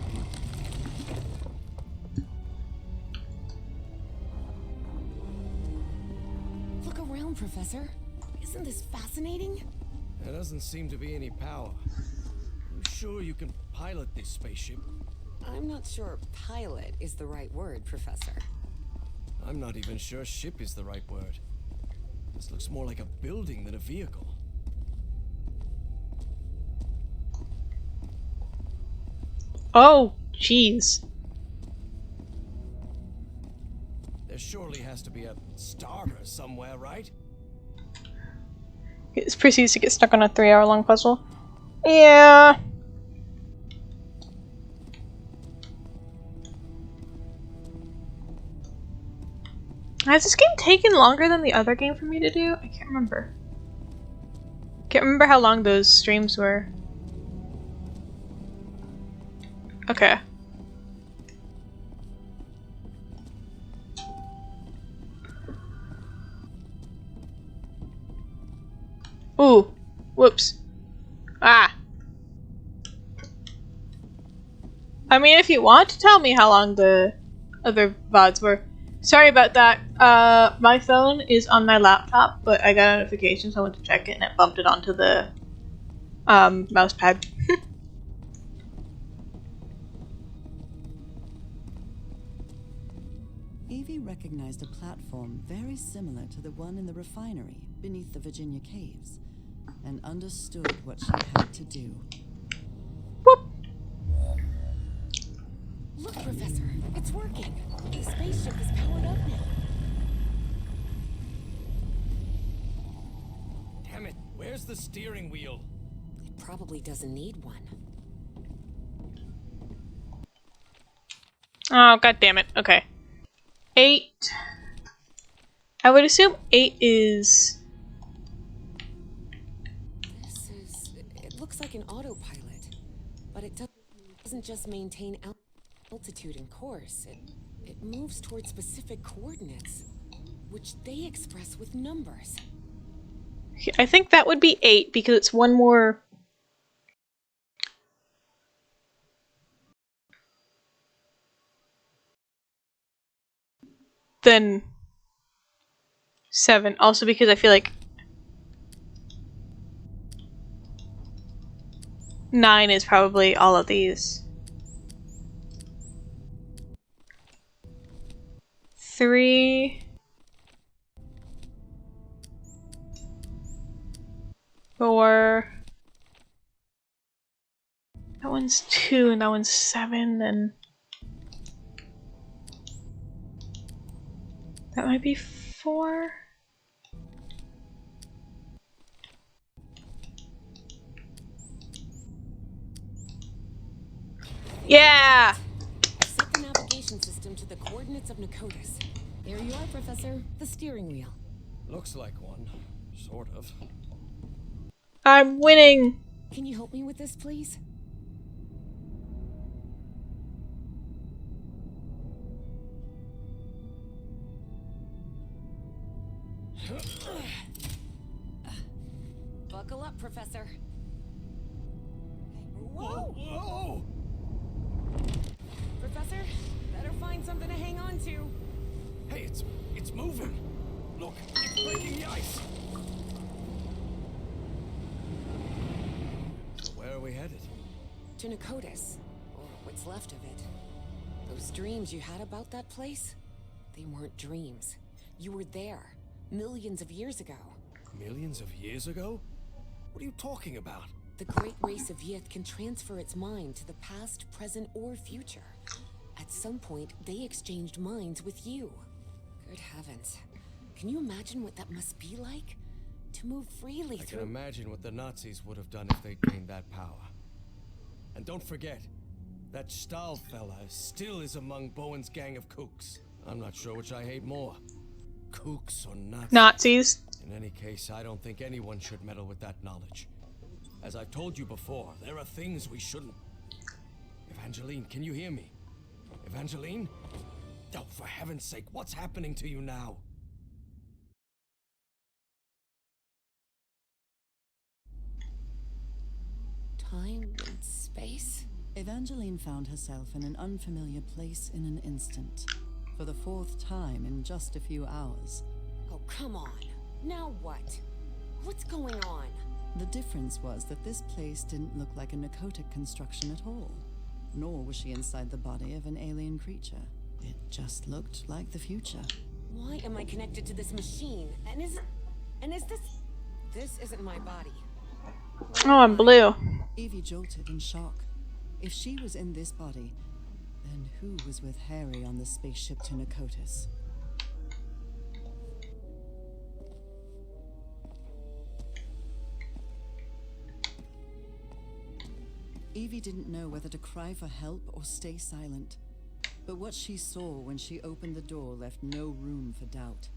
Look around, Professor. Isn't this fascinating? There doesn't seem to be any power. I'm sure you can pilot this spaceship. I'm not sure pilot is the right word, Professor. I'm not even sure ship is the right word. This looks more like a building than a vehicle. Oh, jeez. There surely has to be a starter somewhere, right? It proceeds to get stuck on a 3-hour-long puzzle. Yeah. Has this game taken longer than the other game for me to do? I can't remember. Can't remember how long those streams were. Okay. Ooh. Whoops. Ah. I mean, if you want to tell me how long the other VODs were. Sorry about that. My phone is on my laptop, but I got a notification, so I went to check it, and it bumped it onto the mouse pad. Evie recognized a platform very similar to the one in the refinery beneath the Virginia caves, and understood what she had to do. Whoop. Look, Professor. It's working. The spaceship is powered up now. Damn it, where's the steering wheel? It probably doesn't need one. Oh, god damn it. Okay. 8. I would assume 8 is... It looks like an autopilot, but it doesn't just maintain altitude and course. It moves towards specific coordinates. which they express with numbers. I think that would be 8 because it's one more. Than 7. Also because I feel like 9 is probably all of these. 3. 4. That one's 2 and that one's 7, then that might be 4. Yeah! Set the navigation system to the coordinates of Nakotis. There you are, Professor. The steering wheel. Looks like one. Sort of. I'm winning! Can you help me with this, please? Buckle up, Professor. Whoa! Whoa! Professor, better find something to hang on to. Hey, it's moving. Look, it's breaking the ice. So where are we headed? To Nakotis, or what's left of it. Those dreams you had about that place? They weren't dreams. You were there, millions of years ago. Millions of years ago? What are you talking about? The great race of Yith can transfer its mind to the past, present, or future. At some point, they exchanged minds with you. Good heavens. Can you imagine what that must be like? To move freely I through... can imagine what the Nazis would have done if they'd gained that power. And don't forget, that Stahl fella still is among Bowen's gang of kooks. I'm not sure which I hate more. Kooks or Nazis. Nazis. In any case, I don't think anyone should meddle with that knowledge. As I've told you before, there are things we shouldn't... Evangeline, can you hear me? Evangeline? Oh, for heaven's sake, what's happening to you now? Time and space? Evangeline found herself in an unfamiliar place in an instant. For the 4th time in just a few hours. Oh, come on. Now what? What's going on? The difference was that this place didn't look like a Nakotic construction at all. Nor was she inside the body of an alien creature. It just looked like the future. Why am I connected to this machine? And is this... This isn't my body. Oh, I'm blue. Evie jolted in shock. If she was in this body, then who was with Harry on the spaceship to Nakotis? Evie didn't know whether to cry for help or stay silent. But what she saw when she opened the door left no room for doubt.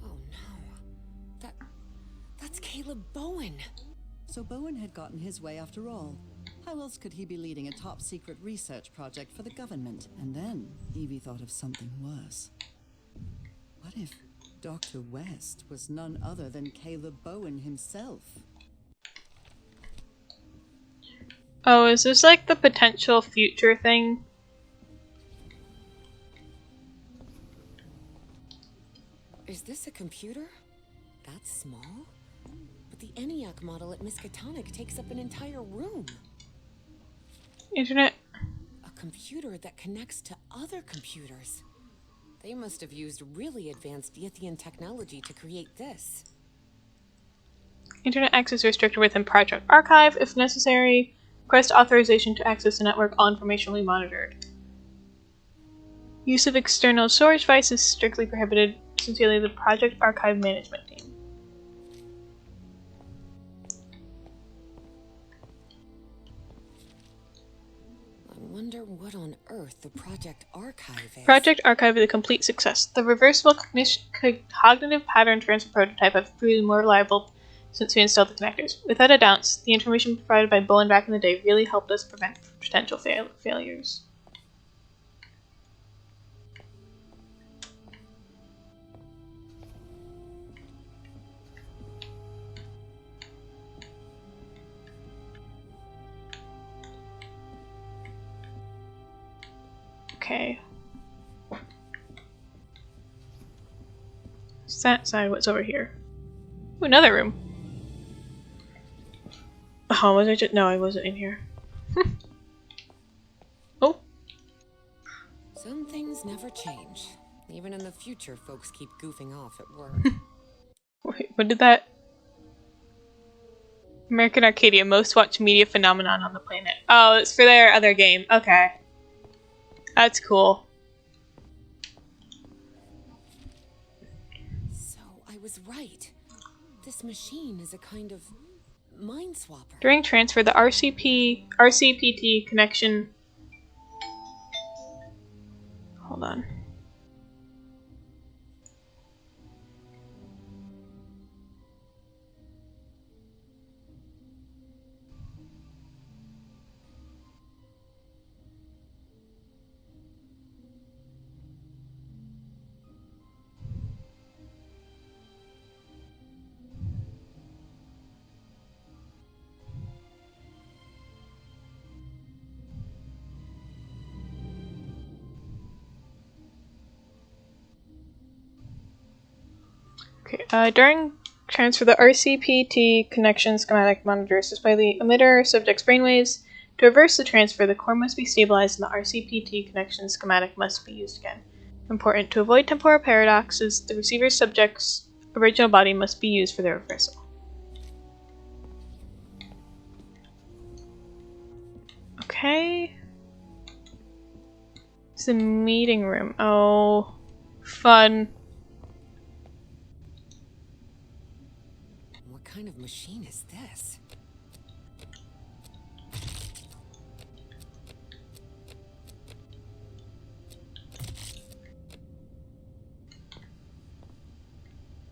Oh no. That's Caleb Bowen. So Bowen had gotten his way after all. How else could he be leading a top-secret research project for the government? And then Evie thought of something worse. What if Dr. West was none other than Caleb Bowen himself? Oh, is this like the potential future thing? Is this a computer? That's small? But the ENIAC model at Miskatonic takes up an entire room. Internet. A computer that connects to other computers. They must have used really advanced Yithian technology to create this. Internet access restricted within Project Archive. If necessary, request authorization to access the network. All information will be monitored. Use of external storage devices is strictly prohibited. Sincerely, the Project Archive Management Team. I wonder what on earth the Project Archive is. Project Archive is a complete success. The reversible cognitive pattern transfer prototype has proven more reliable since we installed the connectors. Without a doubt, the information provided by Bowen back in the day really helped us prevent potential failures. Okay. What's that side? What's over here? Ooh, another room. Oh, was I just? No, I wasn't in here. Oh. Some things never change. Even in the future, folks keep goofing off at work. Wait, what did that? American Arcadia, most watched media phenomenon on the planet. Oh, it's for their other game. Okay. That's cool. So, I was right. This machine is a kind of mind swapper. During transfer, the RCPT connection. Hold on. Okay, during transfer, the RCPT connection schematic monitors display the emitter subject's brainwaves. To reverse the transfer, the core must be stabilized and the RCPT connection schematic must be used again. Important. To avoid temporal paradoxes, the receiver subject's original body must be used for the reversal. Okay. It's the meeting room. Oh, fun. What kind of machine is this?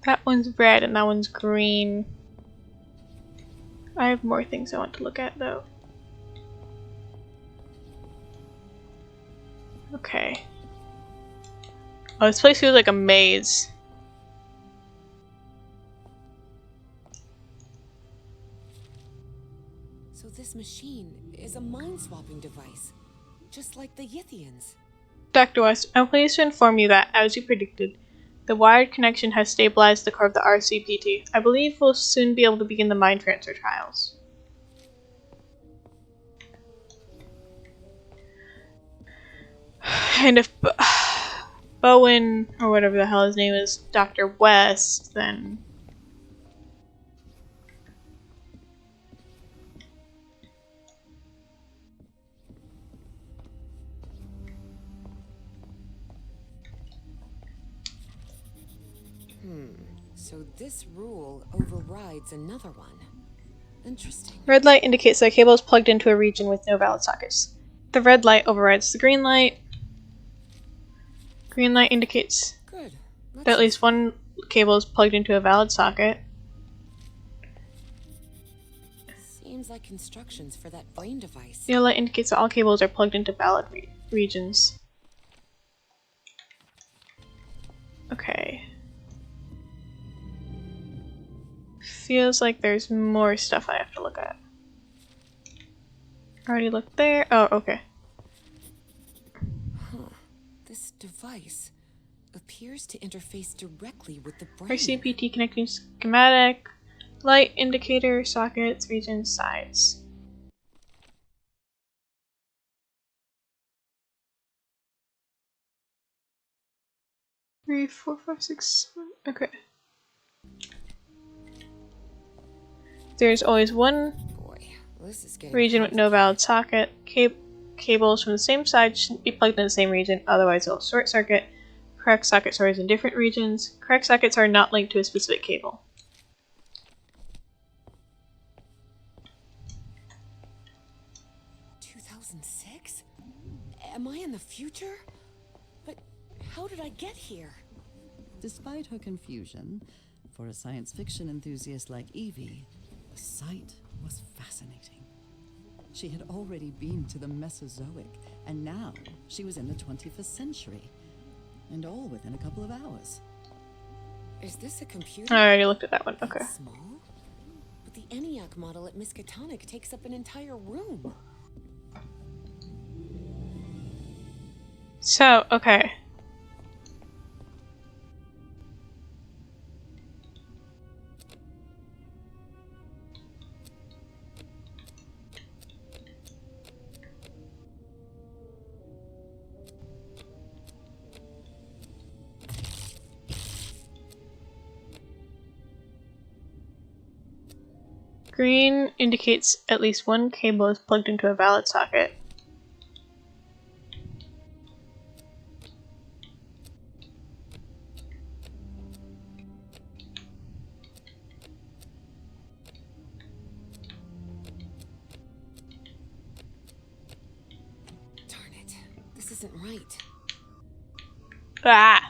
That one's red and that one's green. I have more things I want to look at though. Okay. Oh, this place feels like a maze. So this machine is a mind-swapping device, just like the Yithians. Dr. West, I'm pleased to inform you that, as you predicted, the wired connection has stabilized the core of the RCPT. I believe we'll soon be able to begin the mind transfer trials. And if Bowen, or whatever the hell his name is, Dr. West, then... So this rule overrides another one. Interesting. Red light indicates that a cable is plugged into a region with no valid sockets. The red light overrides the green light. Green light indicates Good. that at least one cable is plugged into a valid socket. Seems like instructions for that brain device. Yellow light indicates that all cables are plugged into valid regions. Okay. Feels like there's more stuff I have to look at. Already looked there. Oh, okay. This device appears to interface directly with the brain. RCPT connecting schematic, light indicator, sockets, regions, size. 3, 4, 5, 6, 7. Okay. There's always one Boy, this is getting region with no valid socket. Cables from the same side shouldn't be plugged in the same region, otherwise they'll short circuit. Correct sockets are always in different regions. Correct sockets are not linked to a specific cable. (2006) Am I in the future? But how did I get here? Despite her confusion, for a science fiction enthusiast like Evie, the sight was fascinating. She had already been to the Mesozoic, and now she was in the 21st century. And all within a couple of hours. Is this a computer? I already looked at that one. Okay. That's small? But the ENIAC model at Miskatonic takes up an entire room. So, okay. Green indicates at least one cable is plugged into a valid socket. Darn it. This isn't right. Ah!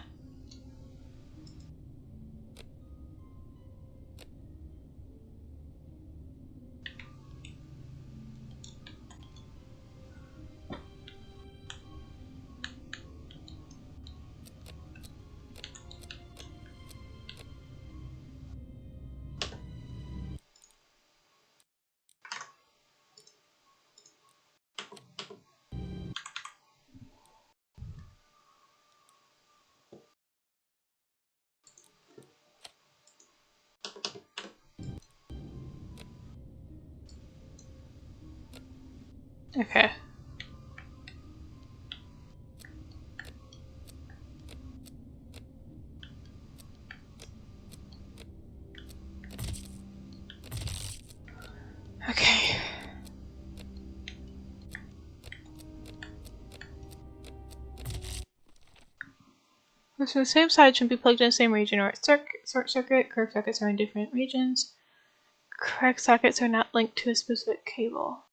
Okay. Okay. So the same side should be plugged in the same region or short circuit. Correct sockets are in different regions. Correct sockets are not linked to a specific cable.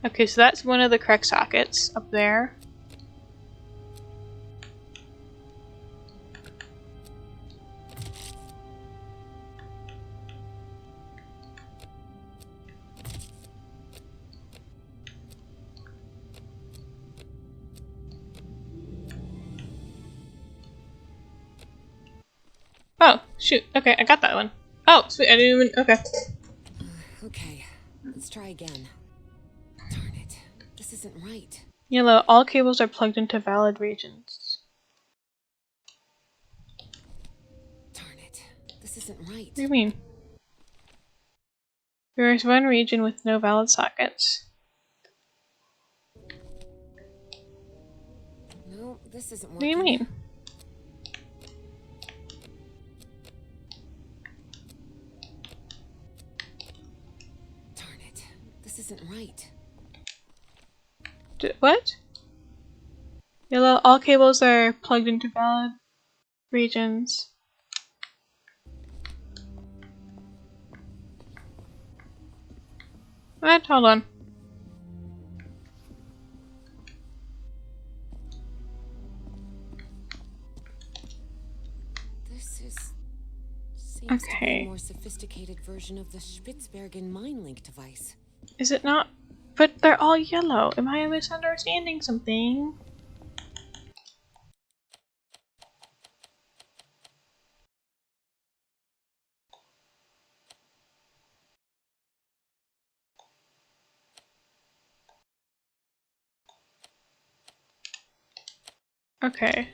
Okay, so that's one of the correct sockets up there. Oh, shoot. Okay, I got that one. Oh, sweet. I didn't even. Okay. Okay, let's try again. Darn it. This isn't right. Yellow, all cables are plugged into valid regions. Darn it. This isn't right. What do you mean? There is one region with no valid sockets. No, this isn't working. What do you mean? Darn it. This isn't right. What? Yellow, all cables are plugged into valid regions. What? Hold on. This seems to be Okay. a more sophisticated version of the Spitzbergen Mind Link device. Is it not? But they're all yellow. Am I misunderstanding something? Okay.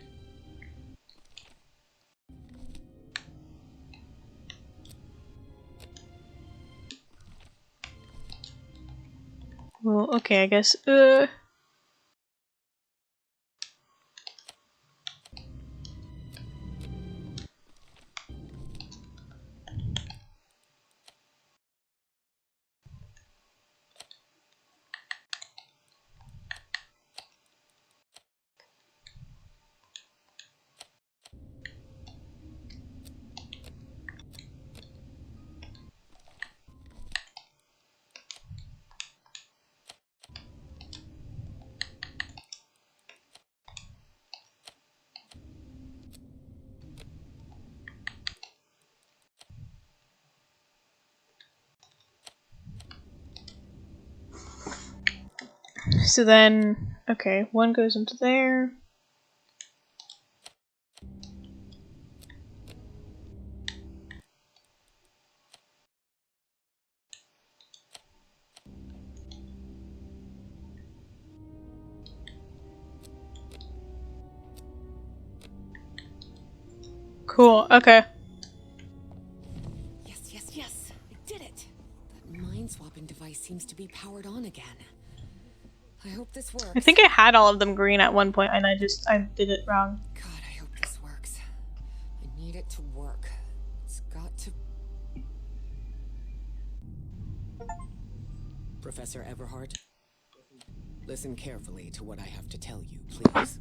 Well, okay, I guess. So then, okay, one goes into there. Cool, okay. Yes. I did it. That mind-swapping device seems to be powered on again. I hope this works. I think I had all of them green at one point and I did it wrong. God, I hope this works. I need it to work. It's got to... Professor Everhart, listen carefully to what I have to tell you, please.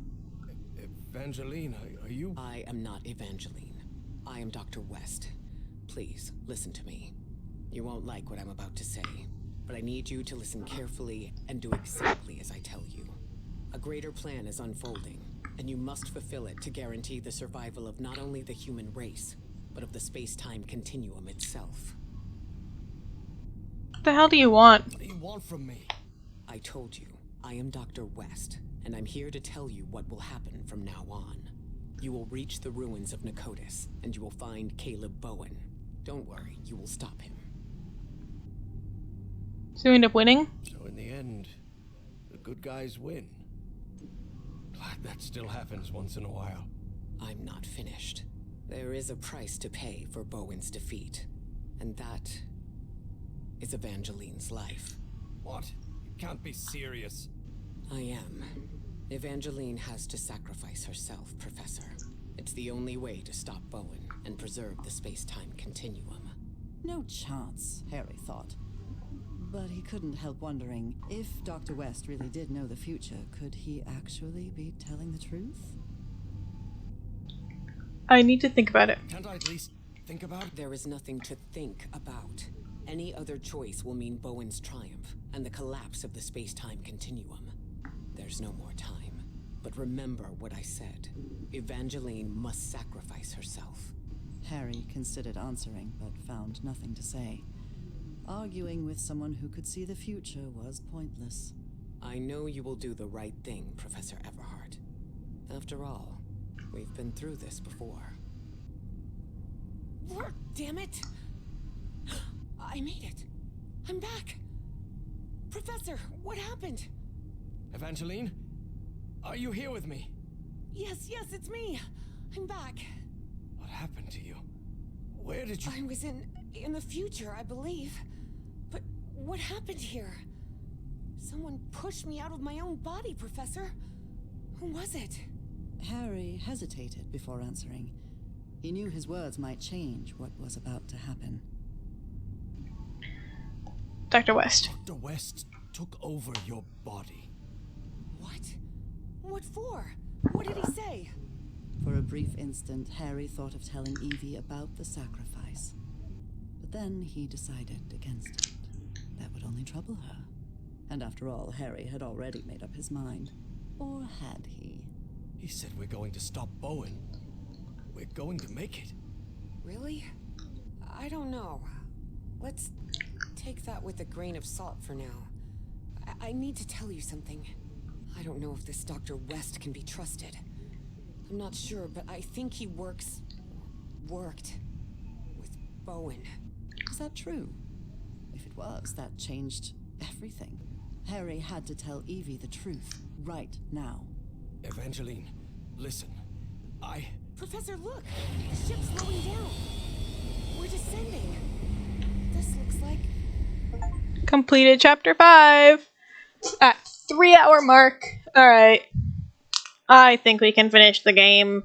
Evangeline, are you? I am not Evangeline. I am Dr. West. Please, listen to me. You won't like what I'm about to say, but I need you to listen carefully and do exactly as I tell you. A greater plan is unfolding, and you must fulfill it to guarantee the survival of not only the human race, but of the space-time continuum itself. What the hell do you want? What do you want from me? I told you, I am Dr. West, and I'm here to tell you what will happen from now on. You will reach the ruins of Nicotis, and you will find Caleb Bowen. Don't worry, you will stop him. So we end up winning? So in the end, the good guys win. Glad that still happens once in a while. I'm not finished. There is a price to pay for Bowen's defeat, and that is Evangeline's life. What? You can't be serious. I am. Evangeline has to sacrifice herself, Professor. It's the only way to stop Bowen and preserve the space-time continuum. No chance, Harry thought. But he couldn't help wondering, if Dr. West really did know the future, could he actually be telling the truth? I need to think about it. Can't I at least think about it? There is nothing to think about. Any other choice will mean Bowen's triumph and the collapse of the space-time continuum. There's no more time. But remember what I said. Evangeline must sacrifice herself. Harry considered answering, but found nothing to say. Arguing with someone who could see the future was pointless. I know you will do the right thing, Professor Everhart. After all, we've been through this before. Work, damn it! I made it. I'm back. Professor, what happened? Evangeline? Are you here with me? Yes, it's me. I'm back. What happened to you? Where did you... I was in the future, I believe. But what happened here? Someone pushed me out of my own body, Professor. Who was it? Harry hesitated before answering. He knew his words might change what was about to happen. Dr. West. Dr. West took over your body. What? What for? What did he say? For a brief instant, Harry thought of telling Evie about the sacrifice. But then he decided against it. That would only trouble her. And after all, Harry had already made up his mind. Or had he? He said we're going to stop Bowen. We're going to make it. Really? I don't know. Let's take that with a grain of salt for now. I need to tell you something. I don't know if this Dr. West can be trusted. I'm not sure, but I think he worked with Bowen. Is that true? If it was, that changed everything. Harry had to tell Evie the truth, right now. Evangeline, listen. Professor, look! The ship's slowing down. We're descending. This looks like... Completed chapter 5 at 3-hour mark. Alright. I think we can finish the game.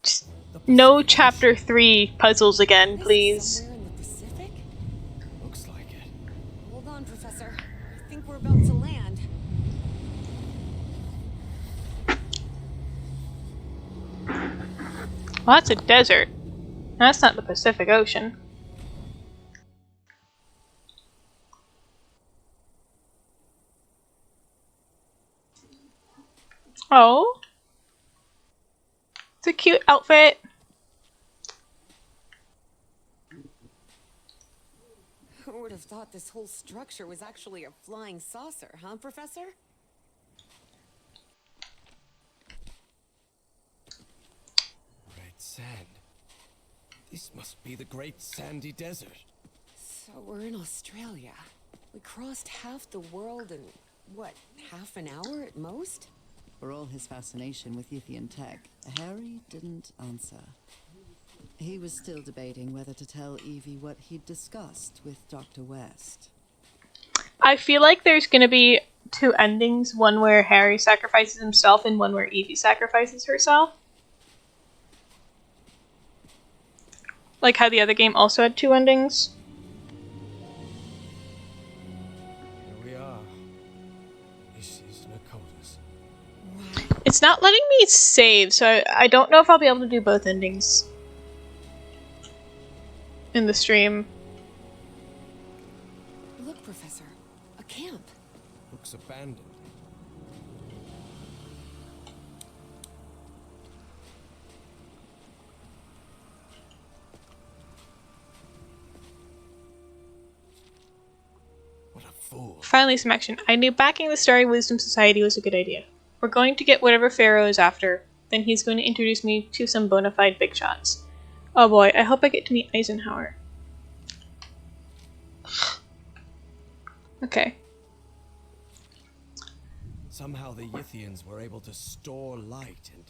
Just no chapter 3 puzzles again, please. Somewhere in the Pacific? Looks like it. Hold on, Professor. I think we're about to land. Well, that's a desert. That's not the Pacific Ocean. Oh. It's a cute outfit. sort of thought this whole structure was actually a flying saucer, huh, Professor? Red sand. This must be the Great Sandy Desert. So we're in Australia. We crossed half the world in, what, half an hour at most? For all his fascination with Yithian tech, Harry didn't answer. He was still debating whether to tell Evie what he'd discussed with Dr. West. I feel like there's gonna be two endings, one where Harry sacrifices himself and one where Evie sacrifices herself. Like how the other game also had two endings. Here we are. This is Nakota's. It's not letting me save, so I don't know if I'll be able to do both endings in the stream. Look, Professor. A camp. Looks abandoned. What a fool. Finally, some action. I knew backing the Starry Wisdom Society was a good idea. We're going to get whatever Pharaoh is after. Then he's going to introduce me to some bona fide big shots. Oh boy, I hope I get to meet Eisenhower. Okay. Somehow the Yithians were able to store light and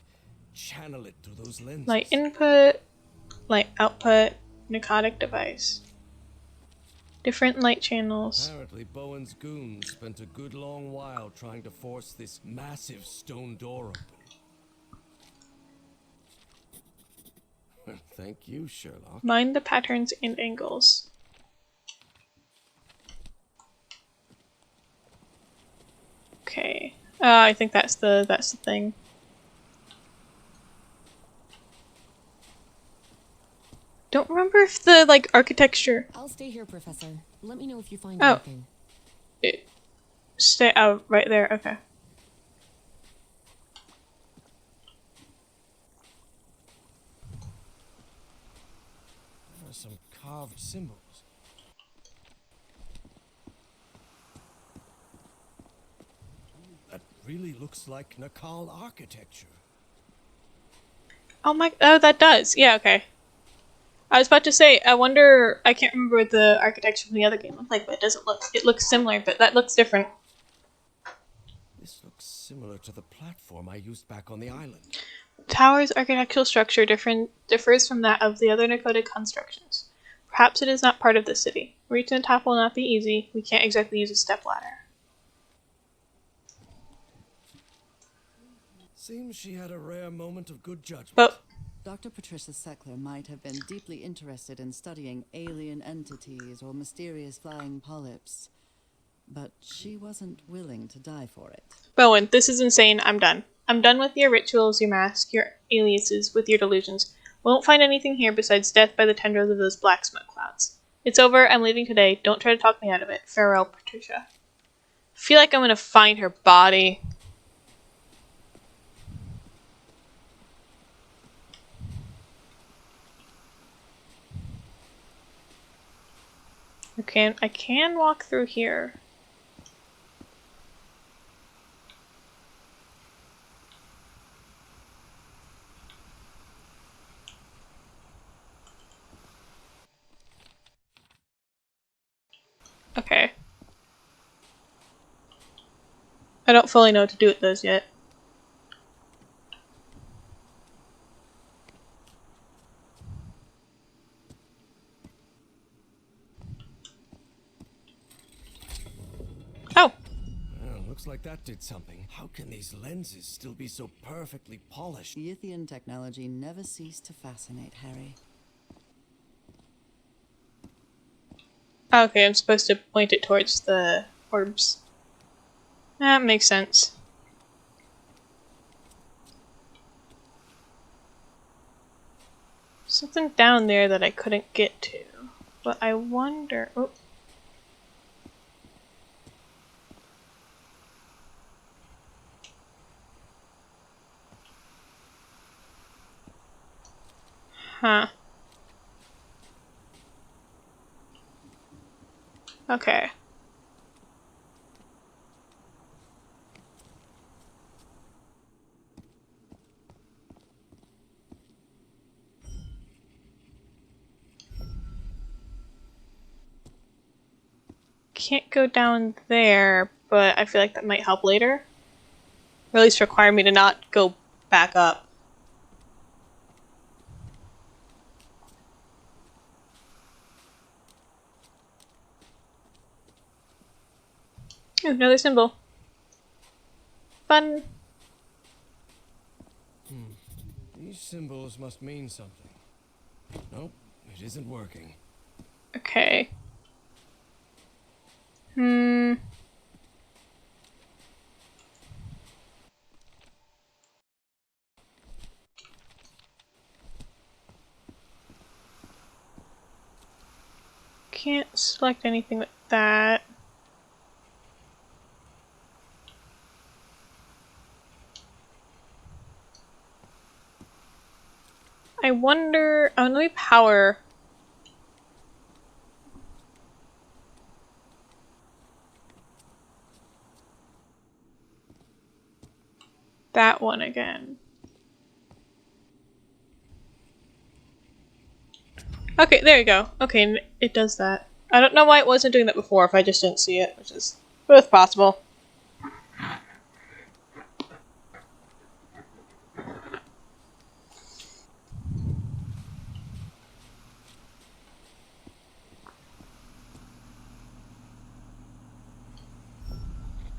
channel it through those lenses. Light input, light output, narcotic device. Different light channels. Apparently Bowen's goons spent a good long while trying to force this massive stone door open. Thank you, Sherlock. Mind the patterns and angles. Okay. I think that's the thing. Don't remember if the like architecture. I'll stay here, Professor. Let me know if you find Oh. anything. Stay out right there. Okay. There are some carved symbols. That really looks like Nakal architecture. Oh my. Oh, that does. Yeah. Okay. I was about to say. I wonder. I can't remember what the architecture from the other game looked like, but it doesn't look. It looks similar, but that looks different. This looks similar to the platform I used back on the island. Tower's architectural structure differs from that of the other Nakota constructions. Perhaps it is not part of the city. Reaching the top will not be easy. We can't exactly use a stepladder. Seems she had a rare moment of good judgment. But Dr. Patricia Seckler might have been deeply interested in studying alien entities or mysterious flying polyps, but she wasn't willing to die for it. Bowen, this is insane. I'm done. I'm done with your rituals, your mask, your aliases, with your delusions. Won't find anything here besides death by the tendrils of those black smoke clouds. It's over. I'm leaving today. Don't try to talk me out of it. Farewell, Patricia. I feel like I'm gonna find her body. Okay, I can walk through here. Okay. I don't fully know what to do with those yet. Oh! Well, looks like that did something. How can these lenses still be so perfectly polished? Yithian technology never ceased to fascinate Harry. Okay, I'm supposed to point it towards the orbs. That makes sense. Something down there that I couldn't get to. But I wonder... Oh. Huh. Okay. Can't go down there, but I feel like that might help later. Or at least require me to not go back up. Ooh, another symbol. Fun. These symbols must mean something. Nope, it isn't working. Okay. Can't select anything with that. I wonder. Oh, let me power. That one again. Okay, there you go. Okay, it does that. I don't know why it wasn't doing that before if I just didn't see it, which is both possible.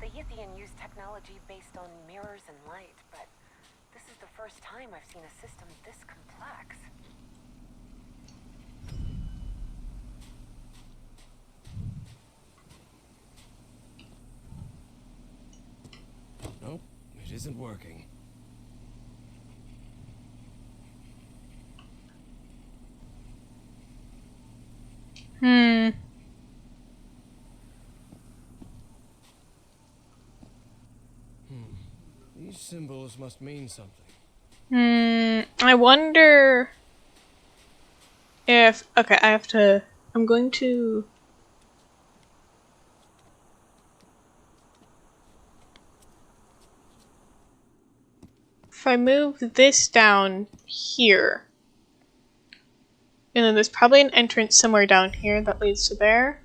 The Yithian use technology based on mirrors and light, but this is the first time I've seen a system this complex. Nope, it isn't working. These symbols must mean something. I wonder if... Okay, I have to... I'm going to... If I move this down here... And then there's probably an entrance somewhere down here that leads to there.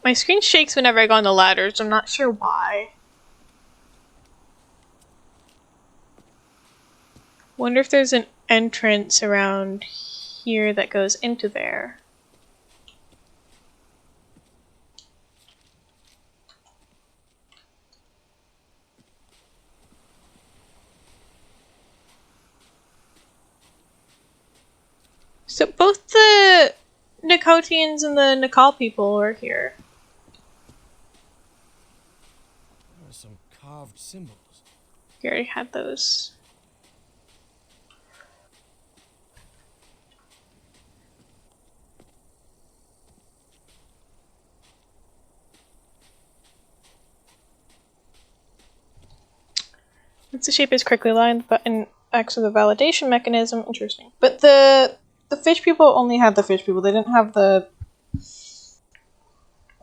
My screen shakes whenever I go on the ladders. I'm not sure why. Wonder if there's an entrance around here that goes into there. So both the Nicotians and the Nikal people are here. There are some carved symbols. You already had those. Once the shape is correctly aligned, the button acts as a validation mechanism. Interesting. But the fish people only had the fish people. They didn't have the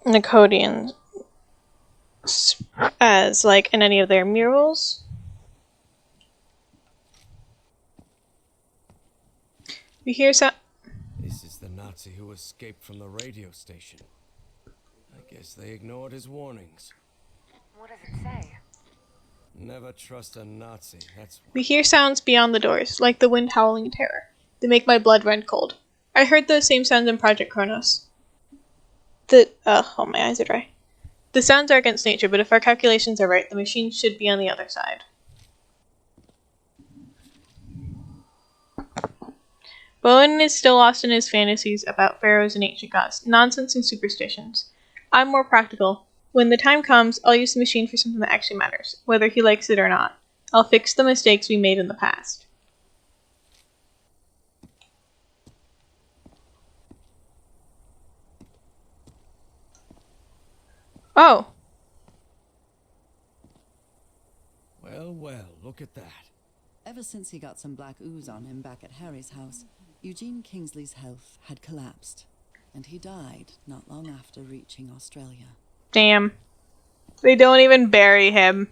Nicodians as, like, in any of their murals. You hear sound? This is the Nazi who escaped from the radio station. I guess they ignored his warnings. What does it say? Never trust a Nazi, that's We hear sounds beyond the doors, like the wind howling in terror. They make my blood run cold. I heard those same sounds in Project Kronos. Oh, my eyes are dry. The sounds are against nature, but if our calculations are right, the machine should be on the other side. Bowen is still lost in his fantasies about pharaohs and ancient gods, nonsense and superstitions. I'm more practical. When the time comes, I'll use the machine for something that actually matters, whether he likes it or not. I'll fix the mistakes we made in the past. Oh. Well, look at that. Ever since he got some black ooze on him back at Harry's house, Eugene Kingsley's health had collapsed, and he died not long after reaching Australia. Damn. They don't even bury him.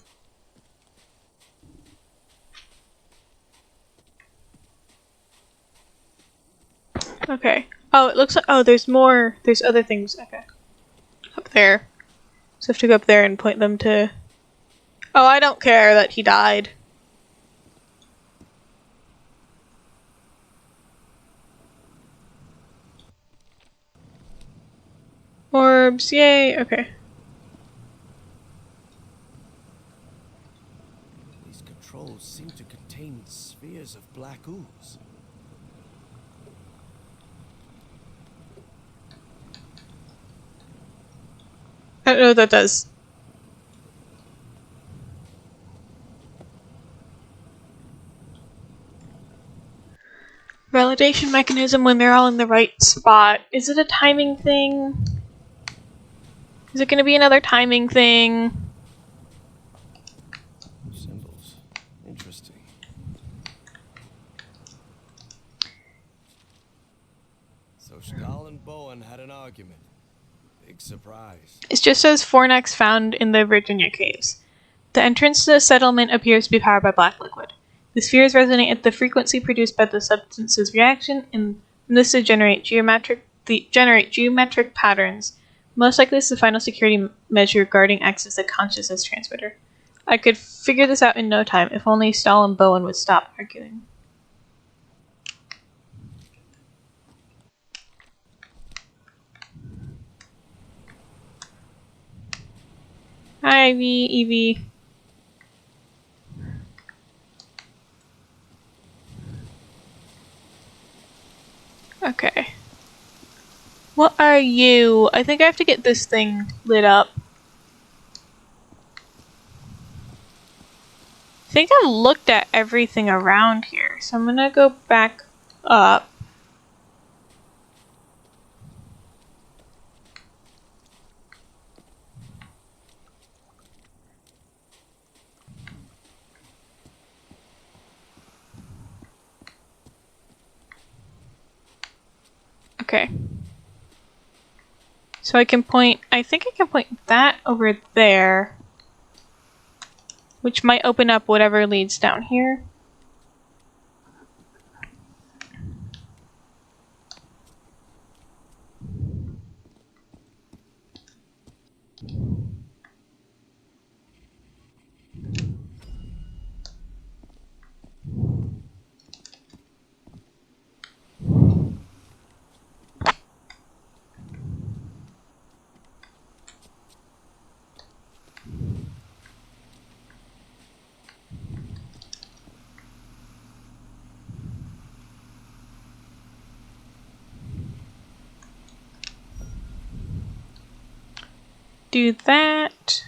Okay. Oh, it looks like. Oh, there's more. There's other things. Okay. Up there. So I have to go up there and point them to. Oh, I don't care that he died. Orbs, yay, okay. These controls seem to contain spheres of black ooze. I don't know what that does. Validation mechanism when they're all in the right spot. Is it a timing thing? Is it gonna be another timing thing? Symbols. Interesting. So Stahl and Bowen had an argument. Big surprise. It just says Fornax found in the Virginia caves. The entrance to the settlement appears to be powered by black liquid. The spheres resonate at the frequency produced by the substance's reaction, and this to generate geometric patterns. Most likely, this is the final security measure guarding access to the consciousness transmitter. I could figure this out in no time, if only Stahl and Bowen would stop arguing. Hi, Evie. Okay. What are you? I think I have to get this thing lit up. I think I've looked at everything around here, so I'm gonna go back up. Okay. So I can point, I think I can point that over there, which might open up whatever leads down here. Do that.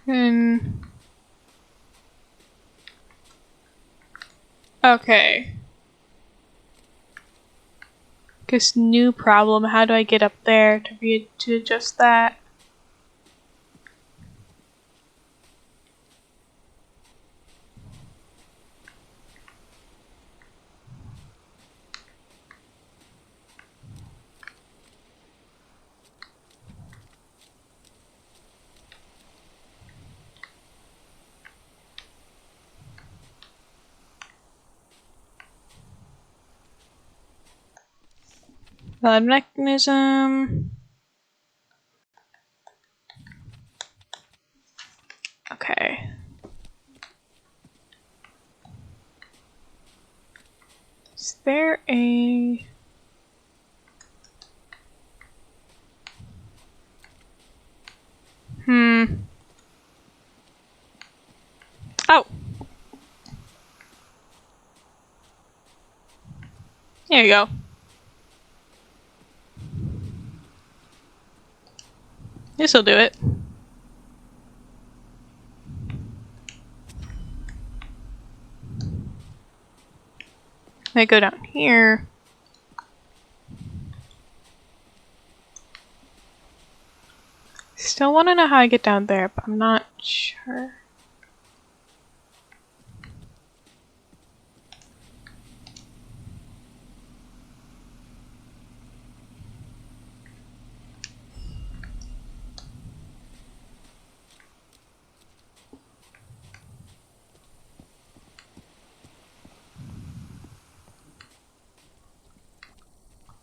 And okay. Guess new problem. How do I get up there to adjust that? Valid mechanism. Okay. Is there a... Oh! There you go. This'll do it. I go down here. Still want to know how I get down there, but I'm not sure.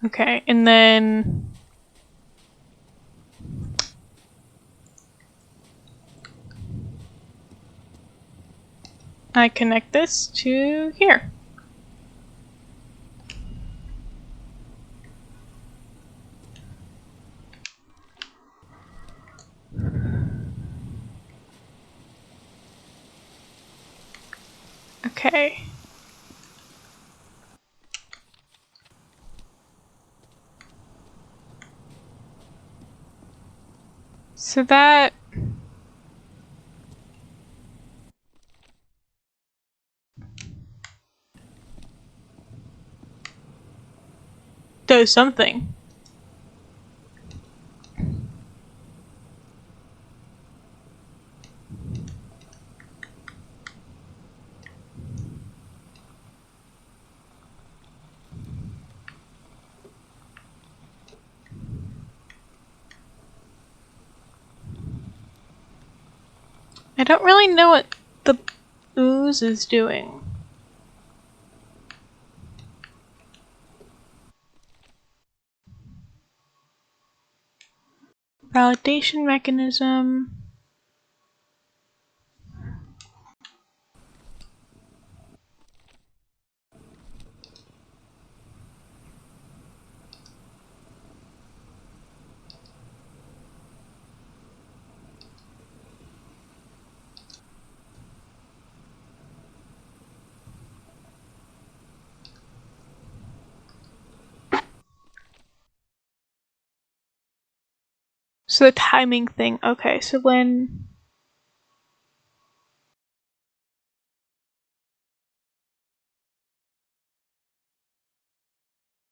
Okay, and then I connect this to here. Okay. So that does something. I don't really know what the ooze is doing. Validation mechanism. So the timing thing. Okay, so when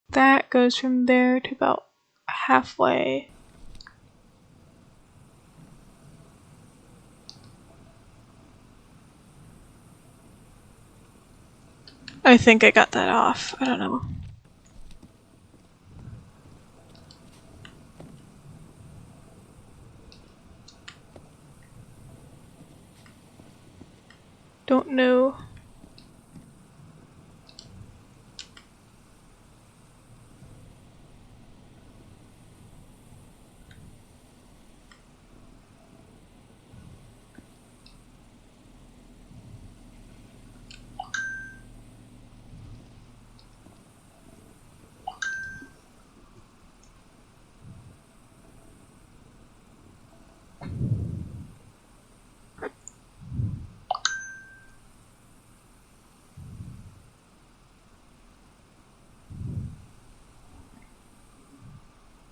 that goes from there to about halfway. I think I got that off. I don't know. Don't know.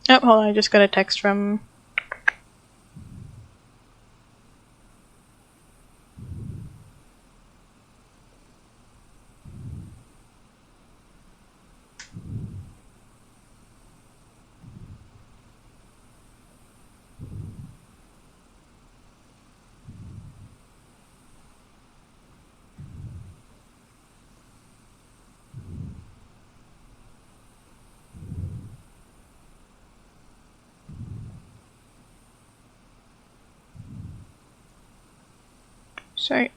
Oh, hold on, I just got a text from... Sorry,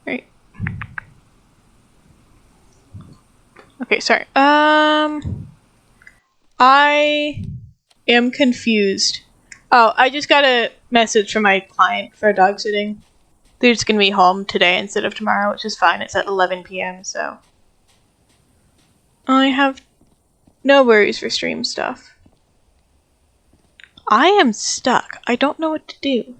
Right. Okay, sorry. I am confused. Oh, I just got a message from my client for dog sitting. They're just gonna be home today instead of tomorrow, which is fine. It's at 11 p.m., so... I have no worries for stream stuff. I am stuck. I don't know what to do.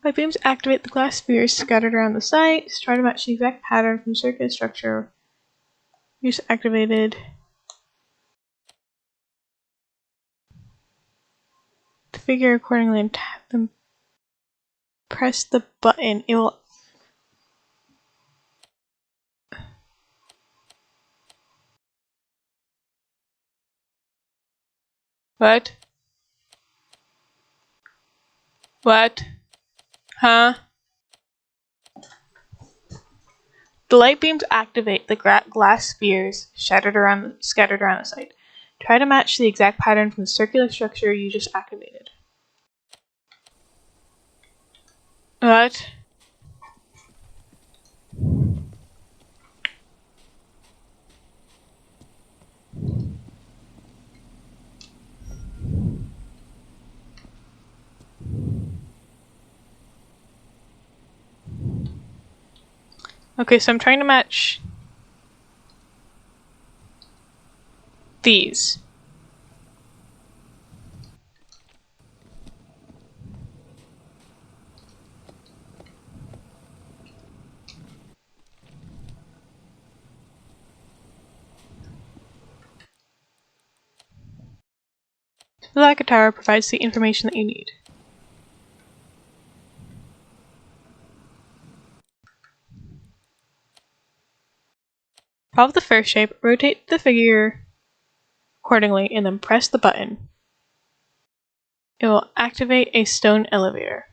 My beams activate the glass spheres scattered around the site. Try to match the exact pattern from circuit structure. Use activated. To figure accordingly and tap them. Press the button. It will. What? What? Huh? The light beams activate the glass spheres scattered around the site. Try to match the exact pattern from the circular structure you just activated. What? Okay, so I'm trying to match these. The Lacquer Tower provides the information that you need. Follow the first shape, rotate the figure accordingly, and then press the button. It will activate a stone elevator.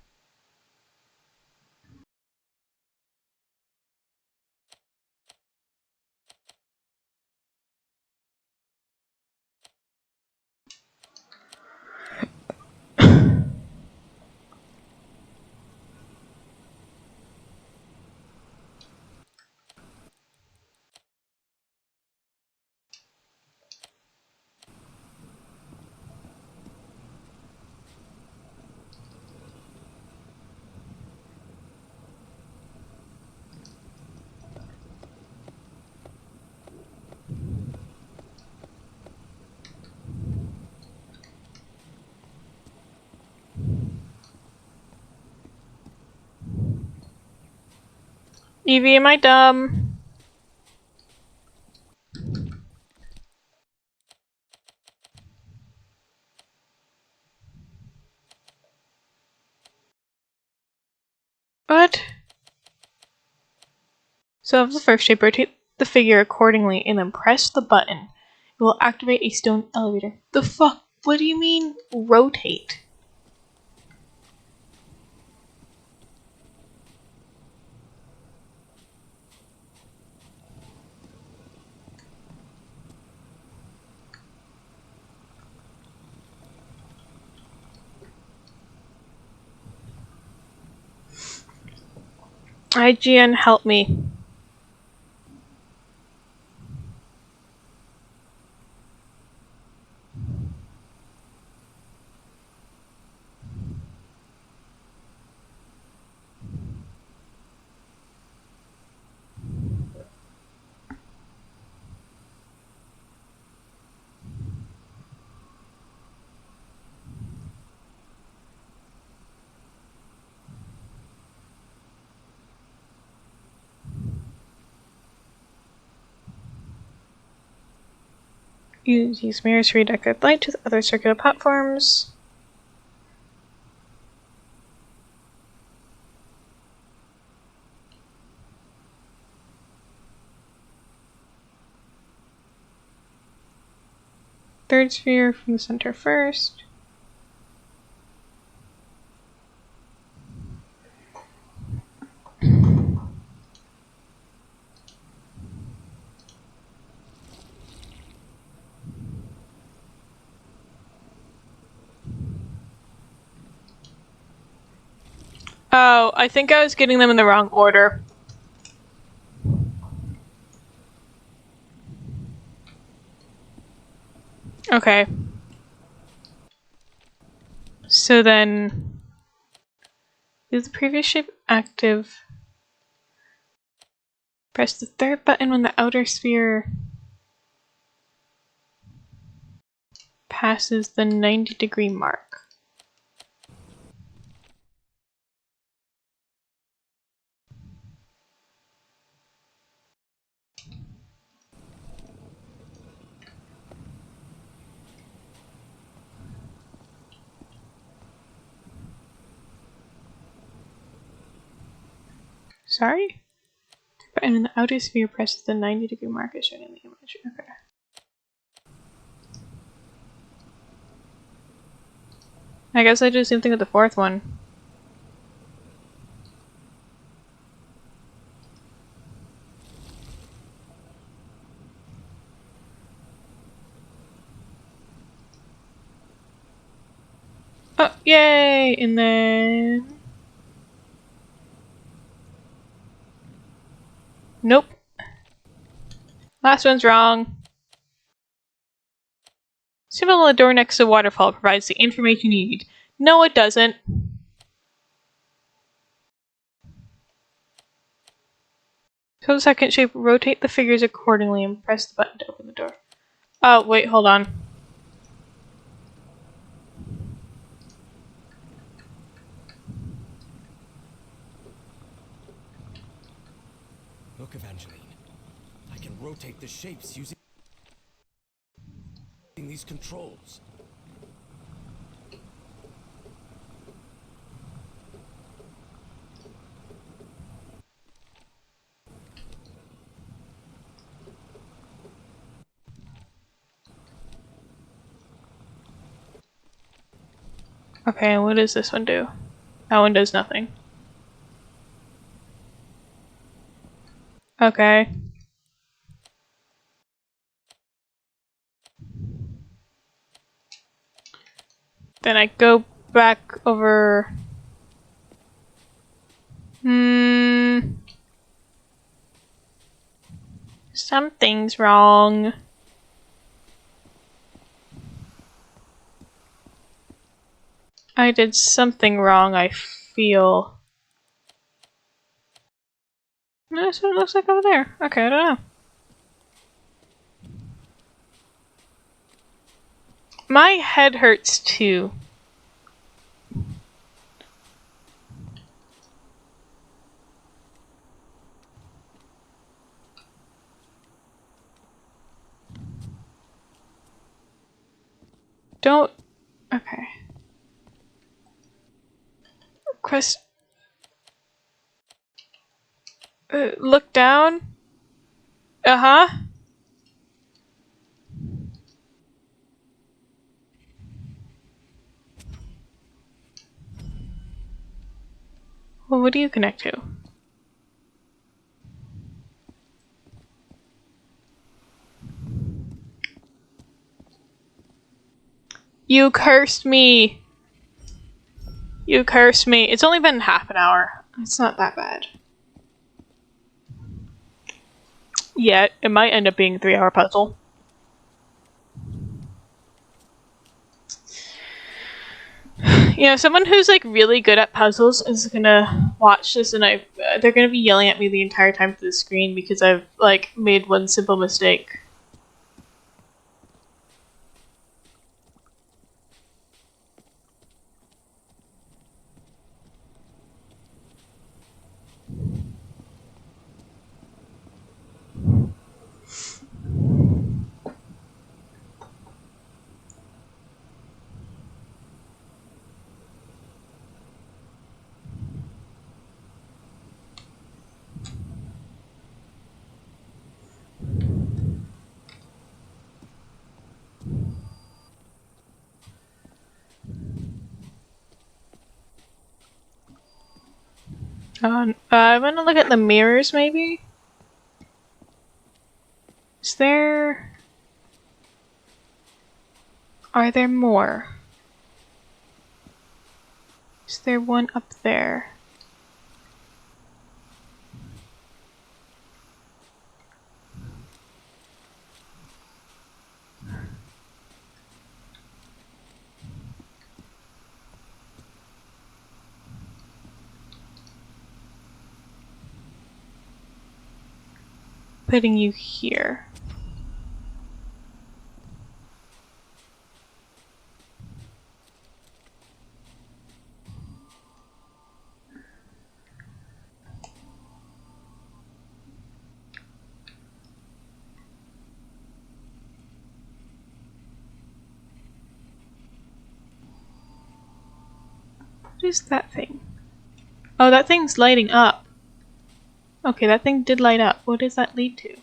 Evie, am I dumb? What? So of the first shape, rotate the figure accordingly and then press the button. It will activate a stone elevator. The fuck? What do you mean, rotate? IGN, help me. Use mirrors to redirect light to the other circular platforms. Third sphere from the center first. Oh, I think I was getting them in the wrong order. Okay. So then, is the previous shape active? Press the third button when the outer sphere passes the 90-degree mark. Sorry? Button when the outer sphere presses the 90-degree mark as shown in the image. Okay. I guess I do the same thing with the fourth one. Oh, yay! And then... Nope. Last one's wrong. Symbol on the door next to the waterfall provides the information you need. No, it doesn't. So the second shape, rotate the figures accordingly and press the button to open the door. Oh, wait, hold on. Look, Evangeline. I can rotate the shapes using these controls. Okay, what does this one do? That one does nothing. Okay. Then I go back over... Something's wrong. I did something wrong, I feel. That's what it looks like over there. Okay, I don't know. My head hurts too. Don't... Okay. Quest... look down? Uh-huh. Well, what do you connect to? You cursed me! You cursed me. It's only been half an hour. It's not that bad. Yeah, it might end up being a 3-hour puzzle. You know, someone who's like really good at puzzles is gonna watch this and they're gonna be yelling at me the entire time to the screen because I've like made one simple mistake. I'm gonna look at the mirrors, maybe? Is there... Are there more? Is there one up there? Putting you here. What is that thing? Oh, that thing's lighting up. Okay, that thing did light up. What does that lead to?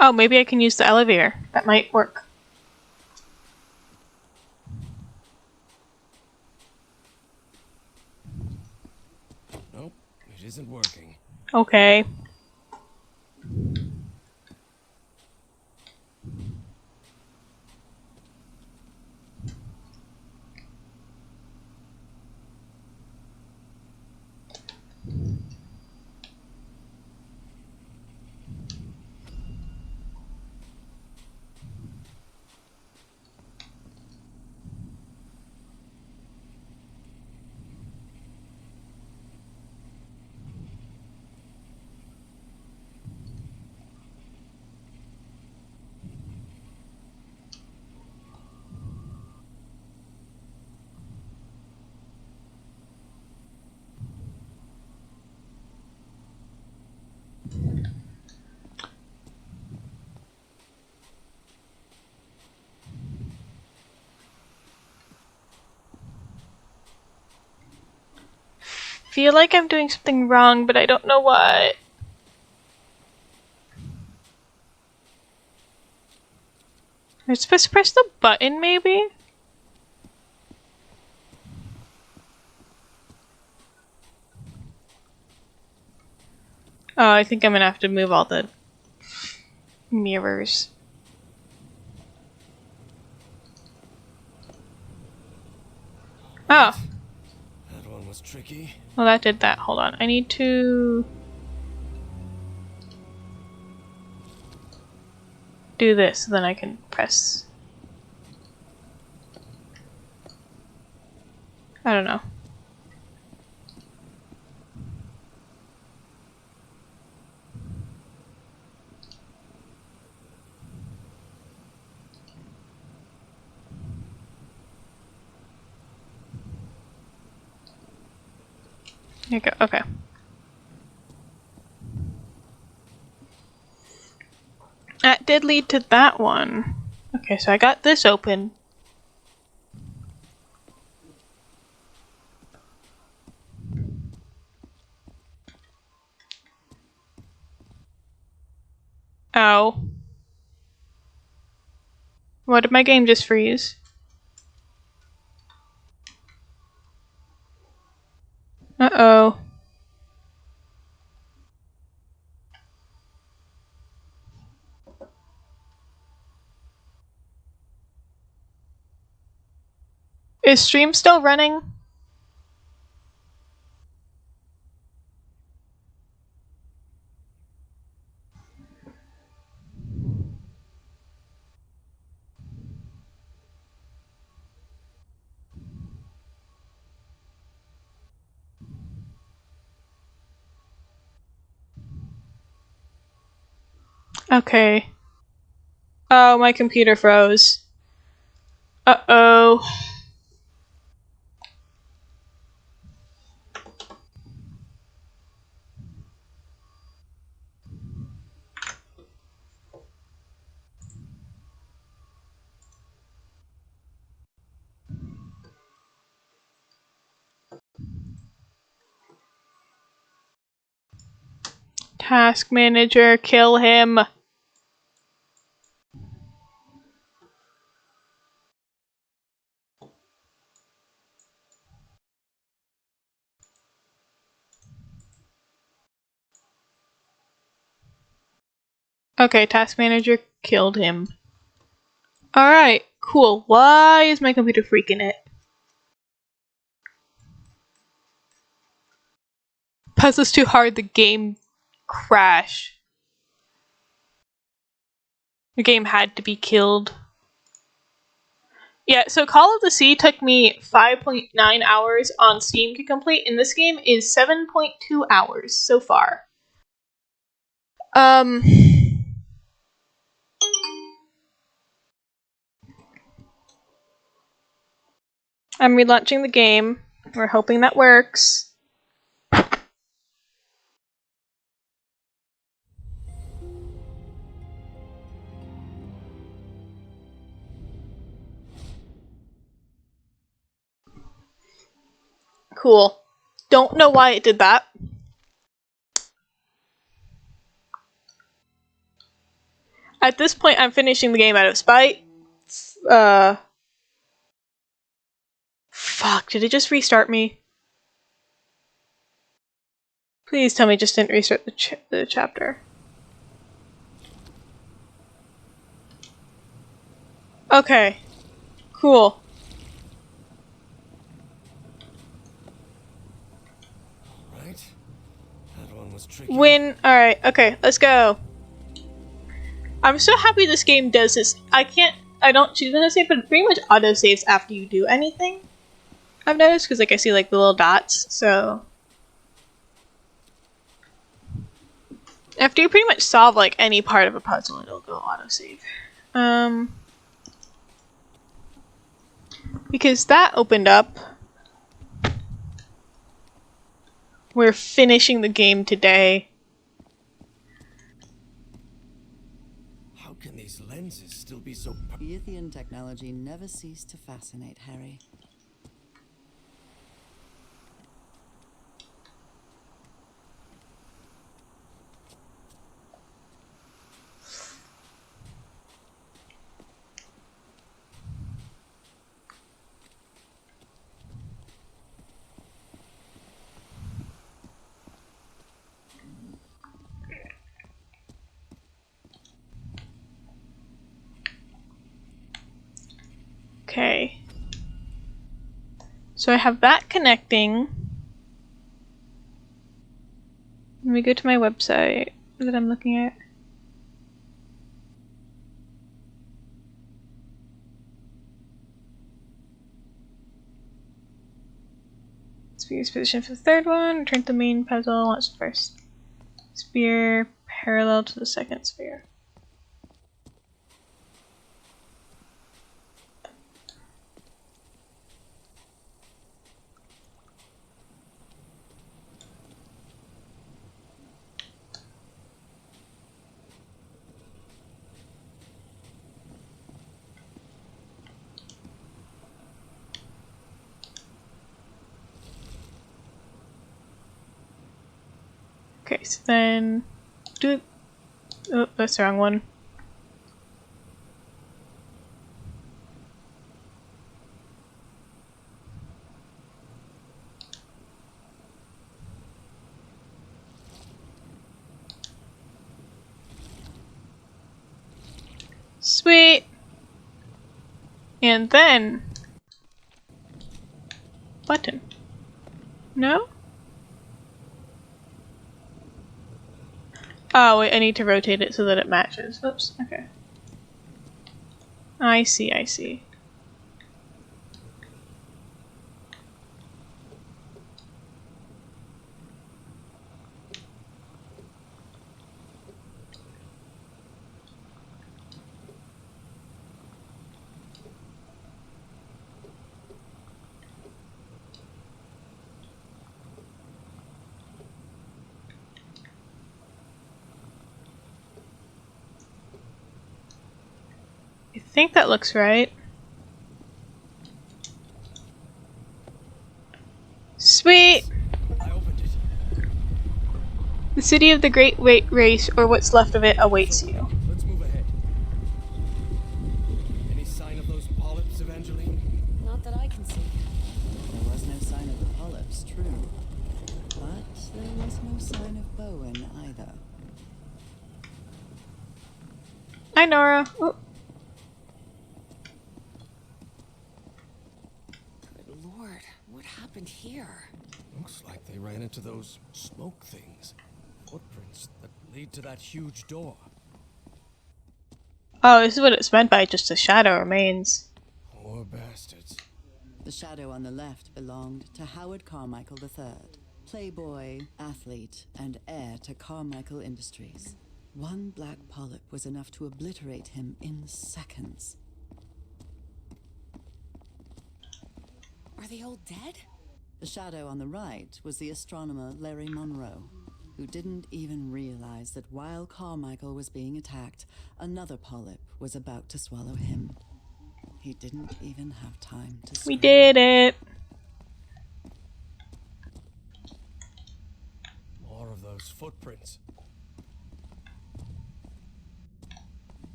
Oh, maybe I can use the elevator. That might work. Nope, it It isn't working. Okay. Feel like I'm doing something wrong, but I don't know what. Am I supposed to press the button, maybe? Oh, I think I'm gonna have to move all the mirrors. Oh, That one was tricky. well that did that. Hold on. I need to do this, then I can press. I don't know. Here you go. Okay. That did lead to that one. Okay, so I got this open. Oh. What did my game just freeze? Uh-oh. Is stream still running? Okay. Oh, my computer froze. Uh-oh. Task manager, kill him. Okay, task manager killed him. Alright, cool. Why is my computer freaking it? Puzzle's too hard, the game crash. The game had to be killed. Yeah, so Call of the Sea took me 5.9 hours on Steam to complete, and this game is 7.2 hours so far. I'm relaunching the game. We're hoping that works. Cool. Don't know why it did that. At this point, I'm finishing the game out of spite. Fuck, did it just restart me? Please tell me just didn't restart the chapter. Okay. Cool. Right? That one was tricky. Win. Alright, okay, let's go. I'm so happy this game does this. I don't choose to save, but it pretty much auto-saves after you do anything. I've noticed, because like I see like the little dots, so... After you pretty much solve like any part of a puzzle, it'll go auto-save. Because that opened up. We're finishing the game today. How can these lenses still be so... Yithian technology never ceased to fascinate Harry. Okay. So I have that connecting. Let me go to my website that I'm looking at. Spear's position for the third one. Return to the main puzzle. Launch the first spear parallel to the second sphere. Okay, so then do it. Oh, that's the wrong one. Sweet. And then button. No? Oh, wait, I need to rotate it so that it matches. Oops, okay. I see, I see. I think that looks right. Sweet! I opened it. The city of the Great Weight Race, or what's left of it, awaits you. Let's move ahead. Any sign of those polyps, Evangeline? Not that I can see. There was no sign of the polyps, true. But there was no sign of Bowen either. Hi, Nora. Oh. Good lord, what happened here? Looks like they ran into those smoke things. Footprints that lead to that huge door. Oh, this is what it's meant by just a shadow remains. Poor bastards. The shadow on the left belonged to Howard Carmichael III, playboy, athlete, and heir to Carmichael Industries. One black polyp was enough to obliterate him in seconds. Are they all dead? The shadow on the right was the astronomer Larry Monroe, who didn't even realize that while Carmichael was being attacked, another polyp was about to swallow him. He didn't even have time to We scream. did it! More of those footprints.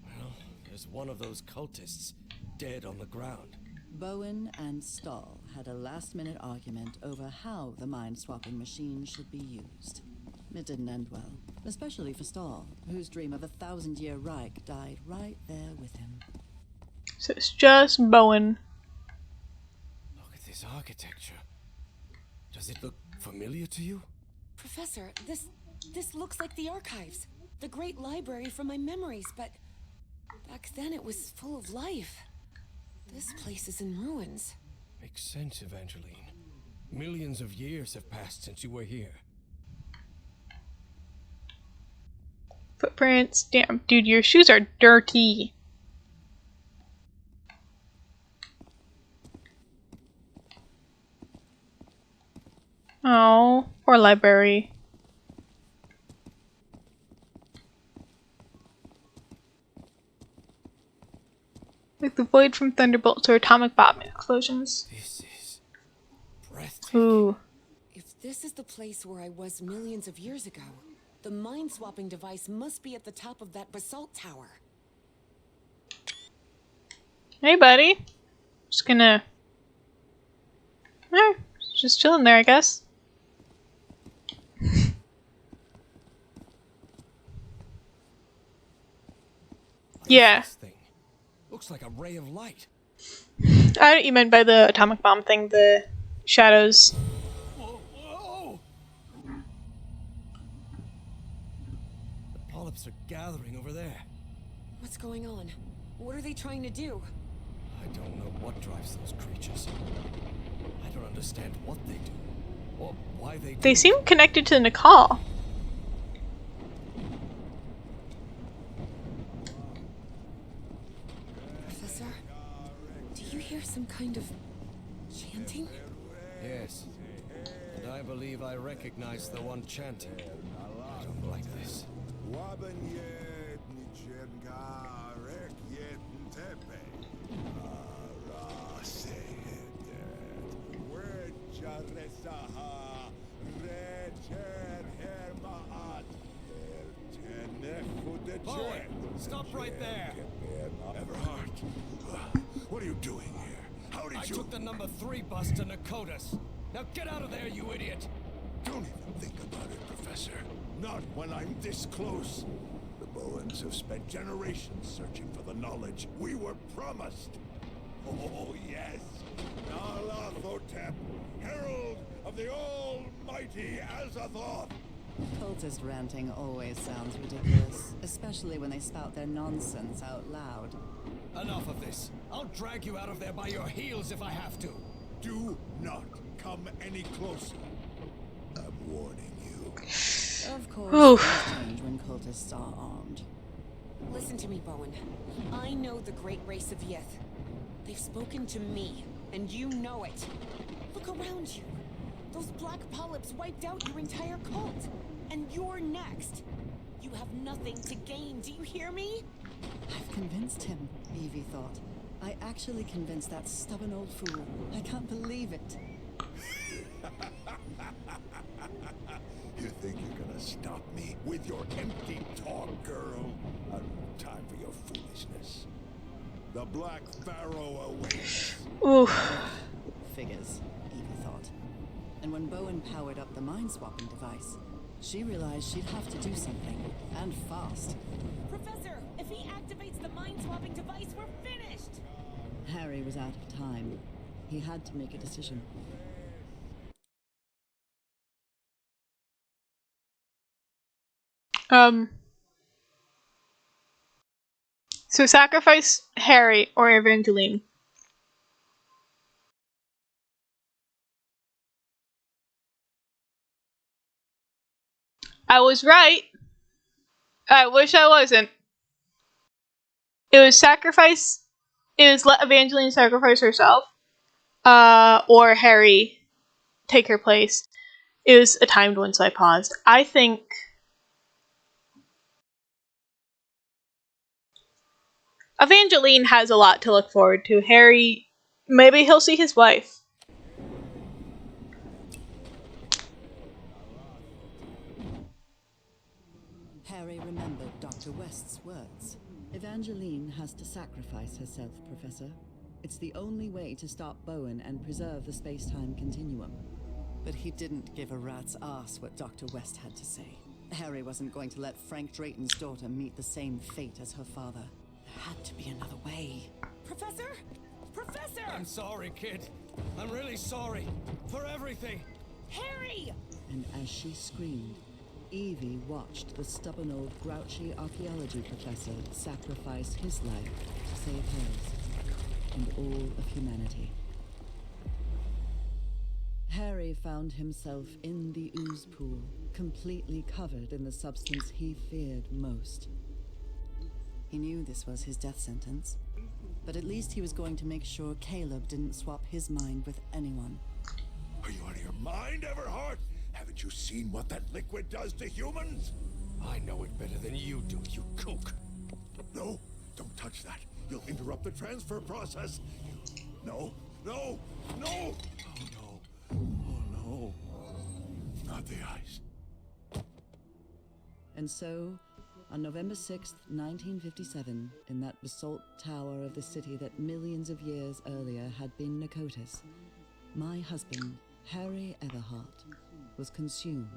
Well, there's one of those cultists dead on the ground. Bowen and Stahl had a last-minute argument over how the mind-swapping machine should be used. It didn't end well, especially for Stahl, whose dream of a 1,000-year Reich died right there with him. So it's just Bowen. Look at this architecture. Does it look familiar to you? Professor, this looks like the archives. The great library from my memories, but back then it was full of life. This place is in ruins. Makes sense, Evangeline. Millions of years have passed since you were here. Footprints. Damn, dude, your shoes are dirty. Oh, poor library. Like the void from thunderbolts or atomic bomb explosions. This is breathtaking. Ooh. If this is the place where I was millions of years ago, the mind-swapping device must be at the top of that basalt tower. Hey, buddy. Just gonna... just chilling there, I guess. Yeah. This thing looks like a ray of light. I know what you meant by the atomic bomb thing, the shadows. Whoa, whoa! The polyps are gathering over there. What's going on? What are they trying to do? I don't know what drives those creatures. I don't understand what they do, or why they do. They seem connected to Nicole. Professor, do you hear some kind of chanting? Yes, and I believe I recognize the one chanting. I don't like this. Bowen, stop right there! Everhard, what are you doing here? How did I you... took the number 3 bus to Nakotas. Now get out of there, you idiot! Don't even think about it, Professor. Not when I'm this close. The Bowens have spent generations searching for the knowledge we were promised. Oh, yes. Nyarlathotep, herald of the almighty Azathoth. Cultist ranting always sounds ridiculous, especially when they spout their nonsense out loud. Enough of this. I'll drag you out of there by your heels if I have to. Do not come any closer. I'm warning you. Of course, Oof. things change when cultists are armed. Listen to me, Bowen. I know the great race of Yith. They've spoken to me, and you know it. Look around you. Those black polyps wiped out your entire cult. And you're next. You have nothing to gain, do you hear me? I've convinced him, Evie thought. I actually convinced that stubborn old fool. I can't believe it. You think you're gonna stop me with your empty talk, girl? I don't have time for your foolishness. The Black Pharaoh awaits. Ooh. Figures, Evie thought. And when Bowen powered up the mind-swapping device, she realized she'd have to do something, and fast. Professor, if he activates the mind-swapping device, we're finished! Harry was out of time. He had to make a decision. So sacrifice Harry or Evangeline. I was right. I wish I wasn't. It was sacrifice. It was let Evangeline sacrifice herself, or Harry take her place. It was a timed one, so I paused. I think Evangeline has a lot to look forward to. Harry, maybe he'll see his wife. Harry remembered Dr. West's words. Evangeline has to sacrifice herself, Professor. It's the only way to stop Bowen and preserve the space-time continuum. But he didn't give a rat's ass what Dr. West had to say. Harry wasn't going to let Frank Drayton's daughter meet the same fate as her father. There had to be another way. Professor? Professor! I'm sorry, kid. I'm really sorry. For everything. Harry! And as she screamed, Evie watched the stubborn old grouchy archaeology professor sacrifice his life to save hers and all of humanity. Harry found himself in the ooze pool, completely covered in the substance he feared most. He knew this was his death sentence, but at least he was going to make sure Caleb didn't swap his mind with anyone. Are you out of your mind, Everhart? Haven't you seen what that liquid does to humans? I know it better than you do, you kook. No, don't touch that. You'll interrupt the transfer process. No, no, no! Oh no, oh no. Not the ice. And so, on November 6th, 1957, in that basalt tower of the city that millions of years earlier had been Nikotis, my husband, Harry Everhart, was consumed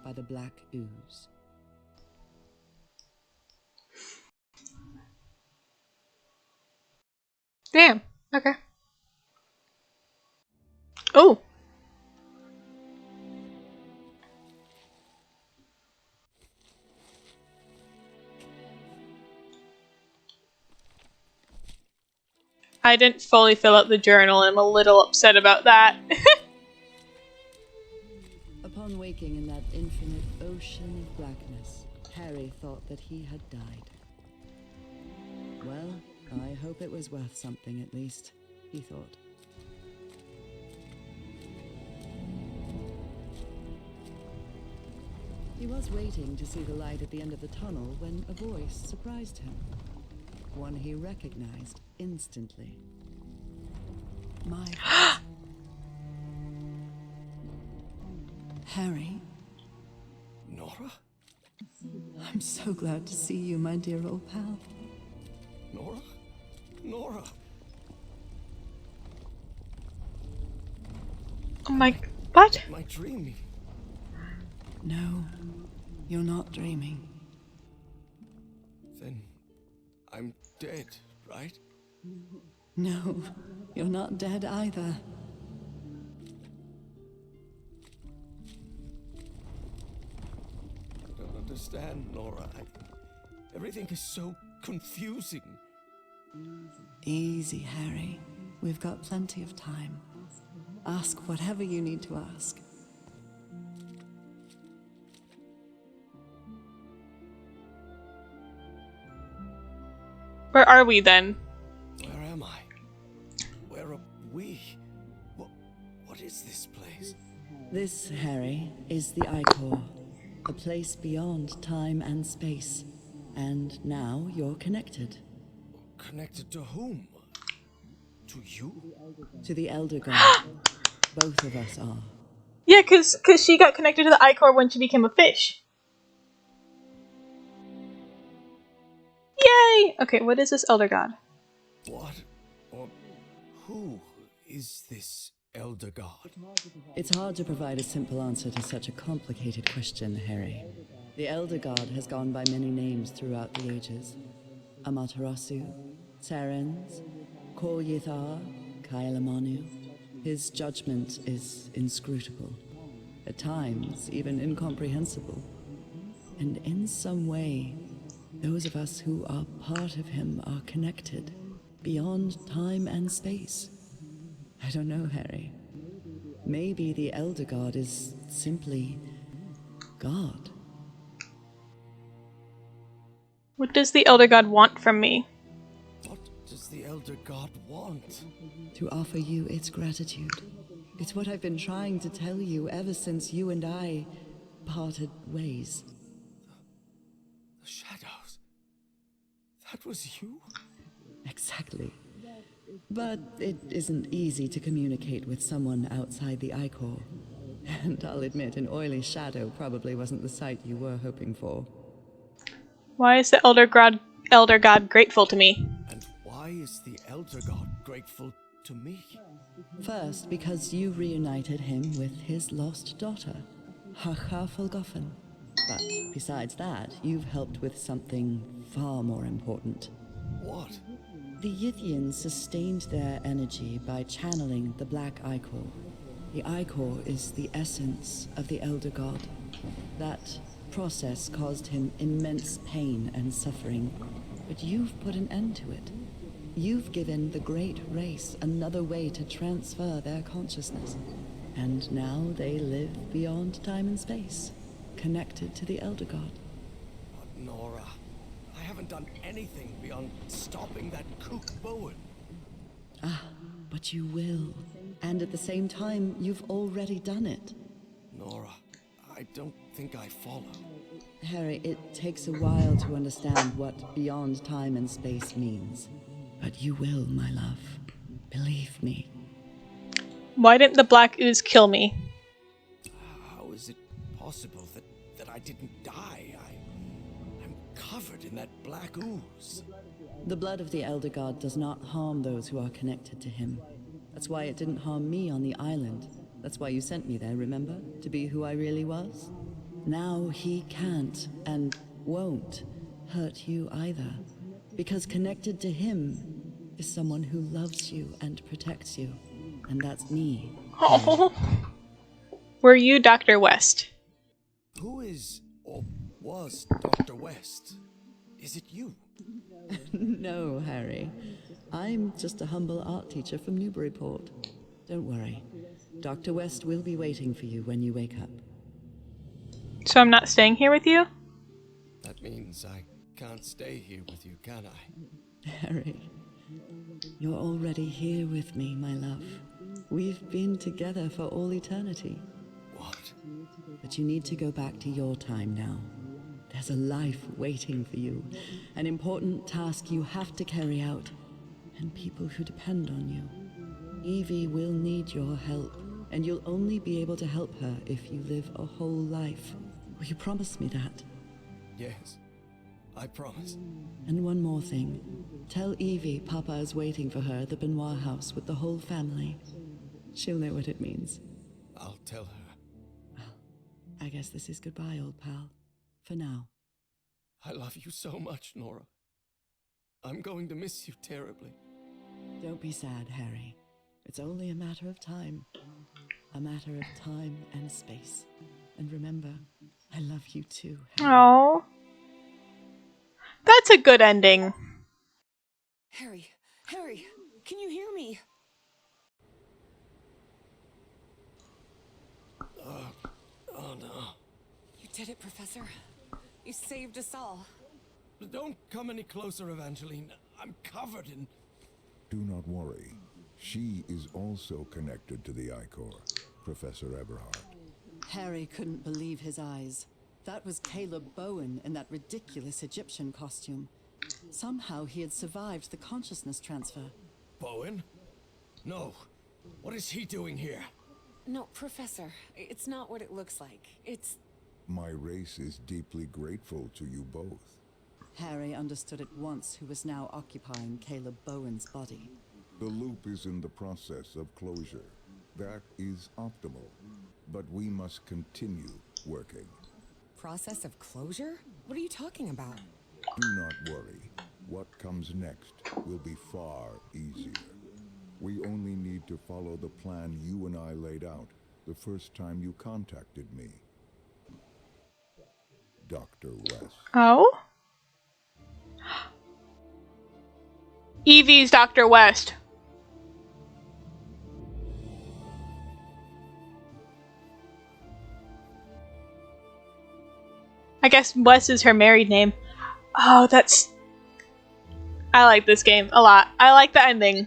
by the black ooze. Damn. Okay. Oh. I didn't fully fill out the journal. I'm a little upset about that. Upon waking in that infinite ocean of blackness, Harry thought that he had died. Well, I hope it was worth something at least, he thought. He was waiting to see the light at the end of the tunnel when a voice surprised him. One he recognized instantly. My voice. Harry, Nora? I'm so glad to see you, my dear old pal. Nora? Nora! Oh my... What? Am I dreaming? No, you're not dreaming. Then I'm dead, right? No, you're not dead either. I don't understand, Nora. Everything is so confusing. Easy, Harry. We've got plenty of time. Ask whatever you need to ask. Where are we then? Where am I? Where are we? What is this place? This, Harry, is the Icor, a place beyond time and space. And now you're connected. Connected to whom? To you? To the Elder God. Both of us are. Yeah, cause she got connected to the Icor when she became a fish. Yay! Okay, what is this Elder God? What or who is this Elder God? It's hard to provide a simple answer to such a complicated question, Harry. The Elder God has gone by many names throughout the ages. Amaterasu, Terrans, Kor Yithar, Kailamanu. His judgment is inscrutable, at times even incomprehensible. And in some way, those of us who are part of him are connected, beyond time and space. I don't know, Harry. Maybe the Elder God is simply God. What does the Elder God want from me? What does the Elder God want? To offer you its gratitude. It's what I've been trying to tell you ever since you and I parted ways. The shadows. That was you? Exactly. But it isn't easy to communicate with someone outside the Icor. And I'll admit, an oily shadow probably wasn't the sight you were hoping for. Why is the Elder God grateful to me? And why is the Elder God grateful to me? First, because you reunited him with his lost daughter, Hacha Folgoffen. But besides that, you've helped with something far more important. What? The Yithians sustained their energy by channeling the Black Ichor. The Ichor is the essence of the Elder God. That process caused him immense pain and suffering, but you've put an end to it. You've given the great race another way to transfer their consciousness. And now they live beyond time and space, connected to the Elder God. But Nora, I haven't done anything beyond stopping that kook Bowen. Ah, but you will. And at the same time, you've already done it. Nora, I don't think I follow. Harry, it takes a while to understand what beyond time and space means. But you will, my love. Believe me. Why didn't the black ooze kill me? How is it possible that I didn't die? I'm covered in that black ooze. The blood of the Elder God does not harm those who are connected to him. That's why it didn't harm me on the island. That's why you sent me there, remember? To be who I really was? Now he can't, and won't, hurt you either. Because connected to him is someone who loves you and protects you. And that's me. Oh. Were you Dr. West? Who is, or was, Dr. West? Is it you? No, Harry. I'm just a humble art teacher from Newburyport. Don't worry. Dr. West will be waiting for you when you wake up. So I'm not staying here with you? That means I can't stay here with you, can I? Harry, you're already here with me, my love. We've been together for all eternity. What? But you need to go back to your time now. There's a life waiting for you, an important task you have to carry out, and people who depend on you. Evie will need your help, and you'll only be able to help her if you live a whole life. Will you promise me that? Yes, I promise. And one more thing. Tell Evie Papa is waiting for her at the Benoit house with the whole family. She'll know what it means. I'll tell her. Well, I guess this is goodbye, old pal. For now. I love you so much, Nora. I'm going to miss you terribly. Don't be sad, Harry. It's only a matter of time. A matter of time and space. And remember, I love you too, Harry. Oh. That's a good ending. Harry, Harry, can you hear me? Oh no. You did it, Professor. You saved us all. Don't come any closer, Evangeline. I'm covered in... Do not worry. She is also connected to the Ichor, Professor Eberhard. Harry couldn't believe his eyes. That was Caleb Bowen in that ridiculous Egyptian costume. Somehow he had survived the consciousness transfer. Bowen? No. What is he doing here? No, Professor, it's not what it looks like. It's... My race is deeply grateful to you both. Harry understood at once who was now occupying Caleb Bowen's body. The loop is in the process of closure. That is optimal. But we must continue working. process of closure? What are you talking about? Do not worry. What comes next will be far easier. We only need to follow the plan you and I laid out the first time you contacted me. Dr. West. Oh? Evie's Dr. West. I guess West is her married name. Oh, that's... I like this game a lot. I like the ending.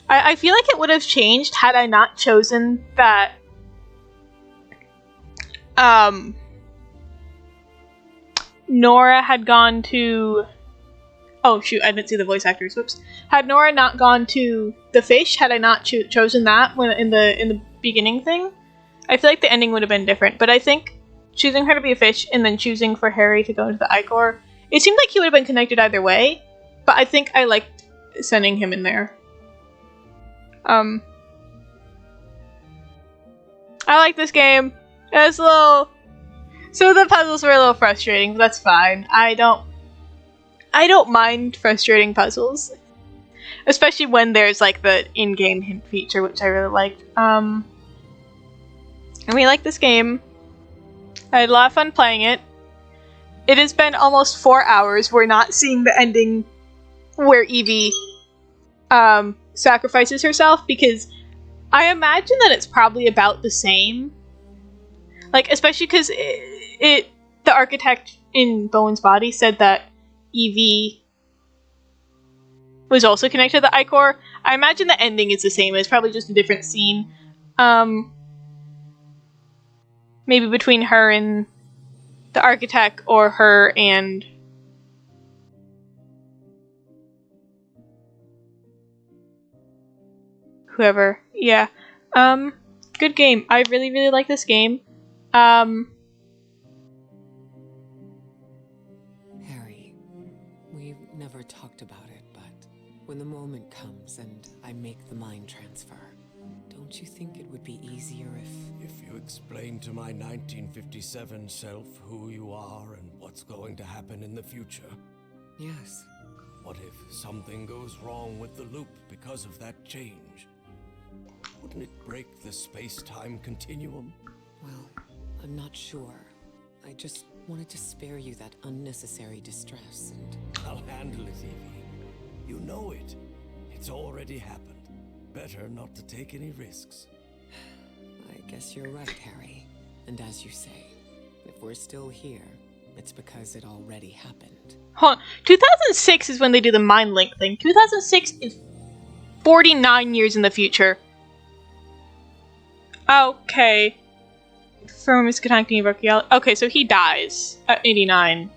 I feel like it would have changed had I not chosen that... Nora had gone to... Oh shoot, I didn't see the voice actors. Whoops. Had Nora not gone to the fish, had I not chosen that when in the beginning thing, I feel like the ending would have been different. But I think choosing her to be a fish and then choosing for Harry to go into the Ichor It seemed like he would have been connected either way, but I think I liked sending him in there. I like this game. It's a little... Some of the puzzles were a little frustrating, but that's fine. I don't mind frustrating puzzles. Especially when there's like the in-game hint feature, which I really liked. I really like this game. I had a lot of fun playing it. It has been almost 4 hours. We're not seeing the ending where Evie sacrifices herself, because I imagine that it's probably about the same. Like, especially because the architect in Bowen's body said that Evie was also connected to the Ichor. I imagine the ending is the same. It's probably just a different scene. Maybe between her and the architect, or her and whoever. Yeah. Good game. I really, really like this game. Harry, we've never talked about it, but when the moment comes and I make the mind transfer, don't you think it would be easier If you explain to my 1957 self who you are and what's going to happen in the future? Yes. What if something goes wrong with the loop because of that change? Wouldn't it break the space-time continuum? Well, I'm not sure. I just wanted to spare you that unnecessary distress, and... I'll handle it, Evie. You know it. It's already happened. Better not to take any risks. I guess you're right, Harry. And as you say, if we're still here, it's because it already happened. Hold on. 2006 is when they do the mind link thing. 2006 is 49 years in the future. Okay. From his connecting archaeology. Okay, so he dies at 89.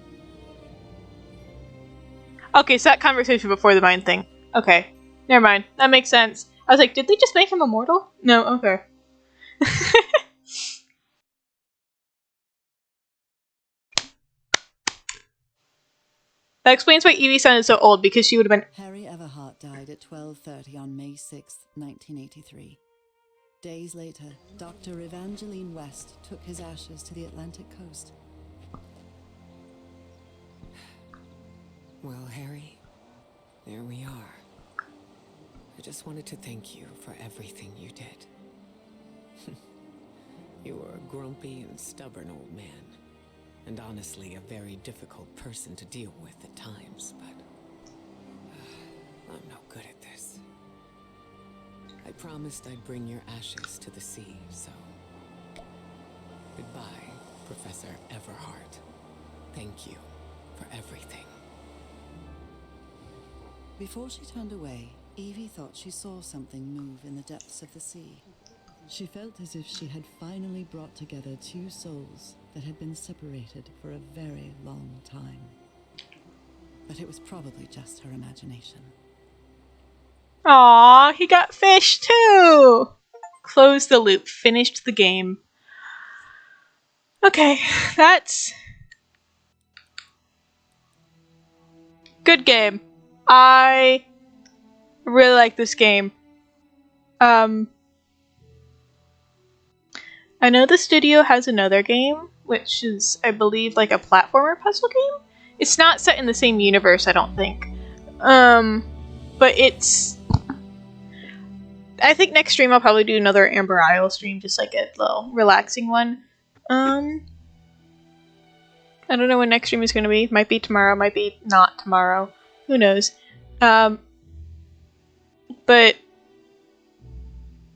Okay, so that conversation before the mind thing. Okay. Never mind. That makes sense. I was like, did they just make him immortal? No, okay. That explains why Evie sounded so old, because she would have been... Harry Everhart died at 12:30 on May 6, 1983. Days later, Dr. Evangeline West took his ashes to the Atlantic coast. Well, Harry, there we are. I just wanted to thank you for everything you did. You were a grumpy and stubborn old man, and honestly a very difficult person to deal with at times, but I'm no good at this. I promised I'd bring your ashes to the sea, so goodbye, Professor Everhart. Thank you for everything. Before she turned away, Evie thought she saw something move in the depths of the sea. She felt as if she had finally brought together two souls that had been separated for a very long time. But it was probably just her imagination. Aww, he got fish too! Closed the loop, finished the game. Okay, that's... good game. I really like this game. I know the studio has another game, which is, I believe, like a platformer puzzle game. It's not set in the same universe, I don't think. But it's... I think next stream I'll probably do another Amber Isle stream, just like a little relaxing one. I don't know when next stream is going to be. Might be tomorrow, might be not tomorrow. Who knows? But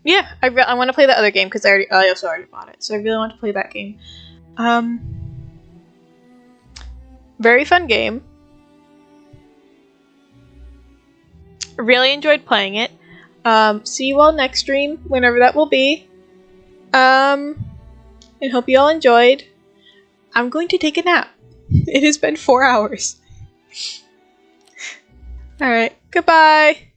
yeah, I want to play the other game because I also already bought it, so I really want to play that game. Very fun game. Really enjoyed playing it. See you all next stream, whenever that will be. And hope you all enjoyed. I'm going to take a nap. It has been 4 hours. Alright, goodbye!